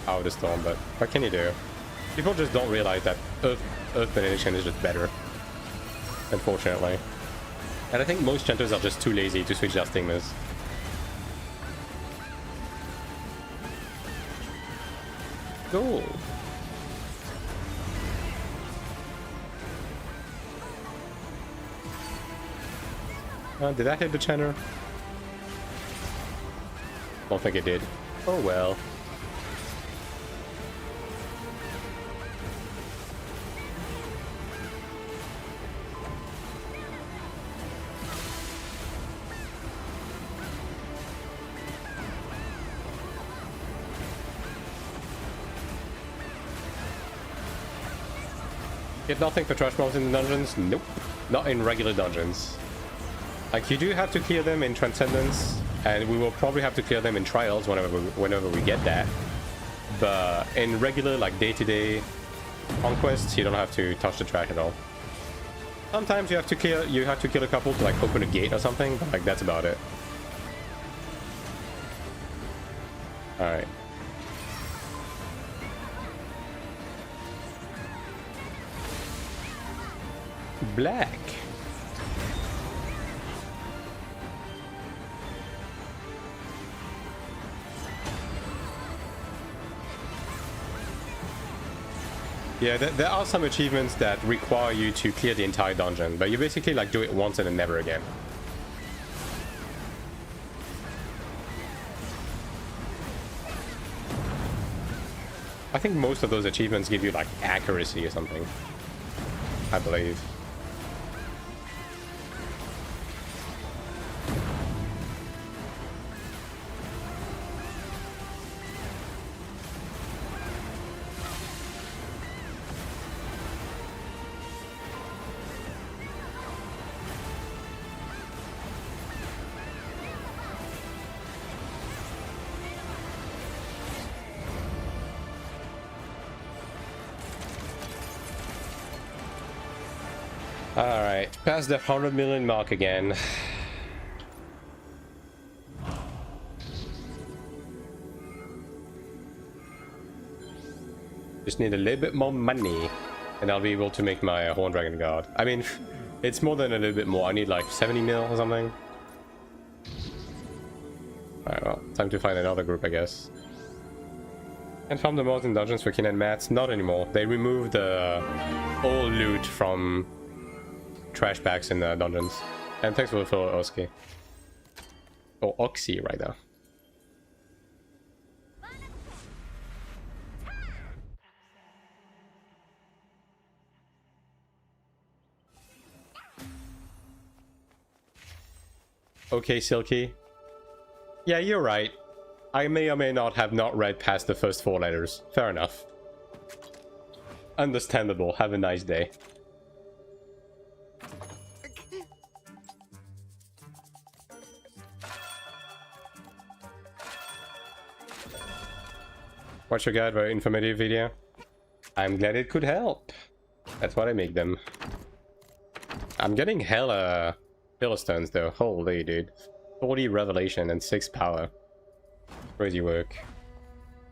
Out of the Storm, but what can you do? People just don't realize that Earth Benediction is just better. Unfortunately. And I think most Chantas are just too lazy to switch their stigmas. Cool. Did that hit the Chanter? Don't think it did. Oh well. Get nothing for trash mobs in the dungeons? Nope. Not in regular dungeons. Like, you do have to clear them in Transcendence, and we will probably have to clear them in Trials whenever we get that. But in regular, like, day-to-day conquests, you don't have to touch the trash at all. Sometimes you have to kill a couple to, like, open a gate or something, but, like, that's about it. Alright. Black. Yeah, there are some achievements that require you to clear the entire dungeon, but you basically, like, do it once and then never again. I think most of those achievements give you, like, accuracy or something, I believe. Alright, past the 100 million mark again. Just need a little bit more money, and I'll be able to make my Horn Dragon Guard. I mean, it's more than a little bit more. I need like 70 mil or something. Alright, well, time to find another group, I guess. And farm the mods in dungeons for kin and mats? Not anymore. They removed all loot from trash packs in the dungeons. And thanks for the follow, Oski. Or Oxy, rather. Okay, Silky. Yeah, you're right. I may or may not have not read past the first 4 letters. Fair enough. Understandable. Have a nice day. Watch your guide, very informative video. I'm glad it could help. That's what I make them. I'm getting hella Philistines though. Holy dude. 40 revelation and 6 power. Crazy work.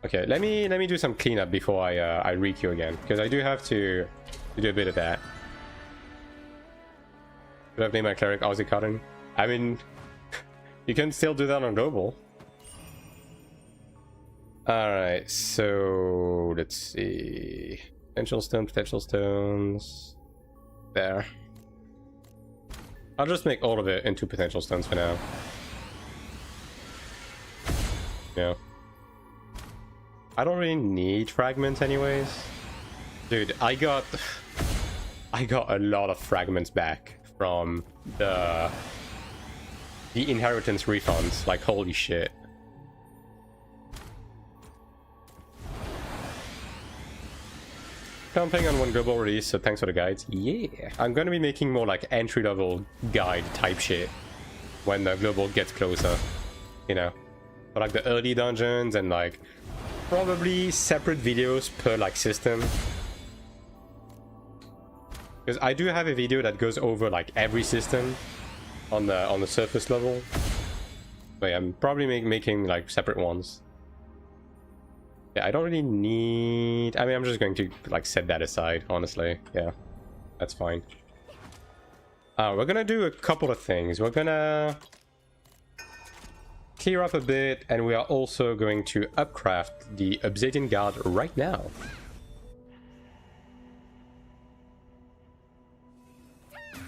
Okay, let me do some cleanup before I re-queue again, because I do have to do a bit of that. Should have named my cleric Aussie Cotton? I mean, you can still do that on global. Alright, so let's see. Potential stones. There. I'll just make all of it into potential stones for now. Yeah. I don't really need fragments anyways. Dude, I got a lot of fragments back from the inheritance refunds. Like, holy shit. Camping on one global release, so thanks for the guides. Yeah, I'm gonna be making more like entry-level guide type shit when the global gets closer, you know, for like the early dungeons, and like probably separate videos per like system, because I do have a video that goes over like every system on the surface level, but yeah, I'm probably making like separate ones. Yeah, I don't really need... I mean, I'm just going to, like, set that aside, honestly. Yeah, that's fine. We're gonna do a couple of things. We're gonna clear up a bit, and we are also going to upcraft the Obsidian Guard right now.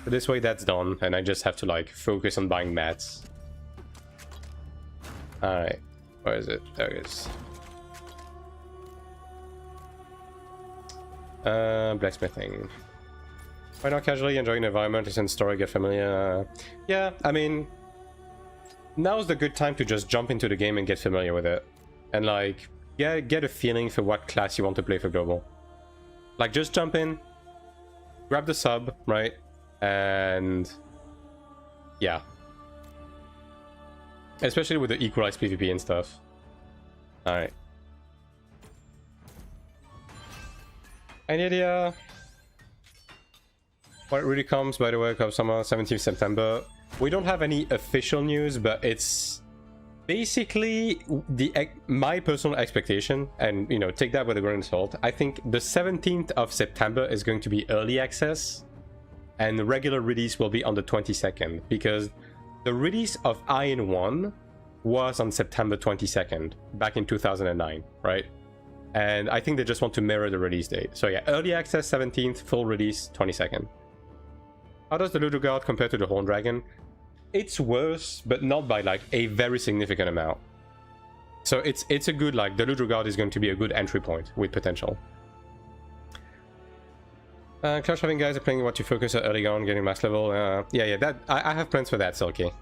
So this way that's done, and I just have to, like, focus on buying mats. Alright, where is it? There it is. Blacksmithing. Why not casually enjoying the environment since story get familiar? Yeah, I mean, now's the good time to just jump into the game and get familiar with it. And like, yeah, get a feeling for what class you want to play for global. Like, just jump in, grab the sub, right? And yeah. Especially with the equalized PvP and stuff. Alright. Any idea what really comes, by the way, of summer 17th September? We don't have any official news, but it's basically my personal expectation, and you know, take that with a grain of salt. I think the 17th of September is going to be early access, and the regular release will be on the 22nd, because the release of AION2 was on September 22nd back in 2009, right? And I think they just want to mirror the release date. So yeah, early access 17th, full release 22nd. How does the Ludo Guard compare to the Horn Dragon? It's worse, but not by like a very significant amount. So it's a good, like, the Ludo Guard is going to be a good entry point with potential. Clash having guys are playing what you focus on early on, getting max level. Yeah, that I have plans for that, Silky.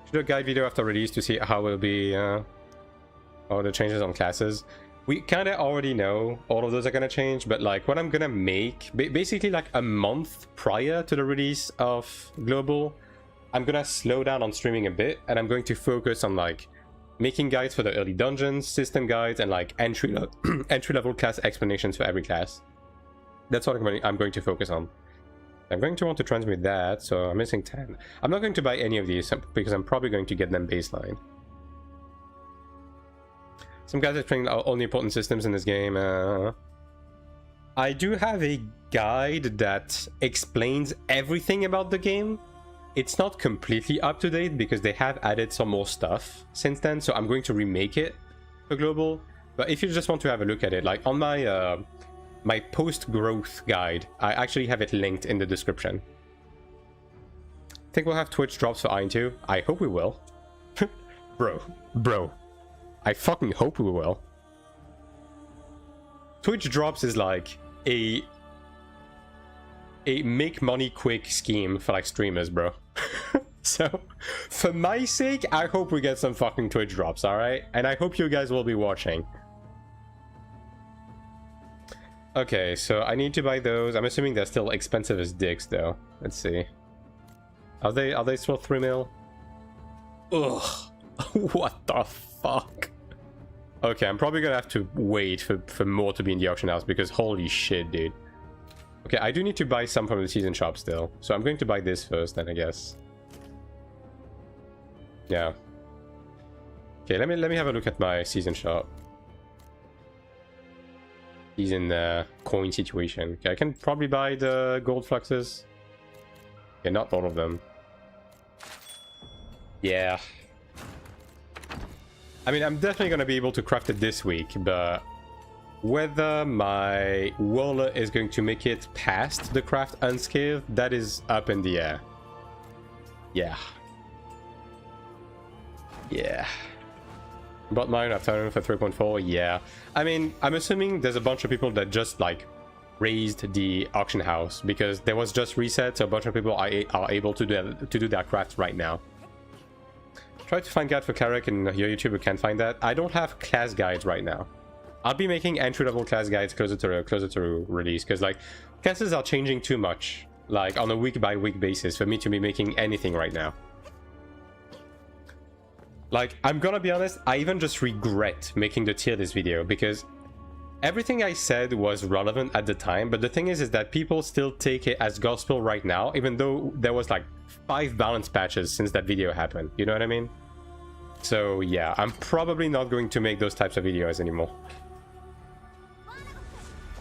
Should do a guide video after release to see how it will be. All the changes on classes. We kind of already know all of those are gonna change, but like what I'm gonna make, basically like a month prior to the release of Global, I'm gonna slow down on streaming a bit, and I'm going to focus on like making guides for the early dungeons, system guides, and like entry level class explanations for every class. That's what I'm going to focus on. I'm going to want to transmit that, so I'm missing 10. I'm not going to buy any of these because I'm probably going to get them baseline. Some guys are playing all the important systems in this game. I do have a guide that explains everything about the game. It's not completely up to date because they have added some more stuff since then, so I'm going to remake it for global. But if you just want to have a look at it, like on my my post-growth guide, I actually have it linked in the description. Think we'll have Twitch drops for AION2? I hope we will. Bro. I fucking hope we will. Twitch drops is like a a make money quick scheme for like streamers, bro. So, for my sake, I hope we get some fucking Twitch drops, alright? And I hope you guys will be watching. Okay, so I need to buy those. I'm assuming they're still expensive as dicks, though. Let's see. Are they still 3 mil? Ugh. What the fuck? Okay, I'm probably gonna have to wait for more to be in the auction house because holy shit, dude. Okay, I do need to buy some from the season shop still. So I'm going to buy this first then, I guess. Yeah. Okay, let me have a look at my season shop. Season coin situation. Okay, I can probably buy the gold fluxes. Okay, not all of them. Yeah. I mean, I'm definitely going to be able to craft it this week, but whether my wallet is going to make it past the craft unscathed, that is up in the air. Yeah. Yeah. Bought mine after for 3.4, yeah. I mean, I'm assuming there's a bunch of people that just, like, raised the auction house because there was just reset, so a bunch of people are able to do their crafts right now. Try to find guide for Cleric and your YouTuber can't find that. I don't have class guides right now. I'll be making entry-level class guides closer to release because, like, classes are changing too much, like, on a week-by-week basis for me to be making anything right now. Like, I'm gonna be honest, I even just regret making the tier list video because everything I said was relevant at the time, but the thing is that people still take it as gospel right now, even though there was like 5 balance patches since that video happened. You know what I mean? So yeah, I'm probably not going to make those types of videos anymore.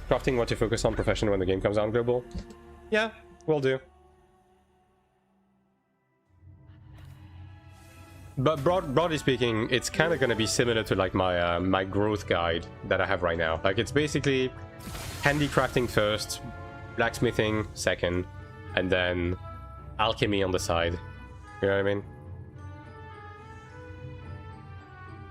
Crafting what to focus on professional when the game comes out global. Yeah, will do. But broadly speaking, it's kind of going to be similar to like my my growth guide that I have right now. Like it's basically handicrafting first, blacksmithing second, and then alchemy on the side. You know what I mean?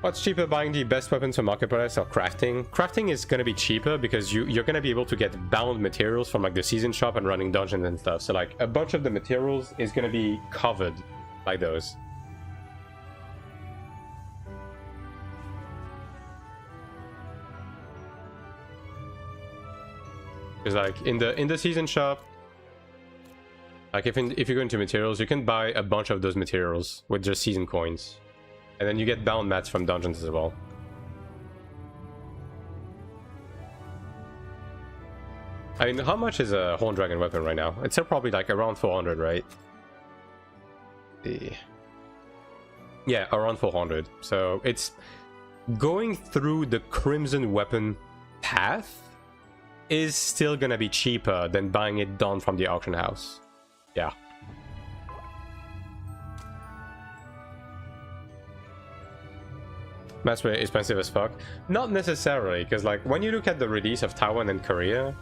What's cheaper, buying the best weapons from marketplace or crafting? Crafting is going to be cheaper because you're going to be able to get bound materials from like the season shop and running dungeons and stuff. So like a bunch of the materials is going to be covered by those. Because like in the season shop, like if you go into materials, you can buy a bunch of those materials with just season coins, and then you get bound mats from dungeons as well. I mean, how much is a Horn Dragon weapon right now? It's probably like around 400, right? Yeah, around 400. So it's going through the Crimson weapon path is still gonna be cheaper than buying it done from the auction house. Yeah. That's really expensive as fuck. Not necessarily, because like when you look at the release of Taiwan and Korea,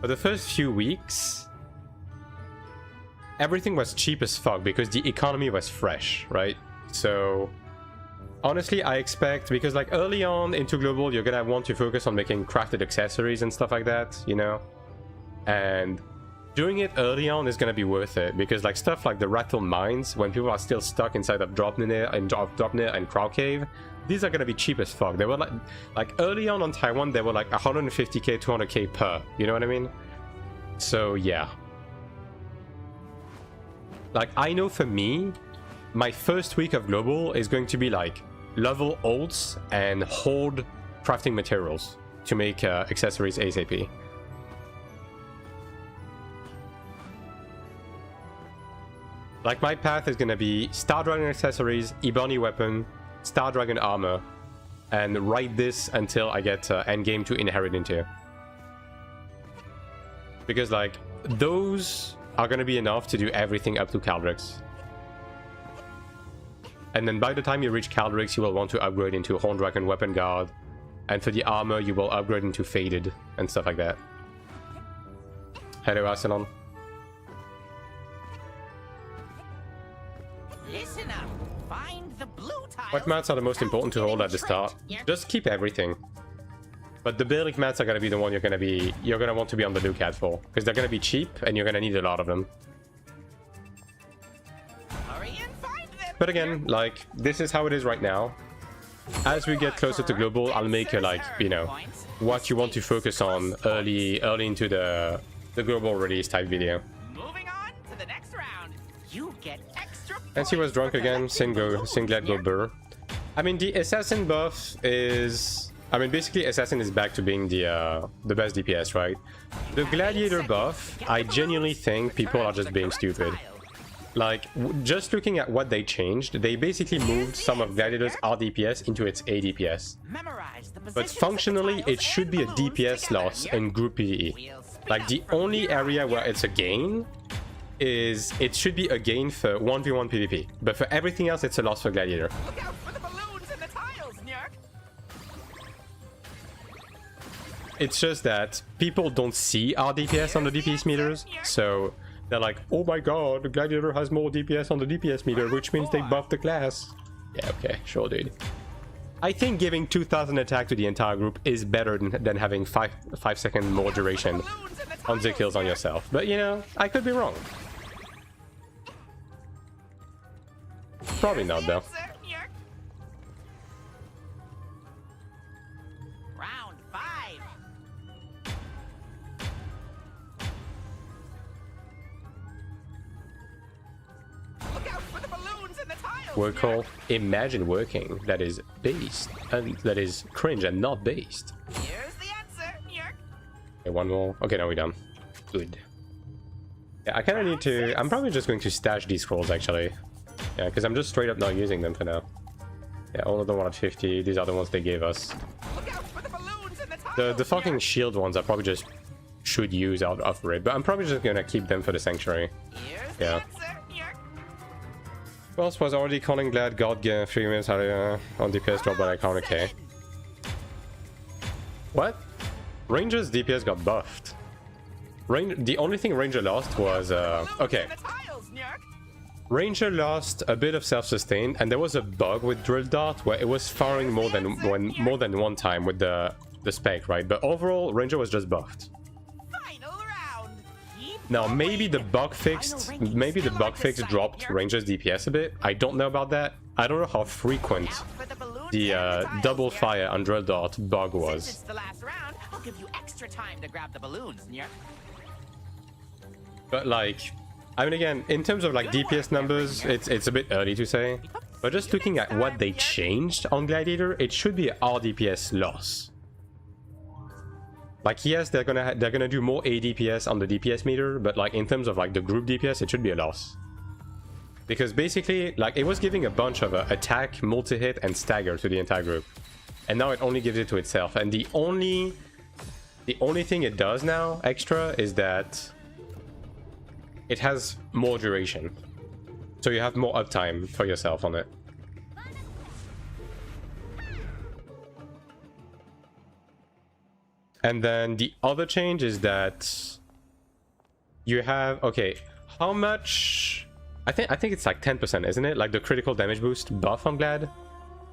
for the first few weeks, everything was cheap as fuck because the economy was fresh, right? So honestly, I expect, because like early on into global, you're gonna want to focus on making crafted accessories and stuff like that, you know? And doing it early on is gonna be worth it, because like stuff like the rattle mines, when people are still stuck inside of Dropnir and Crowd Cave, these are gonna be cheap as fuck. They were like early on Taiwan, they were like 150k, 200k per, you know what I mean? So yeah. Like I know for me, my first week of global is going to be like level ults and hoard crafting materials to make accessories ASAP. Like my path is gonna be Star Dragon accessories, Ebony weapon, Star Dragon armor, and ride this until I get endgame to inherit into. Because like those are gonna be enough to do everything up to Caldrix. And then by the time you reach Caldrix, you will want to upgrade into Horn Dragon Weapon Guard. And for the armor, you will upgrade into Faded and stuff like that. Hello, Arsenal. Listen up. Find the blue tile. What mats are the most important to hold at the start? Just keep everything. But the Belic mats are gonna be the one you're gonna want to be on the lookout for, because they're gonna be cheap and you're gonna need a lot of them. Hurry and find them. But again, like, this is how it is right now. As we get closer to global, I'll make a, like, you know, what you want to focus on early into the global release type video. Moving on to the next round. You get extra And he was points drunk for again, collecting Singlet go balloons, burr. I mean, the assassin buff is... I mean, basically, assassin is back to being the best DPS, right? The gladiator buff, I genuinely think people are just being stupid. Like, just looking at what they changed, they basically moved some of gladiator's RDPS into its ADPS. Memorize the But positions of the functionally, tiles it should and be a balloons DPS together. loss in group PvE. We'll spin Like, up the from only here area on where here. it's a gain is it should be a gain for 1v1 PvP. But for everything else, it's a loss for gladiator. Look out for the balloons and the tiles, Nyark. It's just that people don't see our DPS on the DPS meters, so they're like, oh my god, the gladiator has more DPS on the DPS meter, which means they buffed the class. Yeah, okay, sure, dude. I think giving 2000 attack to the entire group is better than having 5 second more duration on the kills on yourself. But, you know, I could be wrong. Probably not, though. Round 5. Look out for the balloons and the tiles. Work call. Imagine working. That is based. And that is cringe and not based. Here's the answer, Nyark. Okay, one more. Okay, now we're done. Good. Yeah, I kind of need to... I'm probably just going to stash these scrolls, actually. Yeah, because I'm just straight up not using them for now. Yeah, all of them are at 50. These are the ones they gave us. Look out for the balloons and the tiles. The fucking Nyark. shield ones I probably just should use out of raid, but I'm probably just gonna keep them for the sanctuary. Here's the Yeah. answer, Nyark. Well, was already calling glad God get 3 minutes on DPS drop, but I can't. Okay. What? Ranger's DPS got buffed. The only thing Ranger lost was okay. And the tiles, Nyark. Ranger lost a bit of self-sustain, and there was a bug with Drill Dart where it was firing more than one time with the spec, right? But overall, Ranger was just buffed. Final round. Keep Now going. maybe the bug fix dropped Ranger's DPS a bit. I don't know about that. I don't know how frequent Out for the balloons the and tiles, double Nyark. fire on Drill Dart bug Since was. it's the last round, I'll give you extra time to grab the balloons, Nyark. But like, I mean, again, in terms of like DPS numbers, it's a bit early to say. But just looking at what they changed on Gladiator, it should be an RDPS loss. Like, yes, they're gonna do more ADPS on the DPS meter, but like in terms of like the group DPS, it should be a loss. Because basically, like, it was giving a bunch of attack, multi-hit, and stagger to the entire group, and now it only gives it to itself. And the only thing it does now extra is that it has more duration, so you have more uptime for yourself on it. And then the other change is that you have, okay, how much? I think it's like 10%, isn't it? Like the critical damage boost buff on Glad.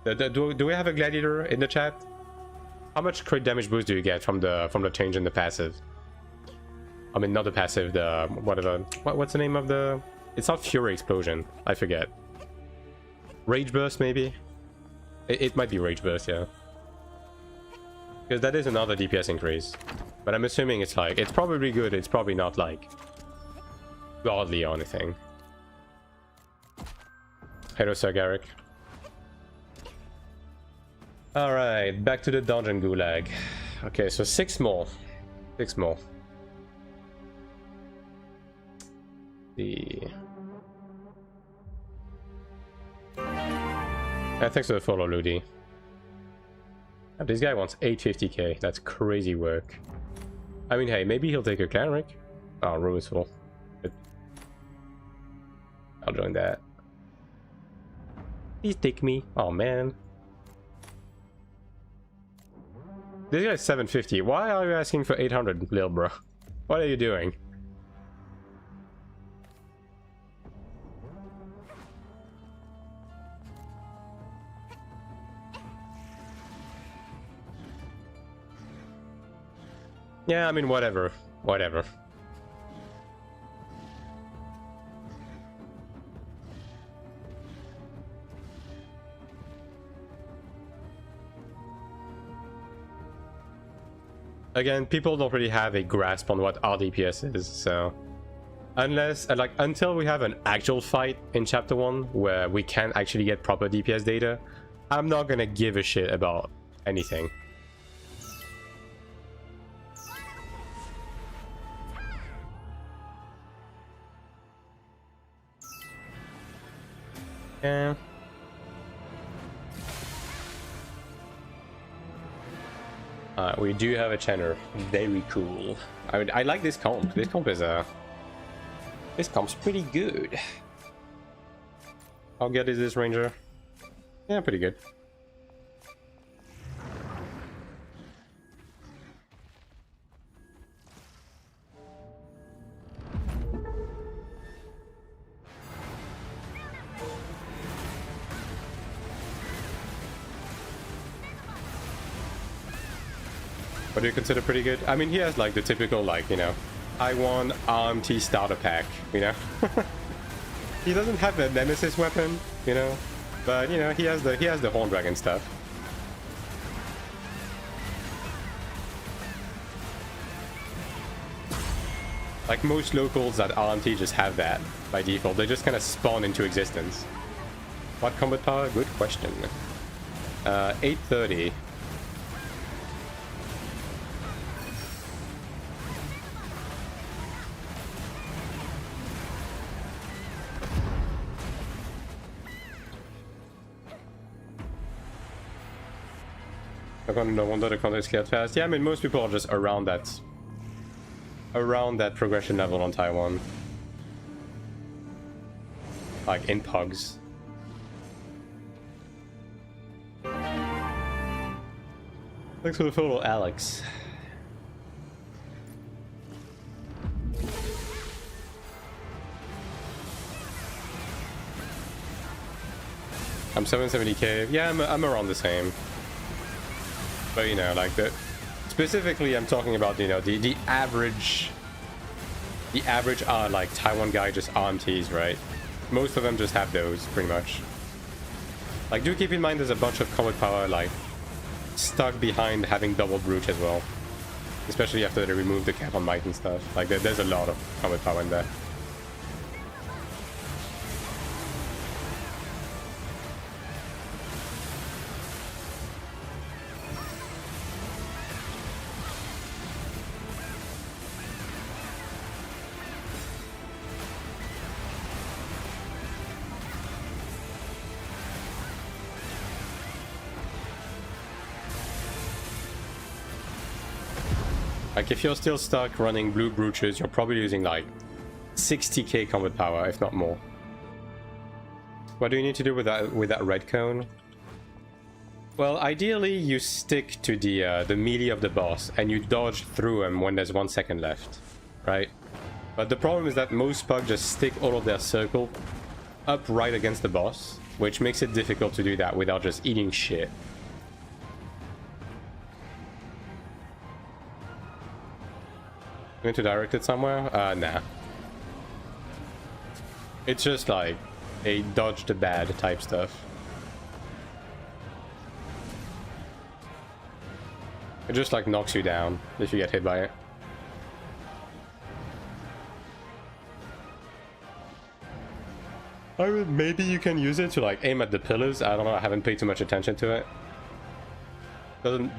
Do we have a gladiator in the chat? How much crit damage boost do you get from the change in the passive? I mean, not the passive, the whatever. What's the name of the? It's not Fury Explosion. I forget. Rage Burst, maybe. It might be Rage Burst, yeah. Because that is another DPS increase. But I'm assuming it's like, it's probably good. It's probably not like godly or anything. Hello, Sir Garrick. All right, back to the dungeon gulag. Okay, so 6 more. 6 more. Thanks for the follow, Ludi. This guy wants 850k. That's crazy work. I mean, hey, maybe he'll take a cleric. Oh, room is full. Good. I'll join that. Please take me. Oh man. This guy's 750. Why are you asking for 800, little bro? What are you doing? Yeah, I mean, whatever. Whatever. Again, people don't really have a grasp on what RDPS is, so... Unless, like, until we have an actual fight in Chapter 1, where we can actually get proper DPS data, I'm not gonna give a shit about anything. Yeah. We do have a Chenner. Very cool. I like this comp. This comp is this comp's pretty good. How good is this ranger? Yeah, pretty good. What do you consider pretty good? I mean, he has like the typical, like, you know, I won AION2 starter pack, you know. He doesn't have the nemesis weapon, you know, but you know, he has the horn dragon stuff. Like most locals at AION2 just have that by default. They just kind of spawn into existence. What combat power? Good question. 830. No wonder the counter is cleared fast. Yeah, I mean, most people are just around that progression level on Taiwan. Like in pugs. Thanks for the photo, Alex. I'm 770k. Yeah, I'm around the same. But you know, like specifically I'm talking about, you know, the average like Taiwan guy just AION2s, right? Most of them just have those pretty much. Like, do keep in mind there's a bunch of combat power like stuck behind having double brooch as well, especially after they remove the cap on might and stuff. Like there's a lot of combat power in there. Like, if you're still stuck running blue brooches, you're probably using like 60k combat power, if not more. What do you need to do with that red cone? Well, ideally you stick to the melee of the boss and you dodge through him when there's 1 second left, right? But the problem is that most pugs just stick all of their circle up right against the boss, which makes it difficult to do that without just eating shit. Going to direct it somewhere? Nah. It's just like a dodge the bad type stuff. It just like knocks you down if you get hit by it. I mean, maybe you can use it to like aim at the pillars. I don't know, I haven't paid too much attention to it.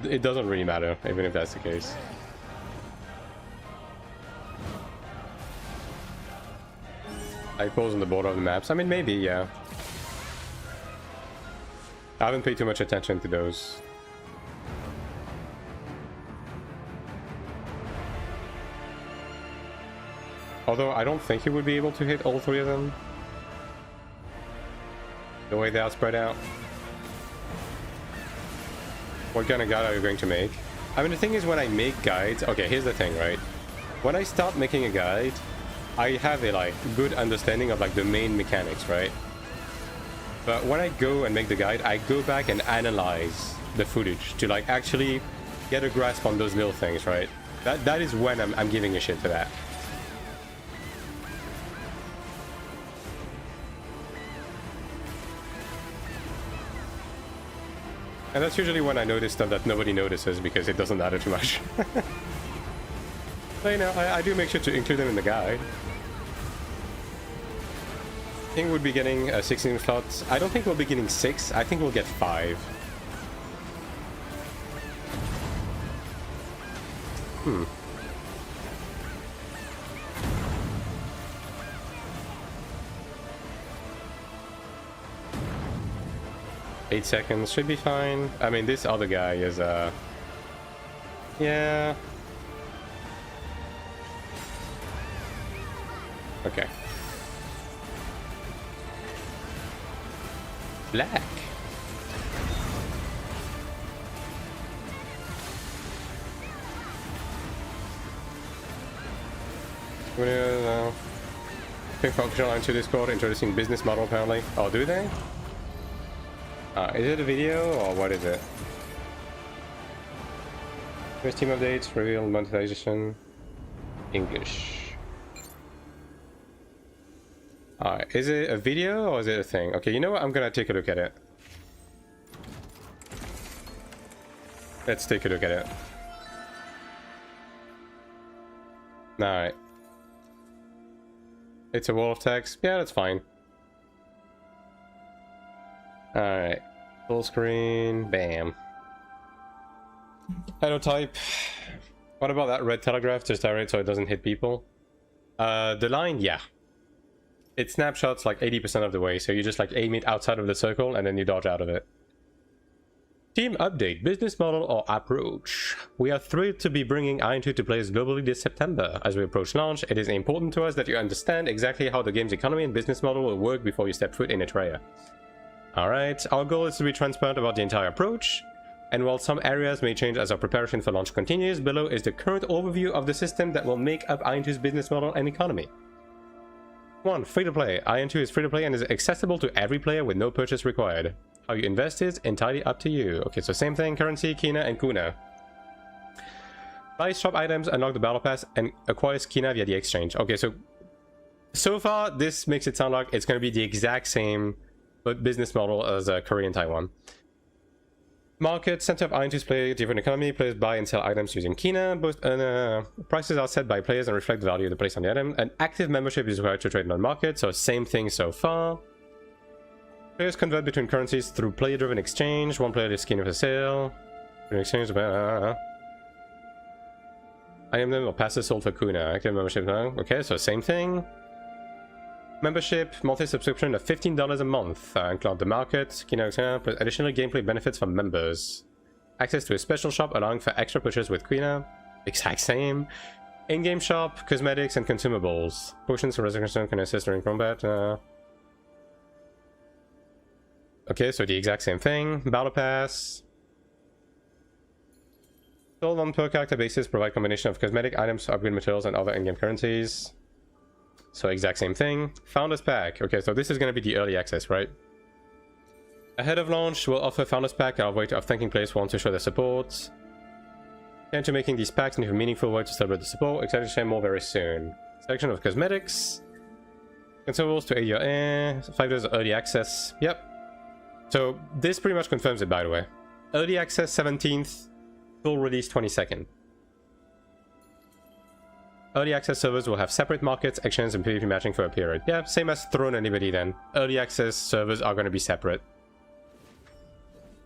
It doesn't really matter, even if that's the case. I pose on the border of the maps. I mean, maybe, yeah. I haven't paid too much attention to those. Although, I don't think you would be able to hit all three of them. The way they are spread out. What kind of guide are you going to make? I mean, the thing is, when I make guides... Okay, here's the thing, right? When I start making a guide, I have a like good understanding of like the main mechanics, right? But when I go and make the guide, I go back and analyze the footage to like actually get a grasp on those little things, right? That is when I'm giving a shit for that. And that's usually when I notice stuff that nobody notices because it doesn't matter too much. But you know, I do make sure to include them in the guide. I think we'll be getting 16 slots. I don't think we'll be getting 6. I think we'll get 5. Hmm. Eight seconds should be fine. I mean, this other guy is, yeah. Okay. Black. Quick functional into Discord introducing business model apparently. Oh, do they? Is it a video or what is it? First team updates, reveal monetization, English. Alright, is it a video or is it a thing? Okay, you know what? I'm gonna take a look at it. Let's take a look at it. Alright. It's a wall of text. Yeah, that's fine. Alright. Full screen. Bam. Type. What about that red telegraph? Just direct so it doesn't hit people? The line, yeah. It snapshots like 80% of the way, so you just like aim it outside of the circle and then you dodge out of it. Team update, business model or approach. We are thrilled to be bringing AION2 to players globally this September. As we approach launch, it is important to us that you understand exactly how the game's economy and business model will work before you step foot in Eritrea. Alright, our goal is to be transparent about the entire approach, and while some areas may change as our preparation for launch continues, below is the current overview of the system that will make up AION2's business model and economy. 1. Free-to-play. AION2 is free-to-play and is accessible to every player with no purchase required. How you invest is entirely up to you. Okay, so same thing, currency, Kina, and Kuna. Buy shop items, unlock the battle pass, and acquire Kina via the exchange. Okay, so far, this makes it sound like it's going to be the exact same business model as Korean Taiwan. Market, center of AION2's play, different economy, players buy and sell items using Kina. Both prices are set by players and reflect the value of the place on the item. An active membership is required to trade on market, so same thing so far. Players convert between currencies through player-driven exchange. One player is Kina for sale. Exchange, item or passes sold for Kuna. Active membership, okay, so same thing. Membership, monthly subscription of $15 a month. Include the market, Kina, additional gameplay benefits for members. Access to a special shop allowing for extra purchases with Kina. Exact same. In-game shop, cosmetics and consumables. Potions for resurrection can assist during combat. Okay, so the exact same thing. Battle pass. Sold on per character basis, provide combination of cosmetic items, upgrade materials, and other in-game currencies. So exact same thing. Founders pack. Okay, so this is going to be the early access, right? Ahead of launch, we'll offer Founders pack, our way of thanking players who want to show their support. Into making these packs and have a meaningful way to celebrate the support. Excited to share more very soon. Selection of cosmetics. Consumables to aid your air. 5 days of early access. Yep. So this pretty much confirms it, by the way. Early access 17th. Full release 22nd. Early access servers will have separate markets, exchanges, and PvP matching for a period. Yeah, same as Throne and Liberty then. Early access servers are going to be separate.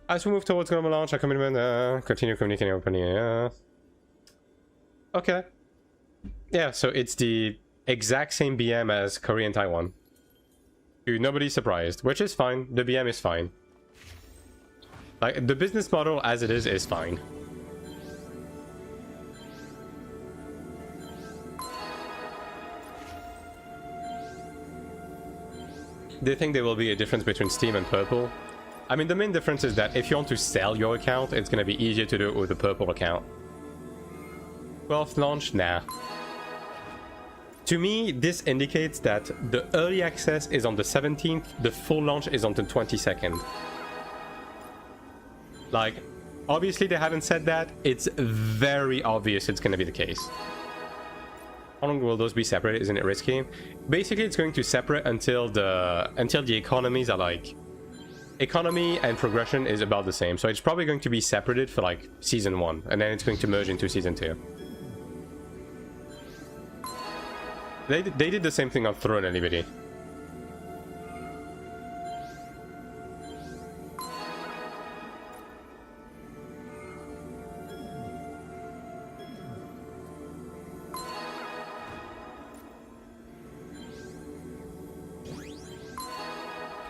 As we move towards global launch, our commitment, continue communicating openly. Okay. Yeah, so it's the exact same BM as Korean Taiwan. Nobody's surprised, which is fine. The BM is fine. Like, the business model as it is fine. Do you think there will be a difference between Steam and Purple? I mean, the main difference is that if you want to sell your account, it's going to be easier to do it with the Purple account. 12th launch? Nah. To me, this indicates that the early access is on the 17th, the full launch is on the 22nd. Like, Obviously, they haven't said that. It's very obvious it's going to be the case. How long will those be separated? Isn't it risky? Basically, it's going to separate until the economies are like... Economy and progression is about the same. So it's probably going to be separated for like Season 1. And then it's going to merge into Season 2. They did the same thing on Throne and Liberty.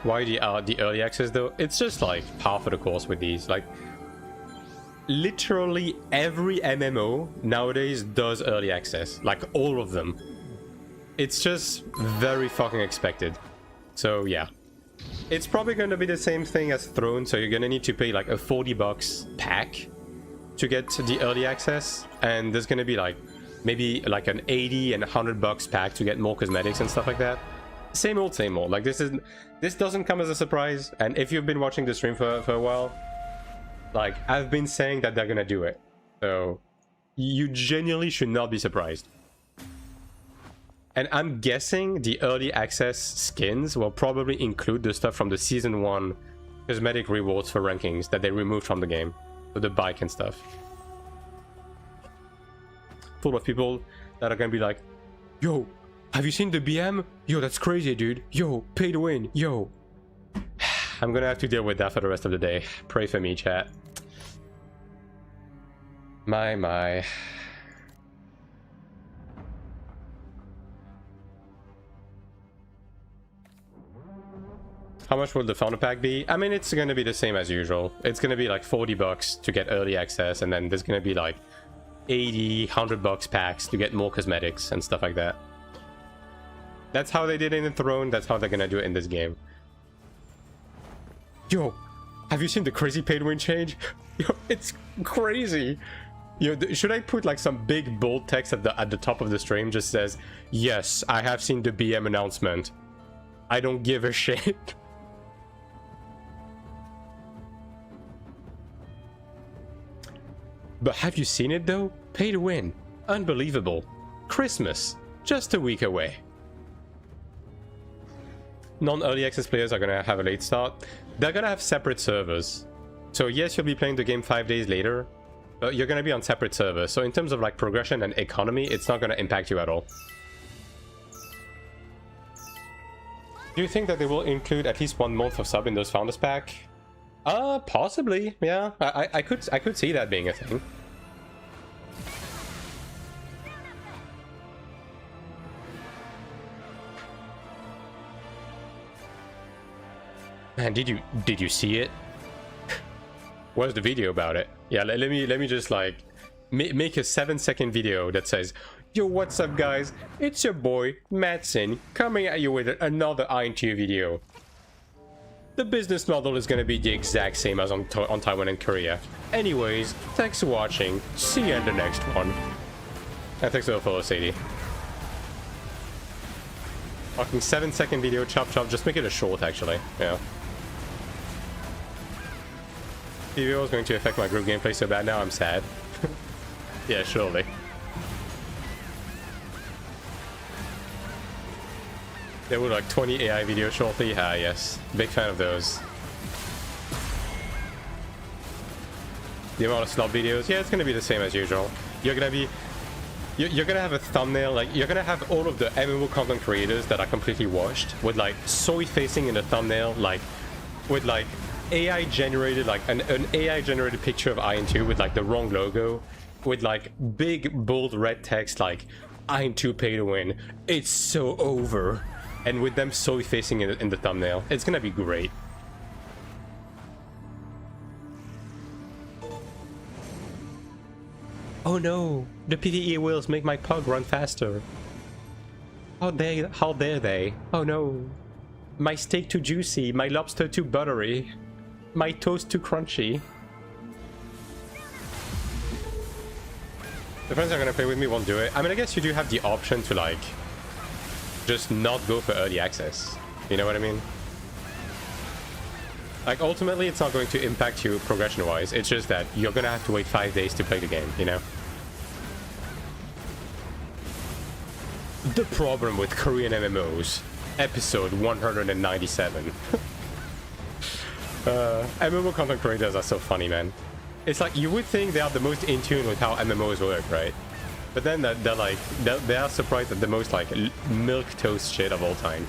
Why the early access though? It's just like par for the course with these. Like literally every MMO nowadays does early access. Like all of them. It's just very fucking expected. So yeah. It's probably going to be the same thing as Throne. So you're going to need to pay like a $40 pack to get to the early access. And there's going to be like maybe like an $80 and $100 pack to get more cosmetics and stuff like that. Same old, same old. Like this doesn't come as a surprise. And if you've been watching the stream for a while, like I've been saying that they're gonna do it. So you genuinely should not be surprised. And I'm guessing the early access skins will probably include the stuff from the Season 1 cosmetic rewards for rankings that they removed from the game. So the bike and stuff. Full of people that are gonna be like, yo, have you seen the BM? Yo, that's crazy, dude. Yo, pay to win. Yo. I'm gonna have to deal with that for the rest of the day. Pray for me, chat. My. How much will the founder pack be? I mean, it's gonna be the same as usual. It's gonna be like $40 to get early access, and then there's gonna be like $80, $100 packs to get more cosmetics and stuff like that. That's how they did it in Throne. That's how they're gonna do it in this game. Yo, have you seen the crazy pay-to-win change? Yo, it's crazy. Yo, should I put like some big bold text at the top of the stream? Just says, yes, I have seen the BM announcement. I don't give a shit. But have you seen it though? Pay to win. Unbelievable. Christmas. Just a week away. Non-early access players are gonna have a late start. They're gonna have separate servers. So yes, you'll be playing the game 5 days later, but you're gonna be on separate servers. So in terms of like progression and economy, it's not gonna impact you at all. Do you think that they will include at least 1 month of sub in those founders pack? Possibly, yeah. I could see that being a thing. Man, did you see it? Where's the video about it? Yeah, let me just like make a 7-second video that says, yo, what's up guys? It's your boy Madsen coming at you with another AION2 video. The business model is gonna be the exact same as on Taiwan and Korea. Anyways, thanks for watching. See you in the next one. And thanks for the follow, Sadie. Fucking 7-second video, chop chop. Just make it a short, actually. Yeah. PVO is going to affect my group gameplay so bad now I'm sad. Yeah, surely. There were like 20 AI videos shortly. Ah, yes. Big fan of those. The amount of slot videos. Yeah, it's gonna be the same as usual. You're gonna have a thumbnail, like you're gonna have all of the MMO content creators that are completely washed with like soy facing in the thumbnail, like with like AI generated, like an AI generated picture of AION2 with like the wrong logo, with like big bold red text like AION2 pay to win. It's so over. And with them soy facing in the thumbnail. It's gonna be great. Oh no, the PvE wheels make my pug run faster. How dare they? Oh no. My steak too juicy, my lobster too buttery, my toast too crunchy. The friends that are gonna play with me won't do it. I mean, I guess you do have the option to like just not go for early access. You know what I mean? Like, ultimately, it's not going to impact you progression-wise. It's just that you're gonna have to wait 5 days to play the game, you know? The problem with Korean MMOs, episode 197. MMO content creators are so funny, man. It's like, you would think they are the most in tune with how MMOs work, right? But then they are surprised at the most, like, milquetoast shit of all time.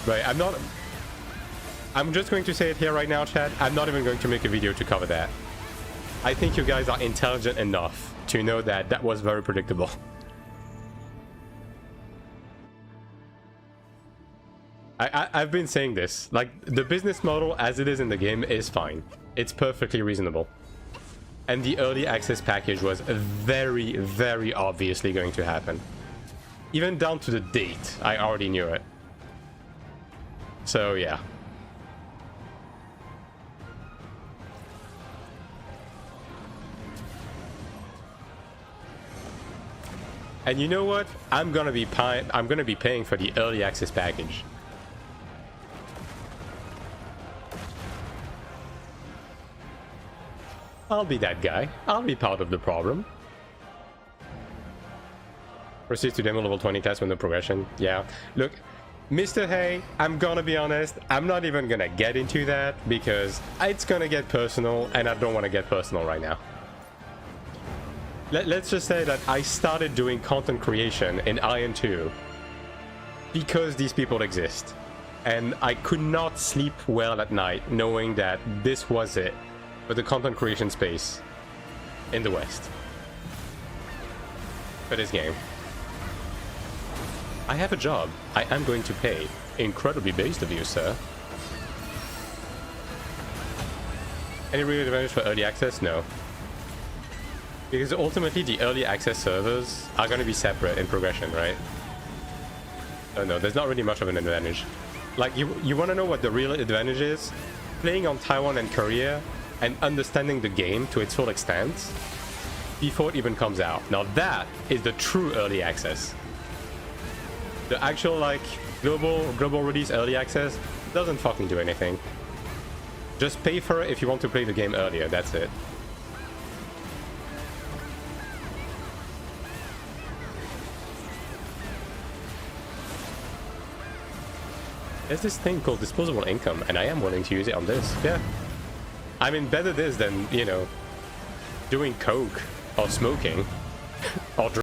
Right, I'm just going to say it here right now, Chad. I'm not even going to make a video to cover that. I think you guys are intelligent enough to know that that was very predictable. I've been saying this. Like, the business model as it is in the game is fine. It's perfectly reasonable. And the early access package was very, very obviously going to happen. Even down to the date, I already knew it. So, yeah. And you know what? I'm gonna be paying for the early access package. I'll be that guy. I'll be part of the problem. Proceed to demo level 20 class with no progression. Yeah. Look, Mr. Hay, I'm gonna be honest, I'm not even gonna get into that because it's gonna get personal and I don't want to get personal right now. Let's just say that I started doing content creation in AION2 because these people exist. And I could not sleep well at night knowing that this was it for the content creation space in the West. For this game. I have a job. I am going to pay. Incredibly based of you, sir. Any real advantage for early access? No. Because ultimately the early access servers are going to be separate in progression, right? Oh no, there's not really much of an advantage. Like, you want to know what the real advantage is? Playing on Taiwan and Korea and understanding the game to its full extent before it even comes out. Now that is the true early access. The actual, like, global release early access doesn't fucking do anything. Just pay for it if you want to play the game earlier, that's it. There's this thing called disposable income, and I am willing to use it on this, yeah. I mean, better this than, you know, doing coke or smoking.